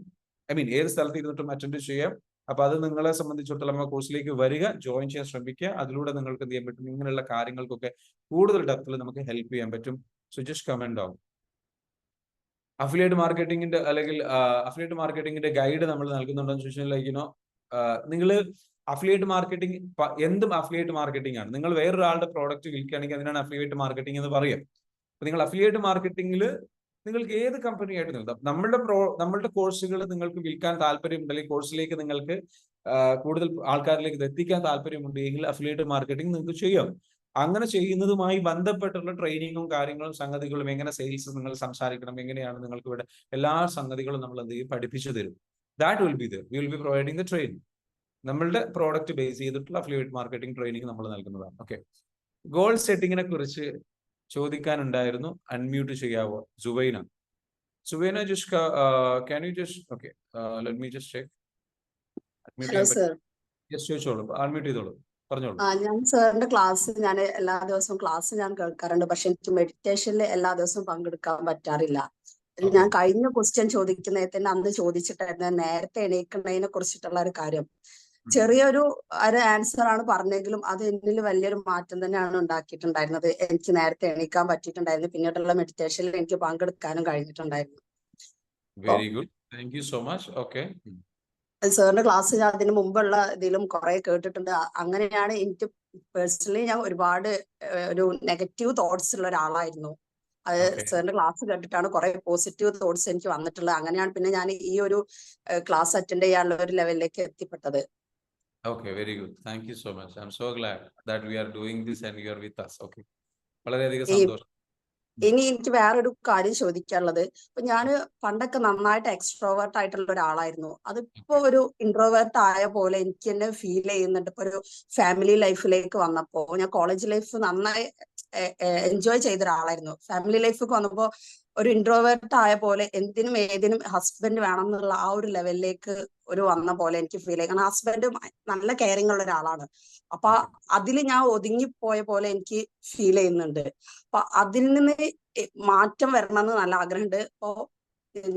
S1: ഏത് സ്ഥലത്ത് ഇരുന്നിട്ടും അറ്റൻഡ് ചെയ്യാം. അപ്പൊ അത് നിങ്ങളെ സംബന്ധിച്ചിടത്തോളം നമ്മുടെ കോഴ്സിലേക്ക് വരിക, ജോയിൻ ചെയ്യാൻ ശ്രമിക്കുക. അതിലൂടെ നിങ്ങൾക്ക് എന്ത് ചെയ്യാൻ പറ്റും, ഇങ്ങനെയുള്ള കാര്യങ്ങൾക്കൊക്കെ കൂടുതൽ ഡെപ്തിൽ നമുക്ക് ഹെൽപ്പ് ചെയ്യാൻ പറ്റും. So just comment down. Affiliate മാർക്കറ്റിംഗിന്റെ അല്ലെങ്കിൽ അഫിലിയേറ്റ് മാർക്കറ്റിംഗിന്റെ ഗൈഡ് നമ്മൾ നൽകുന്നുണ്ടെന്ന് ചോദിച്ചാൽ, നിങ്ങൾ അഫിലിയേറ്റ് മാർക്കറ്റിംഗ്, എന്തും അഫിലിയേറ്റ് മാർക്കറ്റിംഗ് ആണ്. നിങ്ങൾ വേറൊരാളുടെ പ്രോഡക്റ്റ് വിൽക്കുകയാണെങ്കിൽ അതിനാണ് അഫിലിയേറ്റ് മാർക്കറ്റിംഗ് എന്ന് പറയാം. അപ്പൊ നിങ്ങൾ അഫിലിയേറ്റ് മാർക്കറ്റിംഗിൽ നിങ്ങൾക്ക് ഏത് കമ്പനി ആയിട്ട് നിൽക്കാം. നമ്മളുടെ കോഴ്സുകൾ നിങ്ങൾക്ക് വിൽക്കാൻ താല്പര്യമുണ്ടെങ്കിൽ, കോഴ്സിലേക്ക് നിങ്ങൾക്ക് കൂടുതൽ ആൾക്കാരിലേക്ക് എത്തിക്കാൻ താല്പര്യമുണ്ടെങ്കിൽ അഫിലിയേറ്റ് മാർക്കറ്റിംഗ് നിങ്ങൾക്ക് ചെയ്യാം. അങ്ങനെ ചെയ്യുന്നതുമായി ബന്ധപ്പെട്ടുള്ള ട്രെയിനിങ്ങും കാര്യങ്ങളും സംഗതികളും, എങ്ങനെ സെയിൽസ് നിങ്ങൾ സംസാരിക്കണം, എങ്ങനെയാണ് നിങ്ങൾക്ക് ഇവിടെ എല്ലാ സംഗതികളും നമ്മൾ എന്ത് ചെയ്യും, പഠിപ്പിച്ചു തരും. That will be there. We will be providing the training. നമ്മളുടെ പ്രോഡക്റ്റ് ബേസ് ചെയ്തിട്ടുള്ള അഫിലിയേറ്റ് മാർക്കറ്റിംഗ് ട്രെയിനിങ് നമ്മൾ നൽകുന്നതാണ്. ഓക്കെ, ഗോൾ സെറ്റിങ്ങിനെ കുറിച്ച് ചോദിക്കാനുണ്ടായിരുന്നു. അൺമ്യൂട്ട് ചെയ്യാവോ? Suvaina, just can you just okay, let me just check.
S7: Hello sir.
S1: Yes, ചോദിച്ചോളൂ, അൺമ്യൂട്ട് ചെയ്തോളൂ, പറഞ്ഞോളൂ.
S7: ഞാൻ സാറിന്റെ ക്ലാസ് എല്ലാ ദിവസവും ഞാൻ കേൾക്കാറുണ്ട്. പക്ഷെ എനിക്ക് മെഡിറ്റേഷനിൽ എല്ലാ ദിവസവും പങ്കെടുക്കാൻ പറ്റാറില്ല. ഞാൻ കഴിഞ്ഞ ക്വസ്റ്റ്യൻ ചോദിക്കുന്നതിൽ തന്നെ അന്ന് ചോദിച്ചിട്ടായിരുന്നു നേരത്തെ എണീക്കുന്നതിനെ കുറിച്ചിട്ടുള്ള ഒരു കാര്യം. ചെറിയൊരു ആൻസർ ആണ് പറഞ്ഞെങ്കിലും അത് എന്നിൽ വലിയൊരു മാറ്റം തന്നെയാണ് ഉണ്ടാക്കിയിട്ടുണ്ടായിരുന്നത്. എനിക്ക് നേരത്തെ എണീക്കാൻ പറ്റിയിട്ടുണ്ടായിരുന്നു. പിന്നീടുള്ള മെഡിറ്റേഷനിൽ എനിക്ക് പങ്കെടുക്കാനും കഴിഞ്ഞിട്ടുണ്ടായിരുന്നു.
S1: Very good, thank you so much. Okay,
S7: സാറിന്റെ ക്ലാസ് ഞാൻ അതിന് മുമ്പുള്ള ഇതിലും കുറെ കേട്ടിട്ടുണ്ട്. അങ്ങനെയാണ് എനിക്ക് പേഴ്സണലി ഞാൻ ഒരുപാട് ഒരു നെഗറ്റീവ് തോട്ട്സ് ഉള്ള ഒരാളായിരുന്നു. അത് സാറിന്റെ ക്ലാസ് കേട്ടിട്ടാണ് കുറെ പോസിറ്റീവ് തോട്ട്സ് എനിക്ക് വന്നിട്ടുള്ളത്. അങ്ങനെയാണ് പിന്നെ ഞാൻ ഈ ഒരു ക്ലാസ് അറ്റൻഡ് ചെയ്യാനുള്ള ഒരു ലെവലിലേക്ക് എത്തിപ്പെട്ടത്.
S1: Okay, very good. Thank you so much. I'm so glad that we are doing this and you are with us. Okay. വളരെയധികം സന്തോഷം.
S7: ഇനി എനിക്ക് വേറൊരു കാര്യം ചോദിക്കാനുള്ളത്, ഇപ്പൊ ഞാന് പണ്ടൊക്കെ നന്നായിട്ട് എക്സ്ട്രോവേർട്ട് ആയിട്ടുള്ള ഒരാളായിരുന്നു. അതിപ്പോ ഒരു ഇൻട്രോവേർട്ട് ആയ പോലെ എനിക്ക് തന്നെ ഫീൽ ചെയ്യുന്നുണ്ട്. ഇപ്പൊ ഒരു ഫാമിലി ലൈഫിലേക്ക് വന്നപ്പോ, ഞാൻ കോളേജ് ലൈഫ് നന്നായി എൻജോയ് ചെയ്ത ഒരാളായിരുന്നു. ഫാമിലി ലൈഫിലേക്ക് വന്നപ്പോ ഒരു ഇൻട്രോവേർട്ട് ആയ പോലെ എന്തിനും ഏതിനും ഹസ്ബൻഡ് വേണം എന്നുള്ള ആ ഒരു ലെവലിലേക്ക് വന്ന പോലെ എനിക്ക് ഫീൽ ചെയ്യും. കാരണം ഹസ്ബൻഡ് നല്ല കെയറിങ് ഉള്ള ഒരാളാണ്. അപ്പൊ അതിൽ ഞാൻ ഒതുങ്ങിപ്പോയ പോലെ എനിക്ക് ഫീൽ ചെയ്യുന്നുണ്ട്. അപ്പൊ അതിൽ നിന്ന് മാറ്റം വരണമെന്ന് നല്ല ആഗ്രഹമുണ്ട്. ഇപ്പോ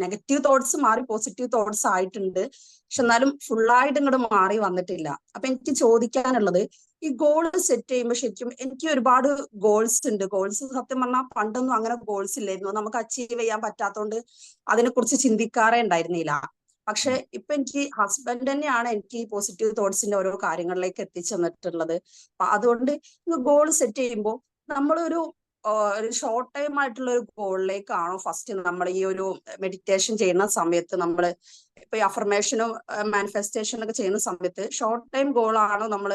S7: നെഗറ്റീവ് തോട്ട്സ് മാറി പോസിറ്റീവ് തോട്ട്സ് ആയിട്ടുണ്ട്. പക്ഷെ എന്നാലും ഫുള്ളായിട്ട് ഇങ്ങോട്ട് മാറി വന്നിട്ടില്ല. അപ്പൊ എനിക്ക് ചോദിക്കാനുള്ളത്, ഈ ഗോൾ സെറ്റ് ചെയ്യുമ്പോൾ ശരിക്കും എനിക്ക് ഒരുപാട് ഗോൾസ് ഉണ്ട്. ഗോൾസ് സത്യം പറഞ്ഞാൽ പണ്ടൊന്നും അങ്ങനെ ഗോൾസ് ഇല്ലായിരുന്നു. നമുക്ക് അച്ചീവ് ചെയ്യാൻ പറ്റാത്തതുകൊണ്ട് അതിനെക്കുറിച്ച് ചിന്തിക്കാറേ ഉണ്ടായിരുന്നില്ല. പക്ഷെ ഇപ്പൊ എനിക്ക് ഹസ്ബൻഡ് തന്നെയാണ് എനിക്ക് ഈ പോസിറ്റീവ് തോട്ട്സിന്റെ ഓരോ കാര്യങ്ങളിലേക്ക് എത്തിച്ചു തന്നിട്ടുള്ളത്. അപ്പൊ അതുകൊണ്ട് ഗോൾ സെറ്റ് ചെയ്യുമ്പോൾ നമ്മളൊരു ഷോർട്ട് ടൈം ആയിട്ടുള്ള ഒരു ഗോളിലേക്കാണോ ഫസ്റ്റ് നമ്മൾ ഈ ഒരു മെഡിറ്റേഷൻ ചെയ്യുന്ന സമയത്ത്, നമ്മൾ ഇപ്പൊ അഫർമേഷനും മാനിഫെസ്റ്റേഷനും ഒക്കെ ചെയ്യുന്ന സമയത്ത് ഷോർട്ട് ടൈം ഗോളാണോ നമ്മൾ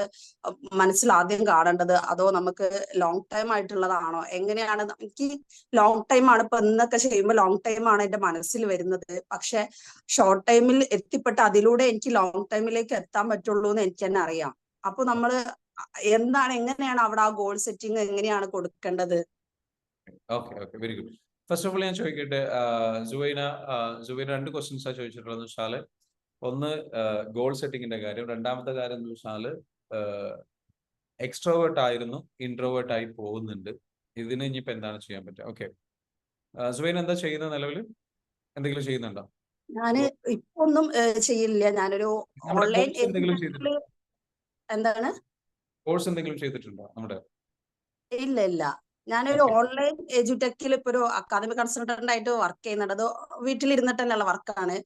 S7: മനസ്സിൽ ആദ്യം കാണേണ്ടത്, അതോ നമുക്ക് ലോങ് ടൈം ആയിട്ടുള്ളതാണോ? എങ്ങനെയാണ്? എനിക്ക് ലോങ് ടൈം ആണ് ഇപ്പൊ ഇന്നൊക്കെ ചെയ്യുമ്പോൾ ലോങ് ടൈം ആണ് എന്റെ മനസ്സിൽ വരുന്നത്. പക്ഷെ ഷോർട്ട് ടൈമിൽ എത്തിപ്പെട്ട് അതിലൂടെ എനിക്ക് ലോങ് ടൈമിലേക്ക് എത്താൻ പറ്റുള്ളൂ എന്ന് എനിക്ക് തന്നെ അറിയാം. അപ്പൊ നമ്മള് എങ്ങനെയാണ് അവിടെ ആ ഗോൾ സെറ്റിംഗ് എങ്ങനെയാണ് കൊടുക്കേണ്ടത്?
S1: Okay, very good. First of all ഞാൻ ചോദിക്കട്ടെ, സുവൈന രണ്ട് ക്വസ്റ്റ്യൻസാ ചോദിച്ചിട്ടുള്ളത് വെച്ചാല്, ഒന്ന് ഗോൾ സെറ്റിങ്ങിന്റെ കാര്യം, രണ്ടാമത്തെ കാര്യം എന്ന് വെച്ചാല് എക്സ്ട്രോവേർട്ട് ആയിരുന്നു, ഇൻട്രോവേർട്ട് ആയി പോകുന്നുണ്ട്, ഇതിന് ഇനിയിപ്പോ എന്താണ് ചെയ്യാൻ പറ്റുക? ഓക്കെ, സുവൈന എന്താ ചെയ്യുന്നത്? നിലവിൽ എന്തെങ്കിലും ചെയ്യുന്നുണ്ടോ?
S7: ഞാന് ഇപ്പൊ ഒന്നും ചെയ്യില്ല. ഞാനൊരു ഓൺലൈൻ എന്താണ്
S1: കോഴ്സ് എന്തെങ്കിലും ചെയ്തിട്ടുണ്ടോ? നമ്മുടെ
S7: ഇല്ല. ഞാനൊരു ഓൺലൈൻ എഡ്യൂടെക്കിൽ ഇപ്പൊ ഒരു അക്കാദമിക് കൺസൾട്ടന്റ് ആയിട്ട് വർക്ക് ചെയ്യുന്നുണ്ട്. അത് വീട്ടിലിരുന്നിട്ട് തന്നെയുള്ള വർക്കാണ്.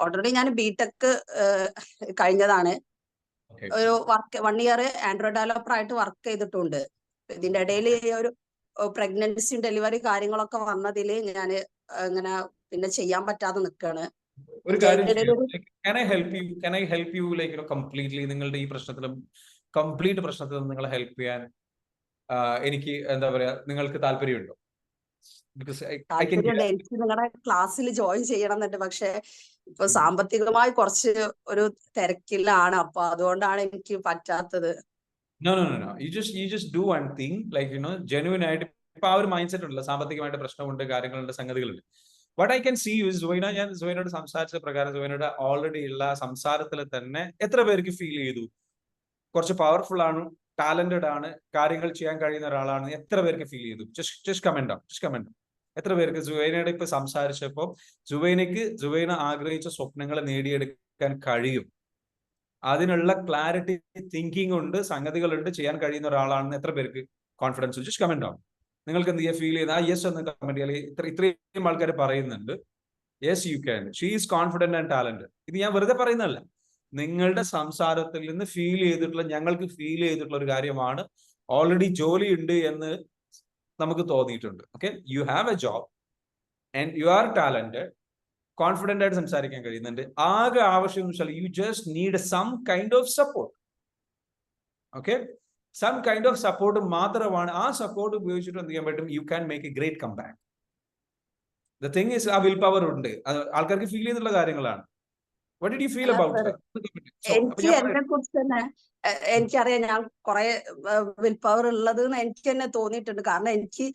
S7: ഓൾറെഡി ഞാൻ ബിടെക് കഴിഞ്ഞതാണ്. ഒരു 1 ഇയർ ആൻഡ്രോയിഡ് ഡെവലപ്പർ ആയിട്ട് വർക്ക് ചെയ്തിട്ടുണ്ട്. ഇതിന്റെ ഇടയിൽ ഒരു പ്രഗ്നൻസി ഡെലിവറി കാര്യങ്ങളൊക്കെ വന്നതിൽ ഞാൻ ഇങ്ങനെ പിന്നെ ചെയ്യാൻ പറ്റാതെ നിൽക്കുകയാണ്.
S1: ഒരു കാര്യം can I help you like completely നിങ്ങളുടെ ഈ പ്രശ്നത്തിലും കംപ്ലീറ്റ് പ്രശ്നത്തിലും നിങ്ങളെ ഹെൽപ്പ് ചെയ്യാൻ എനിക്ക് എന്താ പറയാ നിങ്ങൾക്ക് താല്പര്യമുണ്ടോ?
S7: താല്പര്യമുണ്ട്. എനിക്ക് നിങ്ങളുടെ ക്ലാസ്സിൽ ജോയിൻ ചെയ്യണം എന്നുണ്ട്. പക്ഷെ ഇപ്പൊ സാമ്പത്തികമായി കുറച്ച് ഒരു തിരക്കിലാണ്. അപ്പൊ അതുകൊണ്ടാണ് എനിക്ക് പറ്റാത്തത്.
S1: No. You just do one thing, like genuine ആയിട്ട് ഇപ്പൊ ആ ഒരു മൈൻഡ് സെറ്റ് ഉണ്ടല്ലോ, സാമ്പത്തികമായിട്ട് പ്രശ്നമുണ്ട്, കാര്യങ്ങളുണ്ട്, സംഗതികളുണ്ട്. What I can see is ഞാൻ സുവൈനോട് സംസാരിച്ച പ്രകാരം സുവൈനോട് ഓൾറെഡി ഉള്ള സംസാരത്തിൽ തന്നെ എത്ര പേർക്ക് ഫീൽ ചെയ്തു കുറച്ച് പവർഫുൾ ആണ്, ടാലന്റഡ് ആണ്, കാര്യങ്ങൾ ചെയ്യാൻ കഴിയുന്ന ഒരാളാണ്? എത്ര പേർക്ക് ഫീൽ ചെയ്തു? just comment down. എത്ര പേർക്ക് സുവൈനയുടെ ഇപ്പൊ സംസാരിച്ചപ്പോ സുവൈന ആഗ്രഹിച്ച സ്വപ്നങ്ങൾ നേടിയെടുക്കാൻ കഴിയും, അതിനുള്ള ക്ലാരിറ്റി തിങ്കിങ് ഉണ്ട്, സംഗതികളുണ്ട്, ചെയ്യാൻ കഴിയുന്ന ഒരാളാണെന്ന് എത്ര പേർക്ക് കോൺഫിഡൻസ്? ജസ്റ്റ് കമന്റ് ആവും. നിങ്ങൾക്ക് എന്ത് ചെയ്യാൻ ഫീൽ ചെയ്ത് യെസ് എന്ന് കമന്റ് ചെയ്യാൻ ഇത്രയും ആൾക്കാർ പറയുന്നുണ്ട്. Yes you can, she is confident and talented. ഇത് ഞാൻ വെറുതെ പറയുന്നതല്ല, നിങ്ങളുടെ സംസാരത്തിൽ നിന്ന് ഫീൽ ചെയ്തിട്ടുള്ള, ഞങ്ങൾക്ക് ഫീൽ ചെയ്തിട്ടുള്ള ഒരു കാര്യമാണ്. ഓൾറെഡി ജോലി ഉണ്ട് എന്ന് നമുക്ക് തോന്നിയിട്ടുണ്ട്. Okay, you have a job and you are talented, confident ആയിട്ട് സംസാരിക്കാൻ കഴിയുന്നുണ്ട്. ആകെ ആവശ്യം എന്ന് വെച്ചാൽ you just need some kind of support. Okay, some kind of support മാത്രമാണ്. ആ സപ്പോർട്ട് ഉപയോഗിച്ചിട്ട് എന്ത് ചെയ്യാൻ പറ്റും? You can make a great comeback. The thing is ആ വിൽ പവർ ഉണ്ട്, ആൾക്കാർക്ക് ഫീൽ ചെയ്തിട്ടുള്ള കാര്യങ്ങളാണ്. What did you feel about that?
S7: എനിക്ക് എന്നെ കുറിച്ച് തന്നെ എനിക്കറിയാം, ഞാൻ കുറെ വിൽ പവർ ഉള്ളത് എനിക്ക് തന്നെ തോന്നിയിട്ടുണ്ട്. കാരണം എനിക്ക്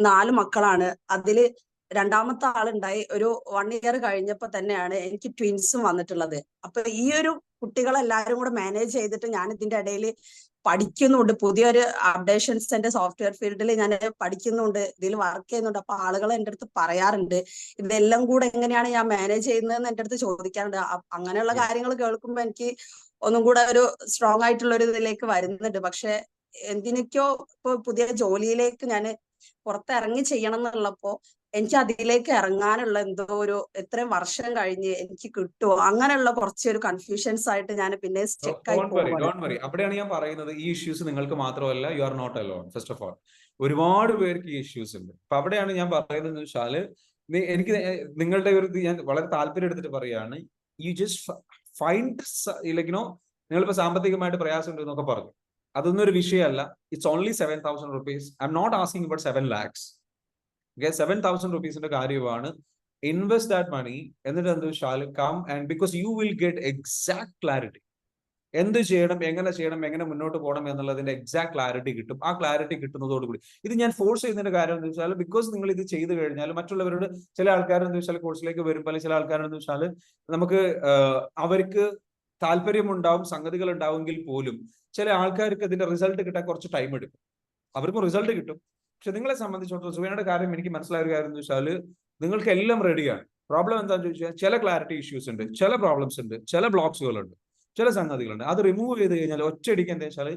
S7: 4 മക്കളാണ്. അതില് രണ്ടാമത്തെ ആളുണ്ടായി ഒരു 1 ഇയർ കഴിഞ്ഞപ്പോ തന്നെയാണ് എനിക്ക് ട്വിൻസും വന്നിട്ടുള്ളത്. അപ്പൊ ഈ ഒരു കുട്ടികളെല്ലാരും കൂടെ മാനേജ് ചെയ്തിട്ട് ഞാൻ ഇതിന്റെ ഇടയിൽ പഠിക്കുന്നുണ്ട്. പുതിയൊരു അപ്ഡേഷൻസ് എന്റെ സോഫ്റ്റ്വെയർ ഫീൽഡിൽ ഞാൻ പഠിക്കുന്നുണ്ട്, ഇതിൽ വർക്ക് ചെയ്യുന്നുണ്ട്. അപ്പൊ ആളുകൾ എൻ്റെ അടുത്ത് പറയാറുണ്ട്, ഇതെല്ലാം കൂടെ എങ്ങനെയാണ് ഞാൻ മാനേജ് ചെയ്യുന്നതെന്ന് എൻ്റെ അടുത്ത് ചോദിക്കാറുണ്ട്. അങ്ങനെയുള്ള കാര്യങ്ങൾ കേൾക്കുമ്പോ എനിക്ക് ഒന്നും കൂടെ ഒരു സ്ട്രോങ് ആയിട്ടുള്ള ഒരു ഇതിലേക്ക് വരുന്നുണ്ട്. പക്ഷെ എന്തിനൊക്കെയോ ഇപ്പൊ പുതിയ ജോലിയിലേക്ക് ഞാൻ പുറത്തിറങ്ങി ചെയ്യണം എന്നുള്ളപ്പോ എനിക്ക് അതിലേക്ക് ഇറങ്ങാനുള്ള എന്തോ ഒരു എത്രയും വർഷം കഴിഞ്ഞ് എനിക്ക് കിട്ടുമോ അങ്ങനെയുള്ള കുറച്ചൊരു കൺഫ്യൂഷൻസ് ആയിട്ട് ഞാൻ പിന്നെ സ്റ്റക്ക് ആയി പോകും.
S1: അവിടെയാണ് ഞാൻ പറയുന്നത്, ഈ ഇഷ്യൂസ് നിങ്ങൾക്ക് മാത്രമല്ല, you are not alone. First of all, ഒരുപാട് പേർക്ക് ഈ ഇഷ്യൂസ് ഉണ്ട്. അപ്പൊ അവിടെയാണ് ഞാൻ പറയുന്നത് വെച്ചാല്, എനിക്ക് നിങ്ങളുടെ ഒരു ഞാൻ വളരെ താല്പര്യം എടുത്തിട്ട് പറയാണ്, യു ജസ്റ്റ് ഫൈൻഡ് ലൈക്ക് നിങ്ങളിപ്പോ സാമ്പത്തികമായിട്ട് പ്രയാസം ഉണ്ട് എന്നൊക്കെ പറഞ്ഞു, അതൊന്നും ഒരു വിഷയമല്ല. It's only 7,000 rupees. I am not asking about 7 lakhs. 7,000 rupees കാര്യമാണ്. Invest that money. എന്നിട്ട് എന്ത് വെച്ചാൽ come and because you will get exact clarity. എന്ത് ചെയ്യണം, എങ്ങനെ മുന്നോട്ട് പോകണം എന്നുള്ളതിന്റെ എക്സാക്ട് ക്ലാരിറ്റി കിട്ടും. ആ ക്ലാരിറ്റി കിട്ടുന്നതോടുകൂടി, ഇത് ഞാൻ ഫോഴ്സ് ചെയ്യുന്നതിന്റെ കാര്യം എന്ന് വെച്ചാൽ, ബിക്കോസ് നിങ്ങൾ ഇത് ചെയ്ത് കഴിഞ്ഞാൽ മറ്റുള്ളവരോട്, ചില ആൾക്കാരെന്ന് വെച്ചാൽ കോഴ്സിലേക്ക് വരുമ്പോൾ, ചില ആൾക്കാരെന്ന് വെച്ചാൽ നമുക്ക് അവർക്ക് താല്പര്യമുണ്ടാവും, സംഗതികൾ ഉണ്ടാവുമെങ്കിൽ പോലും ചില ആൾക്കാർക്ക് ഇതിന്റെ റിസൾട്ട് കിട്ടാൻ കുറച്ച് ടൈം എടുക്കും. അവർക്കും റിസൾട്ട് കിട്ടും. പക്ഷെ നിങ്ങളെ സംബന്ധിച്ചിടത്തോളം സുവൈനയുടെ കാര്യം എനിക്ക് മനസ്സിലായ ഒരു കാര്യം എന്ന് വെച്ചാൽ, നിങ്ങൾക്ക് എല്ലാം റെഡിയാണ്. പ്രോബ്ലം എന്താണെന്ന് ചോദിച്ചാൽ, ചില ക്ലാരിറ്റി ഇഷ്യൂസ് ഉണ്ട്, ചില പ്രോബ്ലംസ് ഉണ്ട്, ചില ബ്ലോക്സുകളുണ്ട്, ചില സംഗതികളുണ്ട്. അത് റിമൂവ് ചെയ്ത് കഴിഞ്ഞാൽ ഒറ്റയടിക്ക് എന്താ വെച്ചാൽ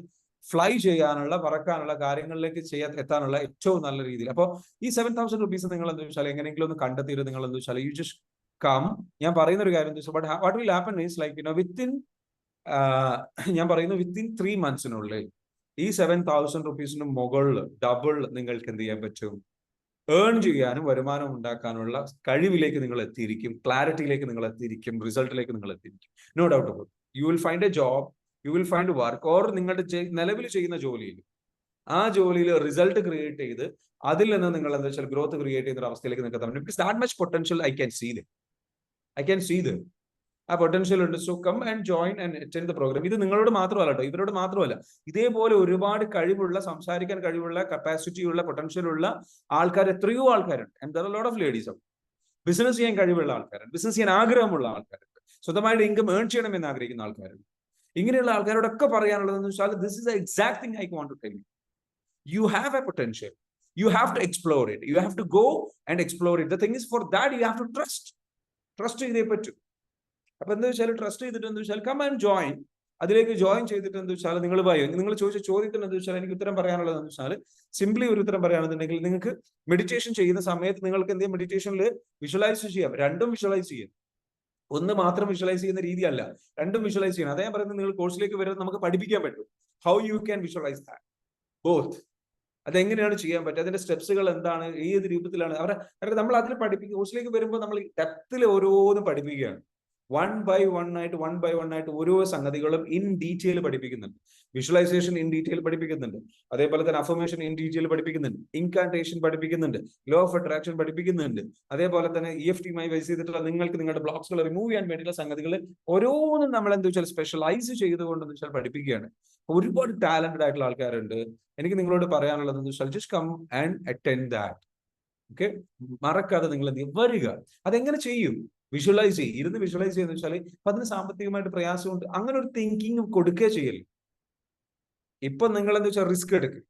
S1: ഫ്ലൈ ചെയ്യാനുള്ള, പറക്കാനുള്ള, കാര്യങ്ങളിലേക്ക് എത്താനുള്ള ഏറ്റവും നല്ല രീതിയിൽ. അപ്പോൾ ഈ 7,000 rupees നിങ്ങൾ എന്താ വെച്ചാൽ എങ്ങനെയെങ്കിലും ഒന്ന് കണ്ടെത്തിയിട്ട് നിങ്ങൾ എന്താ വെച്ചാൽ യു ജസ്റ്റ് കം. ഞാൻ പറയുന്ന ഒരു കാര്യം എന്താ വെച്ചാൽ, but what will happen is like within ഞാൻ പറയുന്നു വിത്തിൻ 3 months ഈ 7,000 rupees മുകളിൽ ഡബിൾ നിങ്ങൾക്ക് എന്ത് ചെയ്യാൻ പറ്റും? ഏൺ ചെയ്യാനും വരുമാനം ഉണ്ടാക്കാനുള്ള കഴിവിലേക്ക് നിങ്ങൾ എത്തിയിരിക്കും, ക്ലാരിറ്റിയിലേക്ക് നിങ്ങൾ എത്തിയിരിക്കും, റിസൾട്ടിലേക്ക് നിങ്ങൾ എത്തിയിരിക്കും. No doubt about. You will find a job, you will find work, or നിങ്ങളുടെ നിലവിൽ ചെയ്യുന്ന ജോലിയിൽ, ആ ജോലിയിൽ റിസൾട്ട് ക്രിയേറ്റ് ചെയ്ത് അതിൽ നിന്ന് നിങ്ങൾ എന്താ വെച്ചാൽ ഗ്രോത്ത് ക്രിയേറ്റ് ചെയ്യുന്ന ഒരു അവസ്ഥയിലേക്ക് നിങ്ങൾക്ക് എത്താൻ പറ്റും. Because that much potential I can see them. ആ പൊട്ടൻഷ്യൽ ഉണ്ട്. So come and join and attend the program. ഇത് നിങ്ങളോട് മാത്രമല്ല കേട്ടോ, ഇവരോട് മാത്രമല്ല, ഇതേപോലെ ഒരുപാട് കഴിവുള്ള, സംസാരിക്കാൻ കഴിവുള്ള, കപ്പാസിറ്റി ഉള്ള, പൊട്ടൻഷ്യൽ ഉള്ള ആൾക്കാർ എത്രയോ ആൾക്കാരുണ്ട്. And there are lot of ladies. Business ചെയ്യാൻ കഴിവുള്ള ആൾക്കാരുണ്ട്, ബിസിനസ് ചെയ്യാൻ ആഗ്രഹമുള്ള ആൾക്കാരുണ്ട്, സ്വന്തമായിട്ട് ഇൻകം ഏൺ ചെയ്യണം എന്ന് ആഗ്രഹിക്കുന്ന ആൾക്കാരുണ്ട്. ഇങ്ങനെയുള്ള ആൾക്കാരോടൊക്കെ പറയാനുള്ളതെന്ന് വെച്ചാൽ, this is the exact thing I want to tell you. You have a potential, you have to explore it, you have to go and explore it. The thing is for that you have to trust ചെയ്തേ പറ്റൂ. അപ്പൊ എന്താ വെച്ചാൽ trust ചെയ്തിട്ട് എന്താ വെച്ചാൽ come and join അതിലേക്ക് join ചെയ്തിട്ട് എന്താ വെച്ചാൽ നിങ്ങൾ നിങ്ങൾ ചോദിച്ച ചോദ്യത്തിന് എന്താ വെച്ചാൽ എനിക്ക് ഉത്തരം പറയാനുള്ളത് എന്ന് വെച്ചാൽ സിംപ്ലി ഒരു ഉത്തരം പറയുകയാണെന്നുണ്ടെങ്കിൽ നിങ്ങൾക്ക് മെഡിറ്റേഷൻ ചെയ്യുന്ന സമയത്ത് നിങ്ങൾക്ക് എന്ത് ചെയ്യാം, മെഡിറ്റേഷനിൽ വിഷ്വലൈസ് ചെയ്യാം, രണ്ടും വിഷ്വലൈസ് ചെയ്യാം. ഒന്ന് മാത്രം വിഷ്വലൈസ് ചെയ്യുന്ന രീതിയല്ല, രണ്ടും വിഷ്വലൈസ് ചെയ്യണം. അതേ പറയുന്നത് നിങ്ങൾ കോഴ്സിലേക്ക് വരുന്നത് നമുക്ക് പഠിപ്പിക്കാൻ പറ്റും. How you can visualise that both, അതെങ്ങനെയാണ് ചെയ്യാൻ പറ്റുക, അതിന്റെ സ്റ്റെപ്സുകൾ എന്താണ്, ഏത് രൂപത്തിലാണ് നമ്മൾ അതിൽ പഠിപ്പിക്കുക. കോഴ്സിലേക്ക് വരുമ്പോൾ നമ്മൾ ഡെപ്തിൽ ഓരോന്നും പഠിപ്പിക്കുകയാണ്. വൺ ബൈ വൺ ആയിട്ട് ഓരോ സംഗതികളും ഇൻ ഡീറ്റെയിൽ പഠിപ്പിക്കുന്നുണ്ട്. വിഷ്വലൈസേഷൻ ഇൻ ഡീറ്റെയിൽ പഠിപ്പിക്കുന്നുണ്ട്, അതേപോലെ തന്നെ അഫർമേഷൻ ഇൻ ഡീറ്റെയിൽ പഠിപ്പിക്കുന്നുണ്ട്, ഇൻകാന്റേഷൻ പഠിപ്പിക്കുന്നുണ്ട്, ലോ ഓഫ് അട്രാക്ഷൻ പഠിപ്പിക്കുന്നുണ്ട്, അതേപോലെ തന്നെ EFT-യുമായി ബേസ് ചെയ്തിട്ടുള്ള നിങ്ങൾക്ക് നിങ്ങളുടെ ബ്ലോക്സുകൾ റിമൂവ് ചെയ്യാൻ വേണ്ടിയുള്ള സംഗതികൾ ഓരോന്നും നമ്മൾ എന്താ വെച്ചാൽ സ്പെഷ്യലൈസ് ചെയ്തുകൊണ്ടെന്ന് വെച്ചാൽ പഠിപ്പിക്കുകയാണ്. ഒരുപാട് ടാലന്റഡ് ആയിട്ടുള്ള ആൾക്കാരുണ്ട്. എനിക്ക് നിങ്ങളോട് പറയാനുള്ളത് എന്ന് വെച്ചാൽ just come and attend that. Okay, മറക്കാതെ നിങ്ങൾ എന്ത് ചെയ്യും, വരിക. അതെങ്ങനെ ചെയ്യും? വിഷ്വലൈസ് ചെയ്യും, ഇരുന്ന് വിഷ്വലൈസ് ചെയ്യുന്ന വെച്ചാൽ അപ്പൊ അതിന് സാമ്പത്തികമായിട്ട് പ്രയാസമുണ്ട്, അങ്ങനെ ഒരു തിങ്കിങ് കൊടുക്കുക ചെയ്യല്. ഇപ്പൊ നിങ്ങൾ എന്താ വെച്ചാൽ റിസ്ക് എടുക്കുക,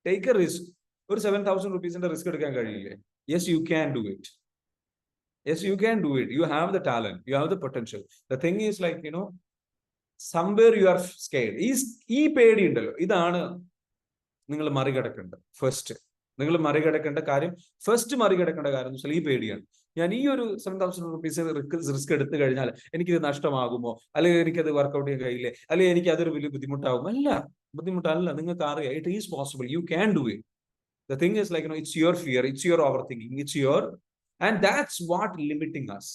S1: ടേക്ക് എ റിസ്ക്. ഒരു 7,000 rupees റിസ്ക് എടുക്കാൻ കഴിയില്ലേ? Yes you can do it. Yes you can do it. You have the talent, you have the potential. The thing is like you know somewhere you are scared. ഈ പേടി ഉണ്ടല്ലോ, ഇതാണ് നിങ്ങൾ മറികടക്കേണ്ടത്. നിങ്ങൾ മറികടക്കേണ്ട കാര്യം എന്ന് വെച്ചാൽ ഈ പേടിയാണ്. ഞാൻ ഈ ഒരു 7,000 rupees റിസ്ക് എടുത്തു കഴിഞ്ഞാൽ എനിക്കിത് നഷ്ടമാകുമോ, അല്ലെങ്കിൽ എനിക്കത് വർക്ക്ഔട്ട് ചെയ്യാൻ കഴിയില്ലേ, അല്ലെങ്കിൽ എനിക്ക് അതൊരു വലിയ ബുദ്ധിമുട്ടല്ല. നിങ്ങൾക്ക് അറിയാം, it is possible, you can do it. The thing is like it's your fear, it's your over thinking, it's your, and that's what limiting us.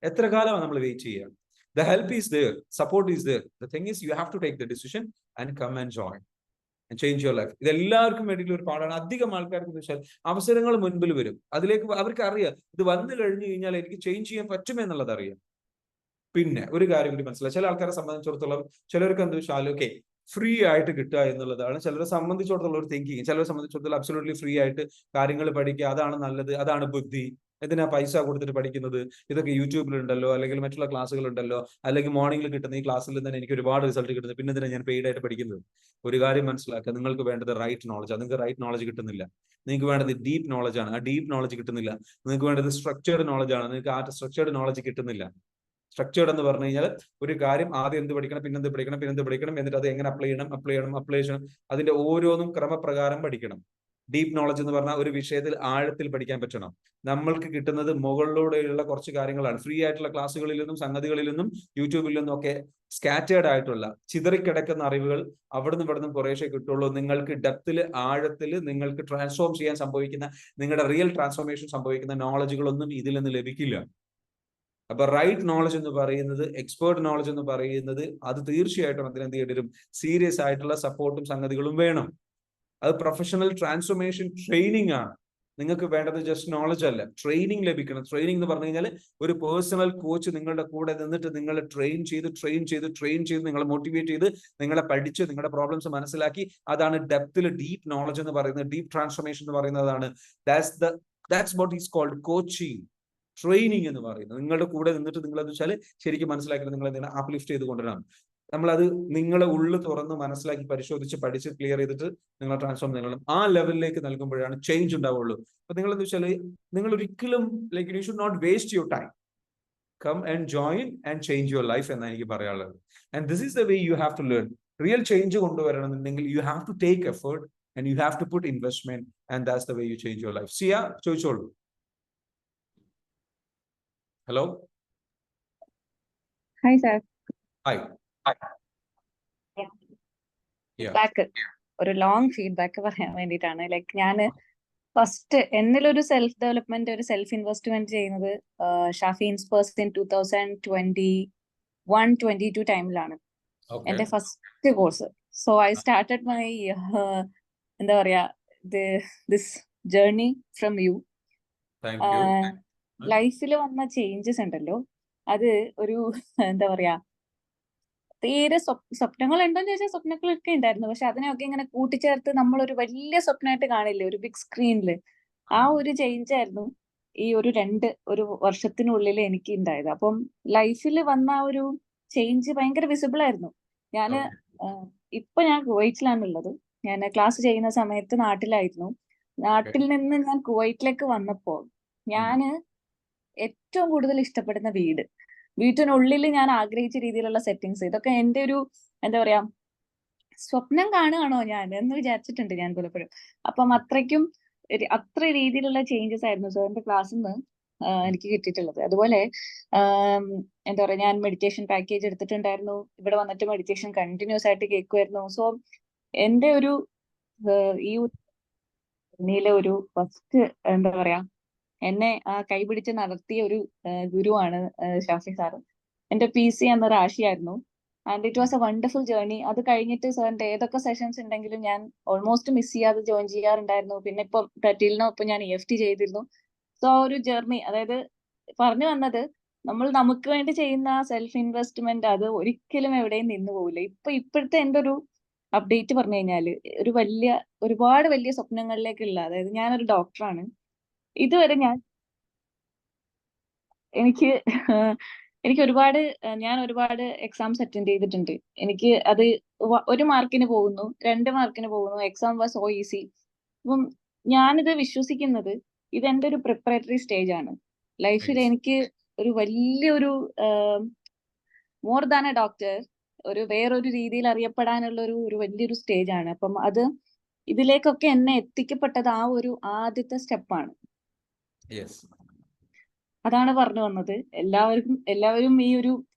S1: എത്ര കാലമാണ് നമ്മൾ വെയിറ്റ് ചെയ്യുക? The help is there, support is there. The thing is, you have to take the decision and come and join and change your life. ഇത് എല്ലാവർക്കും വേണ്ടിയിട്ടുള്ള ഒരു പാടാണ്. അധികം ആൾക്കാർക്ക് വെച്ചാൽ അവസരങ്ങൾ മുൻപിൽ വരും, അതിലേക്ക് അവർക്ക് അറിയാം ഇത് വന്നു കഴിഞ്ഞു കഴിഞ്ഞാൽ എനിക്ക് ചേഞ്ച് ചെയ്യാൻ പറ്റുമെന്നുള്ളത് അറിയാം. പിന്നെ ഒരു കാര്യം കൂടി മനസ്സിലായി, ചില ആൾക്കാരെ സംബന്ധിച്ചിടത്തോളം ചിലർക്ക് എന്താ വെച്ചാൽ ഓക്കെ ഫ്രീ ആയിട്ട് കിട്ടുക എന്നുള്ളതാണ് ചിലരെ സംബന്ധിച്ചിടത്തോളം ഒരു തിങ്കിങ്. ചിലരെ സംബന്ധിച്ചിടത്തോളം അബ്സല്യൂട്ട്ലി ഫ്രീ ആയിട്ട് കാര്യങ്ങൾ പഠിക്കുക, അതാണ് നല്ലത്, അതാണ് ബുദ്ധി. എന്തിനാ പൈസ കൊടുത്തിട്ട് പഠിക്കുന്നത്? ഇതൊക്കെ യൂട്യൂബിലുണ്ടല്ലോ, അല്ലെങ്കിൽ മറ്റുള്ള ക്ലാസ്സുകളുണ്ടല്ലോ, അല്ലെങ്കിൽ മോർണിംഗിൽ കിട്ടുന്ന ഈ ക്ലാസ്സിൽ തന്നെ എനിക്ക് ഒരുപാട് റിസൾട്ട് കിട്ടുന്നത്, പിന്നെ എന്തിനാ ഞാൻ പെയ്ഡ് ആയിട്ട് പഠിക്കുന്നത്? ഒരു കാര്യം മനസ്സിലാക്കുക, നിങ്ങൾക്ക് വേണ്ടത് റൈറ്റ് നോളജ്. നിങ്ങൾക്ക് റൈറ്റ് നോളജ് കിട്ടുന്നില്ല. നിങ്ങൾക്ക് വേണ്ടത് ഡീപ്പ് നോളജ് ആണ്, ആ ഡീപ്പ് നോളജ് കിട്ടുന്നില്ല. നിങ്ങൾക്ക് വേണ്ടത് സ്ട്രക്ചേർഡ് നോളജ് ആണ്, നിങ്ങൾക്ക് ആ സ്ട്രക്ചേർഡ് നോളജ് കിട്ടുന്നില്ല. സ്ട്രക്ചേർഡ് എന്ന് പറഞ്ഞു കഴിഞ്ഞാൽ ഒരു കാര്യം ആദ്യം എന്ത് പഠിക്കണം, പിന്നെന്ത് പഠിക്കണം, എന്നിട്ട് അത് എങ്ങനെ അപ്ലൈ ചെയ്യണം, അതിന്റെ ഓരോന്നും ക്രമപ്രകാരം പഠിക്കണം. ഡീപ്പ് നോളജ് എന്ന് പറഞ്ഞാൽ ഒരു വിഷയത്തിൽ ആഴത്തിൽ പഠിക്കാൻ പറ്റണം. നമ്മൾക്ക് കിട്ടുന്നത് മുകളിലൂടെയുള്ള കുറച്ച് കാര്യങ്ങളാണ്. ഫ്രീ ആയിട്ടുള്ള ക്ലാസ്സുകളിൽ നിന്നും സംഗതികളിൽ നിന്നും യൂട്യൂബിൽ നിന്നും ഒക്കെ സ്കാറ്റേർഡ് ആയിട്ടുള്ള ചിതറിക്കിടക്കുന്ന അറിവുകൾ അവിടുന്ന് ഇവിടുന്ന് കുറേശ്ശേ കിട്ടുള്ളൂ. നിങ്ങൾക്ക് ഡെപ്തിൽ ആഴത്തിൽ നിങ്ങൾക്ക് ട്രാൻസ്ഫോം ചെയ്യാൻ സംഭവിക്കുന്ന, നിങ്ങളുടെ റിയൽ ട്രാൻസ്ഫോർമേഷൻ സംഭവിക്കുന്ന നോളജുകളൊന്നും ഇതിൽ നിന്ന് ലഭിക്കില്ല. അപ്പൊ റൈറ്റ് നോളജ് എന്ന് പറയുന്നത്, എക്സ്പേർട്ട് നോളജ് എന്ന് പറയുന്നത്, അത് തീർച്ചയായിട്ടും അതിനെന്ത് ചെയ്യേണ്ടി വരും? സീരിയസ് ആയിട്ടുള്ള സപ്പോർട്ടും സംഗതികളും വേണം. അത് പ്രൊഫഷണൽ ട്രാൻസ്ഫോർമേഷൻ ട്രെയിനിങ് ആണ്. നിങ്ങൾക്ക് വേണ്ടത് ജസ്റ്റ് നോളജ് അല്ല, ട്രെയിനിങ് ലഭിക്കണം. ട്രെയിനിങ് എന്ന് പറഞ്ഞു കഴിഞ്ഞാൽ ഒരു പേഴ്സണൽ കോച്ച് നിങ്ങളുടെ കൂടെ നിന്നിട്ട് നിങ്ങളെ ട്രെയിൻ ചെയ്ത് നിങ്ങളെ മോട്ടിവേറ്റ് ചെയ്ത് നിങ്ങളെ പഠിച്ച് നിങ്ങളുടെ പ്രോബ്ലംസ് മനസ്സിലാക്കി, അതാണ് ഡെപ്തിൽ ഡീപ്പ് നോളജ് എന്ന് പറയുന്നത്, ഡീപ്പ് ട്രാൻസ്ഫോർമേഷൻ എന്ന് പറയുന്നതാണ്. That's what is called coaching, training എന്ന് പറയുന്നത്. നിങ്ങളുടെ കൂടെ നിന്നിട്ട് നിങ്ങളെന്ന് വെച്ചാൽ ശരിക്കും മനസ്സിലാക്കിയിട്ട് നിങ്ങൾ എന്തെങ്കിലും അപ്ലിഫ്റ്റ് ചെയ്ത് കൊണ്ടുവരണം. നമ്മളത് നിങ്ങളെ ഉള്ളു തുറന്ന് മനസ്സിലാക്കി പരിശോധിച്ച് പഠിച്ച് ക്ലിയർ ചെയ്തിട്ട് നിങ്ങൾ ട്രാൻസ്ഫോം ചെയ്യണം. ആ ലെവലിലേക്ക് നൽകുമ്പോഴാണ് ചേഞ്ച് ഉണ്ടാവുള്ളൂ. അപ്പൊ നിങ്ങൾ എന്താ വെച്ചാൽ നിങ്ങൾ ഒരിക്കലും like you should not waste your time. Come and join and change your life എന്നാണ് എനിക്ക് പറയാനുള്ളത്. And this is the way you have to learn. Real change കൊണ്ടുവരണമെന്നുണ്ടെങ്കിൽ you have to take effort and you have to put investment, and that's the way you change your life. Siya, ചോദിച്ചോളൂ. Hello.
S8: Hi sir.
S1: Hi.
S8: Feedback, ഒരു long feedback പറയാൻ വേണ്ടിയിട്ടാണ്. Like ഞാൻ first എന്നിലൊരു self development, ഒരു self investment ചെയ്യുന്നത് Shafi ഇൻസ്പേഴ്സ് in 2021-22 ടൈമിലാണ് എന്റെ first course. So I started my എന്താ പറയാ ദിസ് ജേർണി ഫ്രം യു. ലൈഫിൽ വന്ന ചേഞ്ചസ് ഉണ്ടല്ലോ, അത് ഒരു എന്താ പറയാ, തീരെ സ്വപ്നങ്ങൾ ഉണ്ടോന്ന് ചോദിച്ചാൽ സ്വപ്നങ്ങളൊക്കെ ഉണ്ടായിരുന്നു. പക്ഷെ അതിനെയൊക്കെ ഇങ്ങനെ കൂട്ടിച്ചേർത്ത് നമ്മളൊരു വലിയ സ്വപ്നമായിട്ട് കാണില്ലേ ഒരു ബിഗ് സ്ക്രീനിൽ, ആ ഒരു ചേഞ്ച് ആയിരുന്നു ഈ ഒരു 2 വർഷത്തിനുള്ളിൽ എനിക്ക് ഉണ്ടായത്. അപ്പം ലൈഫിൽ വന്ന ആ ഒരു ചേഞ്ച് ഭയങ്കര വിസിബിൾ ആയിരുന്നു. ഇപ്പൊ ഞാൻ കുവൈറ്റിലാണുള്ളത്. ഞാൻ ക്ലാസ് ചെയ്യുന്ന സമയത്ത് നാട്ടിലായിരുന്നു. നാട്ടിൽ നിന്ന് ഞാൻ കുവൈറ്റിലേക്ക് വന്നപ്പോ ഞാന് ഏറ്റവും കൂടുതൽ ഇഷ്ടപ്പെടുന്ന വീടിനുള്ളിൽ ഞാൻ ആഗ്രഹിച്ച രീതിയിലുള്ള സെറ്റിങ്സ്, ഇതൊക്കെ എന്റെ ഒരു എന്താ പറയാ, സ്വപ്നം കാണുകയാണോ ഞാൻ എന്ന് വിചാരിച്ചിട്ടുണ്ട് ഞാൻ പലപ്പോഴും. അപ്പം അത്രയ്ക്കും അത്ര രീതിയിലുള്ള ചേഞ്ചസ് ആയിരുന്നു സാറിന്റെ ക്ലാസ്സിൽ നിന്ന് എനിക്ക് കിട്ടിയിട്ടുള്ളത്. അതുപോലെ എന്താ പറയാ, ഞാൻ മെഡിറ്റേഷൻ പാക്കേജ് എടുത്തിട്ടുണ്ടായിരുന്നു. ഇവിടെ വന്നിട്ട് മെഡിറ്റേഷൻ കണ്ടിന്യൂസ് ആയിട്ട് കേൾക്കുമായിരുന്നു. സോ എന്റെ ഒരു ഈ ജേർണിയിലെ ഒരു ഫസ്റ്റ് എന്താ പറയാ, എന്നെ കൈപിടിച്ച് നടത്തിയ ഒരു ഗുരുവാണ് ഷാഫി സാറ്. എന്റെ PC എന്ന രാശിയായിരുന്നു. And it was a wonderful journey. അത് കഴിഞ്ഞിട്ട് സാറിന്റെ ഏതൊക്കെ സെഷൻസ് ഉണ്ടെങ്കിലും ഞാൻ ഓൾമോസ്റ്റ് മിസ് ചെയ്യാതെ ജോയിൻ ചെയ്യാറുണ്ടായിരുന്നു. പിന്നെ ഇപ്പൊ ടീലിനൊപ്പം ഞാൻ EFT ചെയ്തിരുന്നു. സോ ആ ഒരു ജേർണി, അതായത് പറഞ്ഞു വന്നത്, നമ്മൾ നമുക്ക് വേണ്ടി ചെയ്യുന്ന സെൽഫ് ഇൻവെസ്റ്റ്മെന്റ് അത് ഒരിക്കലും എവിടെയും നിന്നു പോകില്ല. ഇപ്പോഴത്തെ എന്റെ ഒരു അപ്ഡേറ്റ് പറഞ്ഞു കഴിഞ്ഞാല്, ഒരുപാട് വലിയ സ്വപ്നങ്ങളിലേക്കുള്ള, അതായത് ഞാനൊരു ഡോക്ടറാണ്. ഇതുവരെ എനിക്ക് ഞാൻ ഒരുപാട് എക്സാംസ് അറ്റൻഡ് ചെയ്തിട്ടുണ്ട്. എനിക്ക് അത് 1 മാർക്കിന് പോകുന്നു, 2 മാർക്കിന് പോകുന്നു. Exam was so easy. അപ്പം ഞാനിത് വിശ്വസിക്കുന്നത് ഇതെന്റെ ഒരു പ്രിപ്പറേറ്ററി സ്റ്റേജ് ആണ്. ലൈഫിൽ എനിക്ക് ഒരു വലിയൊരു മോർ ദാൻ എ ഡോക്ടർ, വേറൊരു രീതിയിൽ അറിയപ്പെടാനുള്ള ഒരു വലിയൊരു സ്റ്റേജ് ആണ്. അപ്പം ഇതിലേക്കൊക്കെ എന്നെ എത്തിക്കപ്പെട്ടത് ആ ഒരു ആദ്യത്തെ സ്റ്റെപ്പാണ്. അതാണ് പറഞ്ഞു വന്നത്. എല്ലാവരും ഈ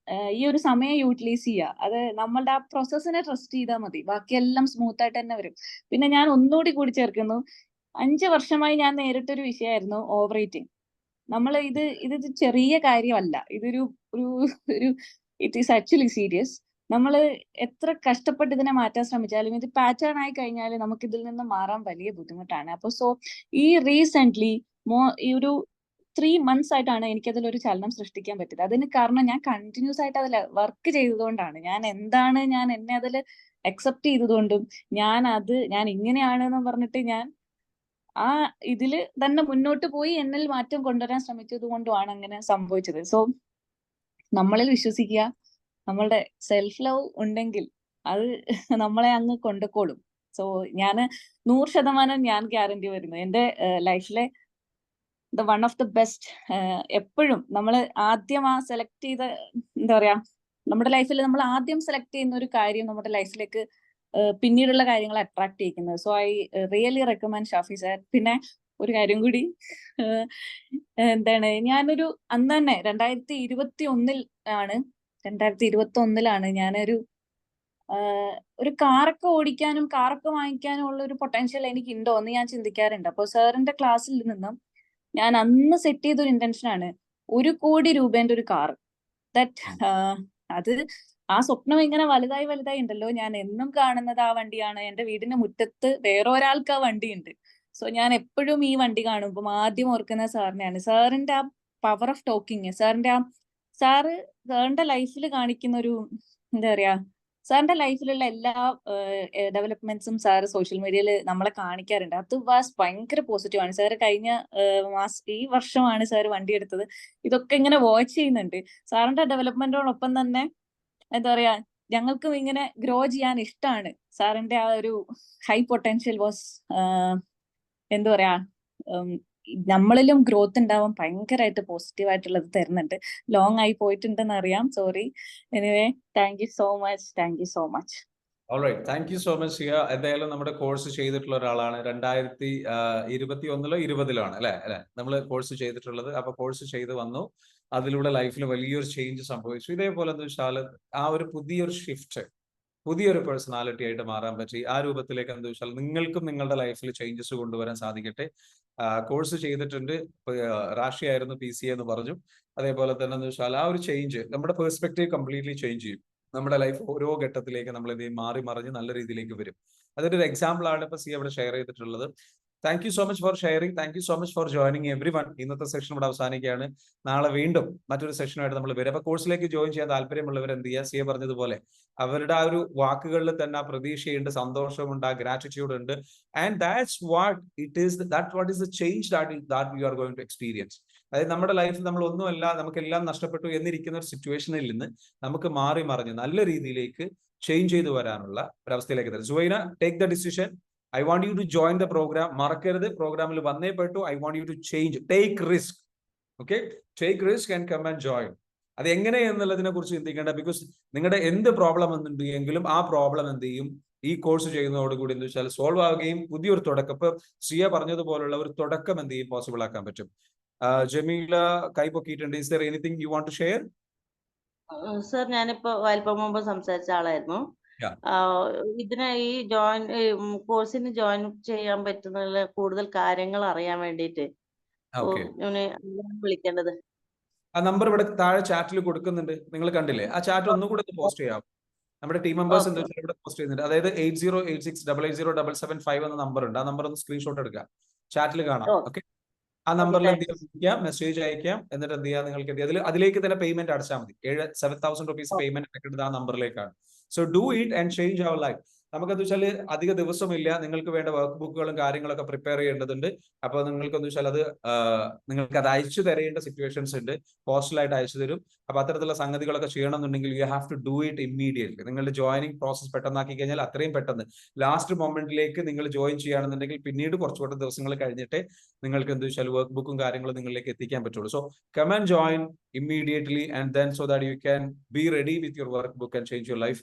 S8: ഒരു സമയം യൂട്ടിലൈസ് ചെയ്യുക. അത് നമ്മളുടെ ആ പ്രോസസ്സിനെ ട്രസ്റ്റ് ചെയ്താൽ മതി, ബാക്കിയെല്ലാം സ്മൂത്ത് ആയിട്ട് തന്നെ വരും. പിന്നെ ഞാൻ ഒന്നുകൂടി കൂടി ചേർക്കുന്നു, 5 വർഷമായി ഞാൻ നേരിട്ടൊരു വിഷയമായിരുന്നു ഓവർ ഈറ്റിംഗ്. നമ്മൾ ഇത് ചെറിയ കാര്യമല്ല, ഇതൊരു ഇറ്റ് ഈസ് ആക്ച്വലി സീരിയസ്. നമ്മൾ എത്ര കഷ്ടപ്പെട്ട് ഇതിനെ മാറ്റാൻ ശ്രമിച്ചാലും ഇത് പാറ്റേൺ ആയി കഴിഞ്ഞാൽ നമുക്ക് ഇതിൽ നിന്ന് മാറാൻ വലിയ ബുദ്ധിമുട്ടാണ്. അപ്പൊ ഈ റീസെന്റ് ഈ ഒരു 3 months ആയിട്ടാണ് എനിക്കതിലൊരു ചലനം സൃഷ്ടിക്കാൻ പറ്റിയത്. അതിന് കാരണം ഞാൻ കണ്ടിന്യൂസ് ആയിട്ട് അതിൽ വർക്ക് ചെയ്തതുകൊണ്ടാണ്. ഞാൻ എന്നെ അതിൽ അക്സെപ്റ്റ് ചെയ്തതുകൊണ്ടും ഞാൻ ഇങ്ങനെയാണെന്ന് പറഞ്ഞിട്ട് ഞാൻ ആ ഇതില് തന്നെ മുന്നോട്ട് പോയി എന്നിൽ മാറ്റം കൊണ്ടുവരാൻ ശ്രമിച്ചത് കൊണ്ടുമാണ് അങ്ങനെ സംഭവിച്ചത്. സോ നമ്മളിൽ വിശ്വസിക്കുക, നമ്മളുടെ സെൽഫ് ലവ് ഉണ്ടെങ്കിൽ അത് നമ്മളെ അങ്ങ് കൊണ്ടുപോകും. സോ 100% ഞാൻ ഗ്യാരണ്ടി വരുന്നു. എന്റെ ലൈഫിലെ വൺ ഓഫ് ദ ബെസ്റ്റ്, എപ്പോഴും നമ്മൾ ആദ്യം സെലക്ട് ചെയ്ത, എന്താ പറയാ, നമ്മുടെ ലൈഫിൽ നമ്മൾ ആദ്യം സെലക്ട് ചെയ്യുന്ന ഒരു കാര്യം നമ്മുടെ ലൈഫിലേക്ക് പിന്നീടുള്ള കാര്യങ്ങൾ അട്രാക്ട് ചെയ്യിക്കുന്നത്. So I really recommend Shafi sir. പിന്നെ ഒരു കാര്യം കൂടി, എന്താണ്, ഞാനൊരു അന്ന് തന്നെ 2021 ഞാനൊരു കാറൊക്കെ ഓടിക്കാനും കാറൊക്കെ വാങ്ങിക്കാനും ഉള്ള ഒരു പൊട്ടൻഷ്യൽ എനിക്ക് ഉണ്ടോ എന്ന് ഞാൻ ചിന്തിക്കാറുണ്ട്. അപ്പോൾ സാറിന്റെ ക്ലാസ്സിൽ നിന്നും ഞാൻ അന്ന് സെറ്റ് ചെയ്തൊരു ഇന്റൻഷനാണ് 1 കോടി രൂപേന്റെ ഒരു കാർ. അത് ആ സ്വപ്നം ഇങ്ങനെ വലുതായി ഉണ്ടല്ലോ. ഞാൻ എന്നും കാണുന്നത് ആ വണ്ടിയാണ്. എന്റെ വീടിന്റെ മുറ്റത്ത് വേറെ ഒരാൾക്ക് ആ വണ്ടിയുണ്ട്. സോ ഞാൻ എപ്പോഴും ഈ വണ്ടി കാണുമ്പോൾ ആദ്യം ഓർക്കുന്ന സാറിനെയാണ്. സാറിന്റെ ആ പവർ ഓഫ് ടോക്കിങ്, സാറിന്റെ ലൈഫിൽ കാണിക്കുന്ന ഒരു, എന്താ പറയാ, സാറിന്റെ ലൈഫിലുള്ള എല്ലാ ഡെവലപ്മെന്റ്സും സാറ് സോഷ്യൽ മീഡിയയിൽ നമ്മളെ കാണിക്കാറുണ്ട്. അത് ഭയങ്കര പോസിറ്റീവ് ആണ്. സാറ് കഴിഞ്ഞ ഈ വർഷമാണ് സാർ വണ്ടി എടുത്തത്. ഇതൊക്കെ ഇങ്ങനെ വാച്ച് ചെയ്യുന്നുണ്ട്. സാറിന്റെ ഡെവലപ്മെന്റിനോടൊപ്പം തന്നെ, എന്താ പറയാ, ഞങ്ങൾക്കും ഇങ്ങനെ ഗ്രോ ചെയ്യാൻ ഇഷ്ടമാണ്. സാറിന്റെ ആ ഒരു ഹൈ പൊട്ടൻഷ്യൽ എന്താ പറയാ, നമ്മളിലും ഗ്രോത്ത് ഉണ്ടാവാൻ ഭയങ്കരമായിട്ട് പോസിറ്റീവ് ആയിട്ടുള്ളത് തരുന്നുണ്ട്. ലോങ് ആയി പോയിട്ടുണ്ടെന്ന് അറിയാം, sorry. Anyway, thank you so much.
S1: Alright, thank you so much Siya. എന്തായാലും നമ്മുടെ കോഴ്സ് ചെയ്തിട്ടുള്ള ഒരാളാണ്. 2021 20 അല്ലെ നമ്മൾ കോഴ്സ് ചെയ്തിട്ടുള്ളത്. അപ്പൊ കോഴ്സ് ചെയ്ത് വന്നു, അതിലൂടെ ലൈഫിൽ വലിയൊരു ചേഞ്ച് സംഭവിച്ചു. ഇതേപോലെ എന്താ വെച്ചാൽ ആ ഒരു പുതിയൊരു ഷിഫ്റ്റ്, പുതിയൊരു പേഴ്സണാലിറ്റി ആയിട്ട് മാറാൻ പറ്റി. ആ രൂപത്തിലേക്ക് എന്താ വെച്ചാൽ നിങ്ങൾക്കും നിങ്ങളുടെ ലൈഫിൽ ചേഞ്ചസ് കൊണ്ടുവരാൻ സാധിക്കട്ടെ. കോഴ്സ് ചെയ്തിട്ടുണ്ട്, രാഷ്ട്രീയമായിരുന്നു PC എന്ന് പറഞ്ഞു. അതേപോലെ തന്നെ എന്താ വെച്ചാൽ ആ ഒരു ചേഞ്ച് നമ്മുടെ പെർസ്പെക്റ്റീവ് കംപ്ലീറ്റ്ലി ചേഞ്ച് ചെയ്യും. നമ്മുടെ ലൈഫ് ഓരോ ഘട്ടത്തിലേക്ക് നമ്മൾ ഇത് മാറി മറിഞ്ഞ് നല്ല രീതിയിലേക്ക് വരും. അതിന്റെ ഒരു എക്സാമ്പിൾ ആണ് ഇപ്പൊ സി അവിടെ ഷെയർ ചെയ്തിട്ടുള്ളത്. Thank you so much for sharing. Thank you so much for joining everyone. ഇന്നത്തെ സെഷൻ ഇവിടെ അവസാനിക്കുകയാണ്. നാളെ വീണ്ടും മറ്റൊരു സെഷനുമായിട്ട് നമ്മൾ വരും. അപ്പൊ കോഴ്സിലേക്ക് ജോയിൻ ചെയ്യാൻ താല്പര്യമുള്ളവർ എന്ത് ചെയ്യുക, സിയെ പറഞ്ഞതുപോലെ അവരുടെ ആ ഒരു വാക്കുകളിൽ തന്നെ ആ പ്രതീക്ഷയുണ്ട്, സന്തോഷമുണ്ട്, ആ ഗ്രാറ്റിറ്റ്യൂഡ് ഉണ്ട്. And that's what is the change that we are going to experience. അതായത് നമ്മുടെ ലൈഫിൽ നമ്മൾ ഒന്നുമല്ല, നമുക്കെല്ലാം നഷ്ടപ്പെട്ടു എന്നിരിക്കുന്ന ഒരു സിറ്റുവേഷനിൽ നിന്ന് നമുക്ക് മാറി മറിഞ്ഞ് നല്ല രീതിയിലേക്ക് ചേഞ്ച് ചെയ്ത് വരാനുള്ള ഒരവസ്ഥയിലേക്ക് തരും. Suvaina, take the decision. I want you to join the program. മറക്കരുത്, പ്രോഗ്രാമിൽ വന്നേ പറ്റൂ. I want you to change, take risk. Okay, take risk and come and join. അത് എങ്ങനെ എന്നുള്ളതിനെ കുറിച്ച് ചിന്തിക്കേണ്ട. ബിക്കോസ് നിങ്ങളുടെ എന്ത് പ്രോബ്ലം എന്നുണ്ടെങ്കിലും ആ പ്രോബ്ലം എന്ത് ചെയ്യും, ഈ കോഴ്സ് ചെയ്യുന്നതോടുകൂടി എന്താ വെച്ചാൽ സോൾവ് ആവുകയും പുതിയൊരു തുടക്കം, ഇപ്പൊ ശ്രീയ പറഞ്ഞതുപോലുള്ള ഒരു തുടക്കം എന്ത് ചെയ്യും, പോസിബിൾ ആക്കാൻ പറ്റും. ജമീല കൈ പൊക്കിയിട്ടുണ്ട്. Is there anything you want to share?
S6: Sir, ഞാനിപ്പോ അല്പം മുമ്പ് സംസാരിച്ച ആളായിരുന്നു. ഇതിനെ ഈ കോഴ്സിന് ജോയിൻ ചെയ്യാൻ പറ്റുന്ന കൂടുതൽ കാര്യങ്ങൾ അറിയാൻ വേണ്ടിയിട്ട് വിളിക്കേണ്ടത്.
S1: ആ നമ്പർ ഇവിടെ താഴെ ചാറ്റിൽ കൊടുക്കുന്നുണ്ട്, നിങ്ങൾ കണ്ടില്ലേ? ആ ചാറ്റ് ഒന്നുകൂടെ പോസ്റ്റ് ചെയ്യാം. നമ്മുടെ ടീം മെമ്പേഴ്സ് എന്താ വെച്ചാൽ ഇവിടെ പോസ്റ്റ് ചെയ്യുന്നുണ്ട്. അതായത് 8086880775 എന്ന നമ്പർ ഉണ്ട്. ആ നമ്പർ ഒന്ന് സ്ക്രീൻഷോട്ട് എടുക്കുക, ചാറ്റിൽ കാണാം. ഓക്കെ, ആ നമ്പറിൽ എന്ത് ചെയ്യാം, മെസ്സേജ് അയക്കാം. എന്നിട്ട് എന്ത് ചെയ്യാം, നിങ്ങൾക്ക് എന്ത് ചെയ്യാം, അതിലേക്ക് തന്നെ പേയ്മെന്റ് അടച്ചാൽ മതി. 7,000 rupees പേയ്മെന്റ് അടക്കേണ്ടത് ആ നമ്പറിലേക്കാണ്. So do it and change our life. നമുക്കെന്ത് വെച്ചാൽ അധിക ദിവസമില്ല, നിങ്ങൾക്ക് വേണ്ട വർക്ക് ബുക്കുകളും കാര്യങ്ങളൊക്കെ പ്രിപ്പയർ ചെയ്യേണ്ടതുണ്ട്. അപ്പൊ നിങ്ങൾക്ക് എന്താ വെച്ചാൽ അത് നിങ്ങൾക്ക് അത് അയച്ചു തരേണ്ട സിറ്റുവേഷൻസ് ഉണ്ട്, പോസ്റ്റലായിട്ട് അയച്ചു തരും. അപ്പൊ അത്തരത്തിലുള്ള സംഗതികളൊക്കെ ചെയ്യണമെന്നുണ്ടെങ്കിൽ you have to do it immediately. നിങ്ങളുടെ ജോയിനിങ് പ്രോസസ് പെട്ടെന്നാക്കി കഴിഞ്ഞാൽ അത്രയും പെട്ടെന്ന് ലാസ്റ്റ് മൊമെന്റിലേക്ക് നിങ്ങൾ ജോയിൻ ചെയ്യുകയാണെന്നുണ്ടെങ്കിൽ പിന്നീട് കുറച്ചുകൂടെ ദിവസങ്ങൾ കഴിഞ്ഞിട്ട് നിങ്ങൾക്ക് എന്ത് വെച്ചാൽ വർക്ക് ബുക്കും കാര്യങ്ങളും നിങ്ങളിലേക്ക് എത്തിക്കാൻ പറ്റുള്ളൂ. So come and join immediately and then so that you can be ready with your workbook and change your life.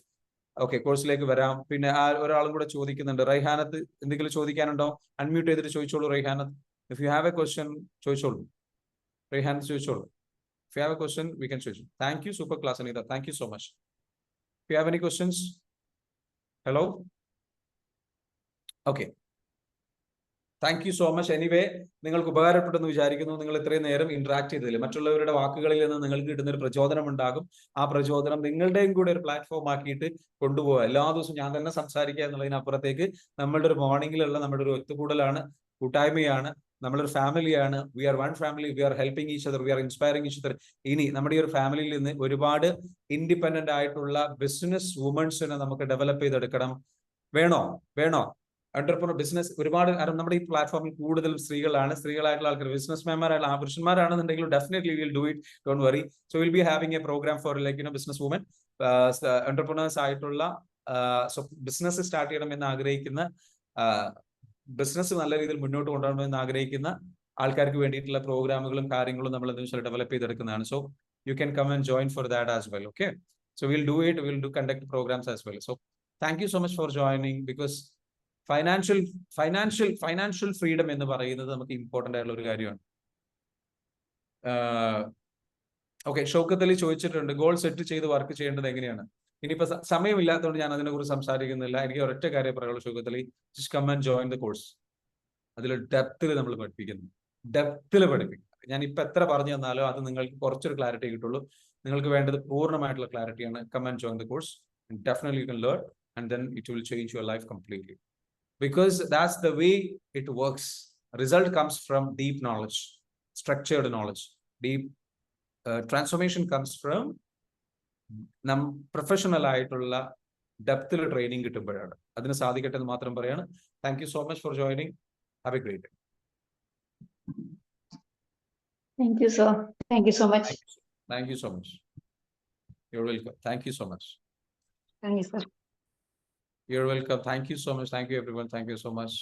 S1: Okay, കോഴ്സിലേക്ക് വരാം. പിന്നെ ഒരാളും കൂടെ ചോദിക്കുന്നുണ്ട്, റൈഹാനത്ത് എന്തെങ്കിലും ചോദിക്കാനുണ്ടോ? അൺമ്യൂട്ട് ചെയ്തിട്ട് ചോദിച്ചോളൂ Raihanath. If you have a question ചോദിച്ചോളൂ, റൈഹാനത്ത് ചോദിച്ചോളൂ. If you have a question we can ചോദിച്ചു. Thank you, super class Anitha, thank you so much. If you have any questions, hello. Okay, thank you so much. Anyway, നിങ്ങൾക്ക് ഉപകാരപ്പെട്ടെന്ന് വിചാരിക്കുന്നു. നിങ്ങൾ ഇത്രയും നേരം interact ചെയ്തതിൽ മറ്റുള്ളവരുടെ വാക്കുകളിൽ നിന്ന് നിങ്ങൾക്ക് കിട്ടുന്ന ഒരു പ്രചോദനം ഉണ്ടാകും. ആ പ്രചോദനം നിങ്ങളുടെയും കൂടെ ഒരു പ്ലാറ്റ്ഫോം ആക്കിയിട്ട് കൊണ്ടുപോകുക. എല്ലാ ദിവസവും ഞാൻ തന്നെ സംസാരിക്കുക എന്നുള്ളതിനപ്പുറത്തേക്ക് നമ്മളുടെ ഒരു മോർണിംഗിലുള്ള നമ്മുടെ ഒരു ഒത്തുകൂടലാണ്, കൂട്ടായ്മയാണ്, നമ്മളൊരു ഫാമിലിയാണ്. We are one family, we are helping each other, we are inspiring each other. ഇനി നമ്മുടെ ഈ ഒരു ഫാമിലിയിൽ നിന്ന് ഒരുപാട് ഇൻഡിപെൻഡന്റ് ആയിട്ടുള്ള ബിസിനസ് വുമൻസിനെ നമുക്ക് ഡെവലപ്പ് ചെയ്തെടുക്കണം. വേണോ എന്റർപ്രണർ ബിസിനസ് ഒരുപാട്. നമ്മുടെ ഈ പ്ലാറ്റ്ഫോമിൽ കൂടുതലും സ്ത്രീകളായിട്ടുള്ള ആൾക്കാർ, ബിസിനസ് മാൻമാരായിട്ടുള്ള പുരുഷന്മാരാണെന്നുണ്ടെങ്കിലും definitely will do it, don't worry. So will be having a program for business woman, entrepreneurs ആയിട്ടുള്ള ബിസിനസ് സ്റ്റാർട്ട് ചെയ്യണമെന്ന് ആഗ്രഹിക്കുന്ന, ബിസിനസ് നല്ല രീതിയിൽ മുന്നോട്ട് കൊണ്ടുപോകണമെന്ന് ആഗ്രഹിക്കുന്ന ആൾക്കാർക്ക് വേണ്ടിയിട്ടുള്ള പ്രോഗ്രാമുകളും കാര്യങ്ങളും നമ്മൾ എന്താ വെച്ചാൽ ഡെവലപ്പ് ചെയ്തെടുക്കുന്നതാണ്. So you can come and join for that as well. Okay, so will do it, will do conduct programs as well. So thank you so much for joining. Because financial freedom എന്ന് പറയുന്നത് നമുക്ക് important ആയിട്ടുള്ള ഒരു കാര്യമാണ്. Okay, Shoukath Ali ചോദിച്ചിട്ടുണ്ട്, goal set ചെയ്ത് work ചെയ്യേണ്ടത് എങ്ങനെയാണ്? ഇനിയിപ്പോ സമയമില്ലാത്തതുകൊണ്ട് ഞാൻ അതിനെക്കുറിച്ച് സംസാരിക്കുന്നില്ല. എനിക്ക് ഒരൊറ്റ കാര്യം പറയുള്ളൂ, Shoukath Ali, just come and join the course. അതിൽ ഡെപ്തിൽ നമ്മൾ പഠിപ്പിക്കുന്നു, ഞാൻ ഇപ്പൊ എത്ര പറഞ്ഞു തന്നാലോ അത് നിങ്ങൾക്ക് കുറച്ചൊരു ക്ലാരിറ്റി കിട്ടുള്ളൂ. നിങ്ങൾക്ക് വേണ്ടത് പൂർണ്ണമായിട്ടുള്ള ക്ലാരിറ്റിയാണ്. Come and join the course, definitely you can learn and then it will change your life completely. Because that's the way it works. Result comes from deep knowledge, structured knowledge. Deep transformation comes from professional ആയിട്ടുള്ള ഡെപ്തിൽ training കിട്ടുമ്പോഴാണ്. അതിന് സാധിക്കട്ടെ എന്ന് മാത്രം പറയാണ്. Thank you so much for joining. Have A great day.
S4: Thank you, sir. Thank you so much.
S1: Thank you so much. You're welcome. Thank you so much.
S4: Thank you, sir.
S1: You're welcome. Thank you so much. Thank you, everyone. Thank you so much.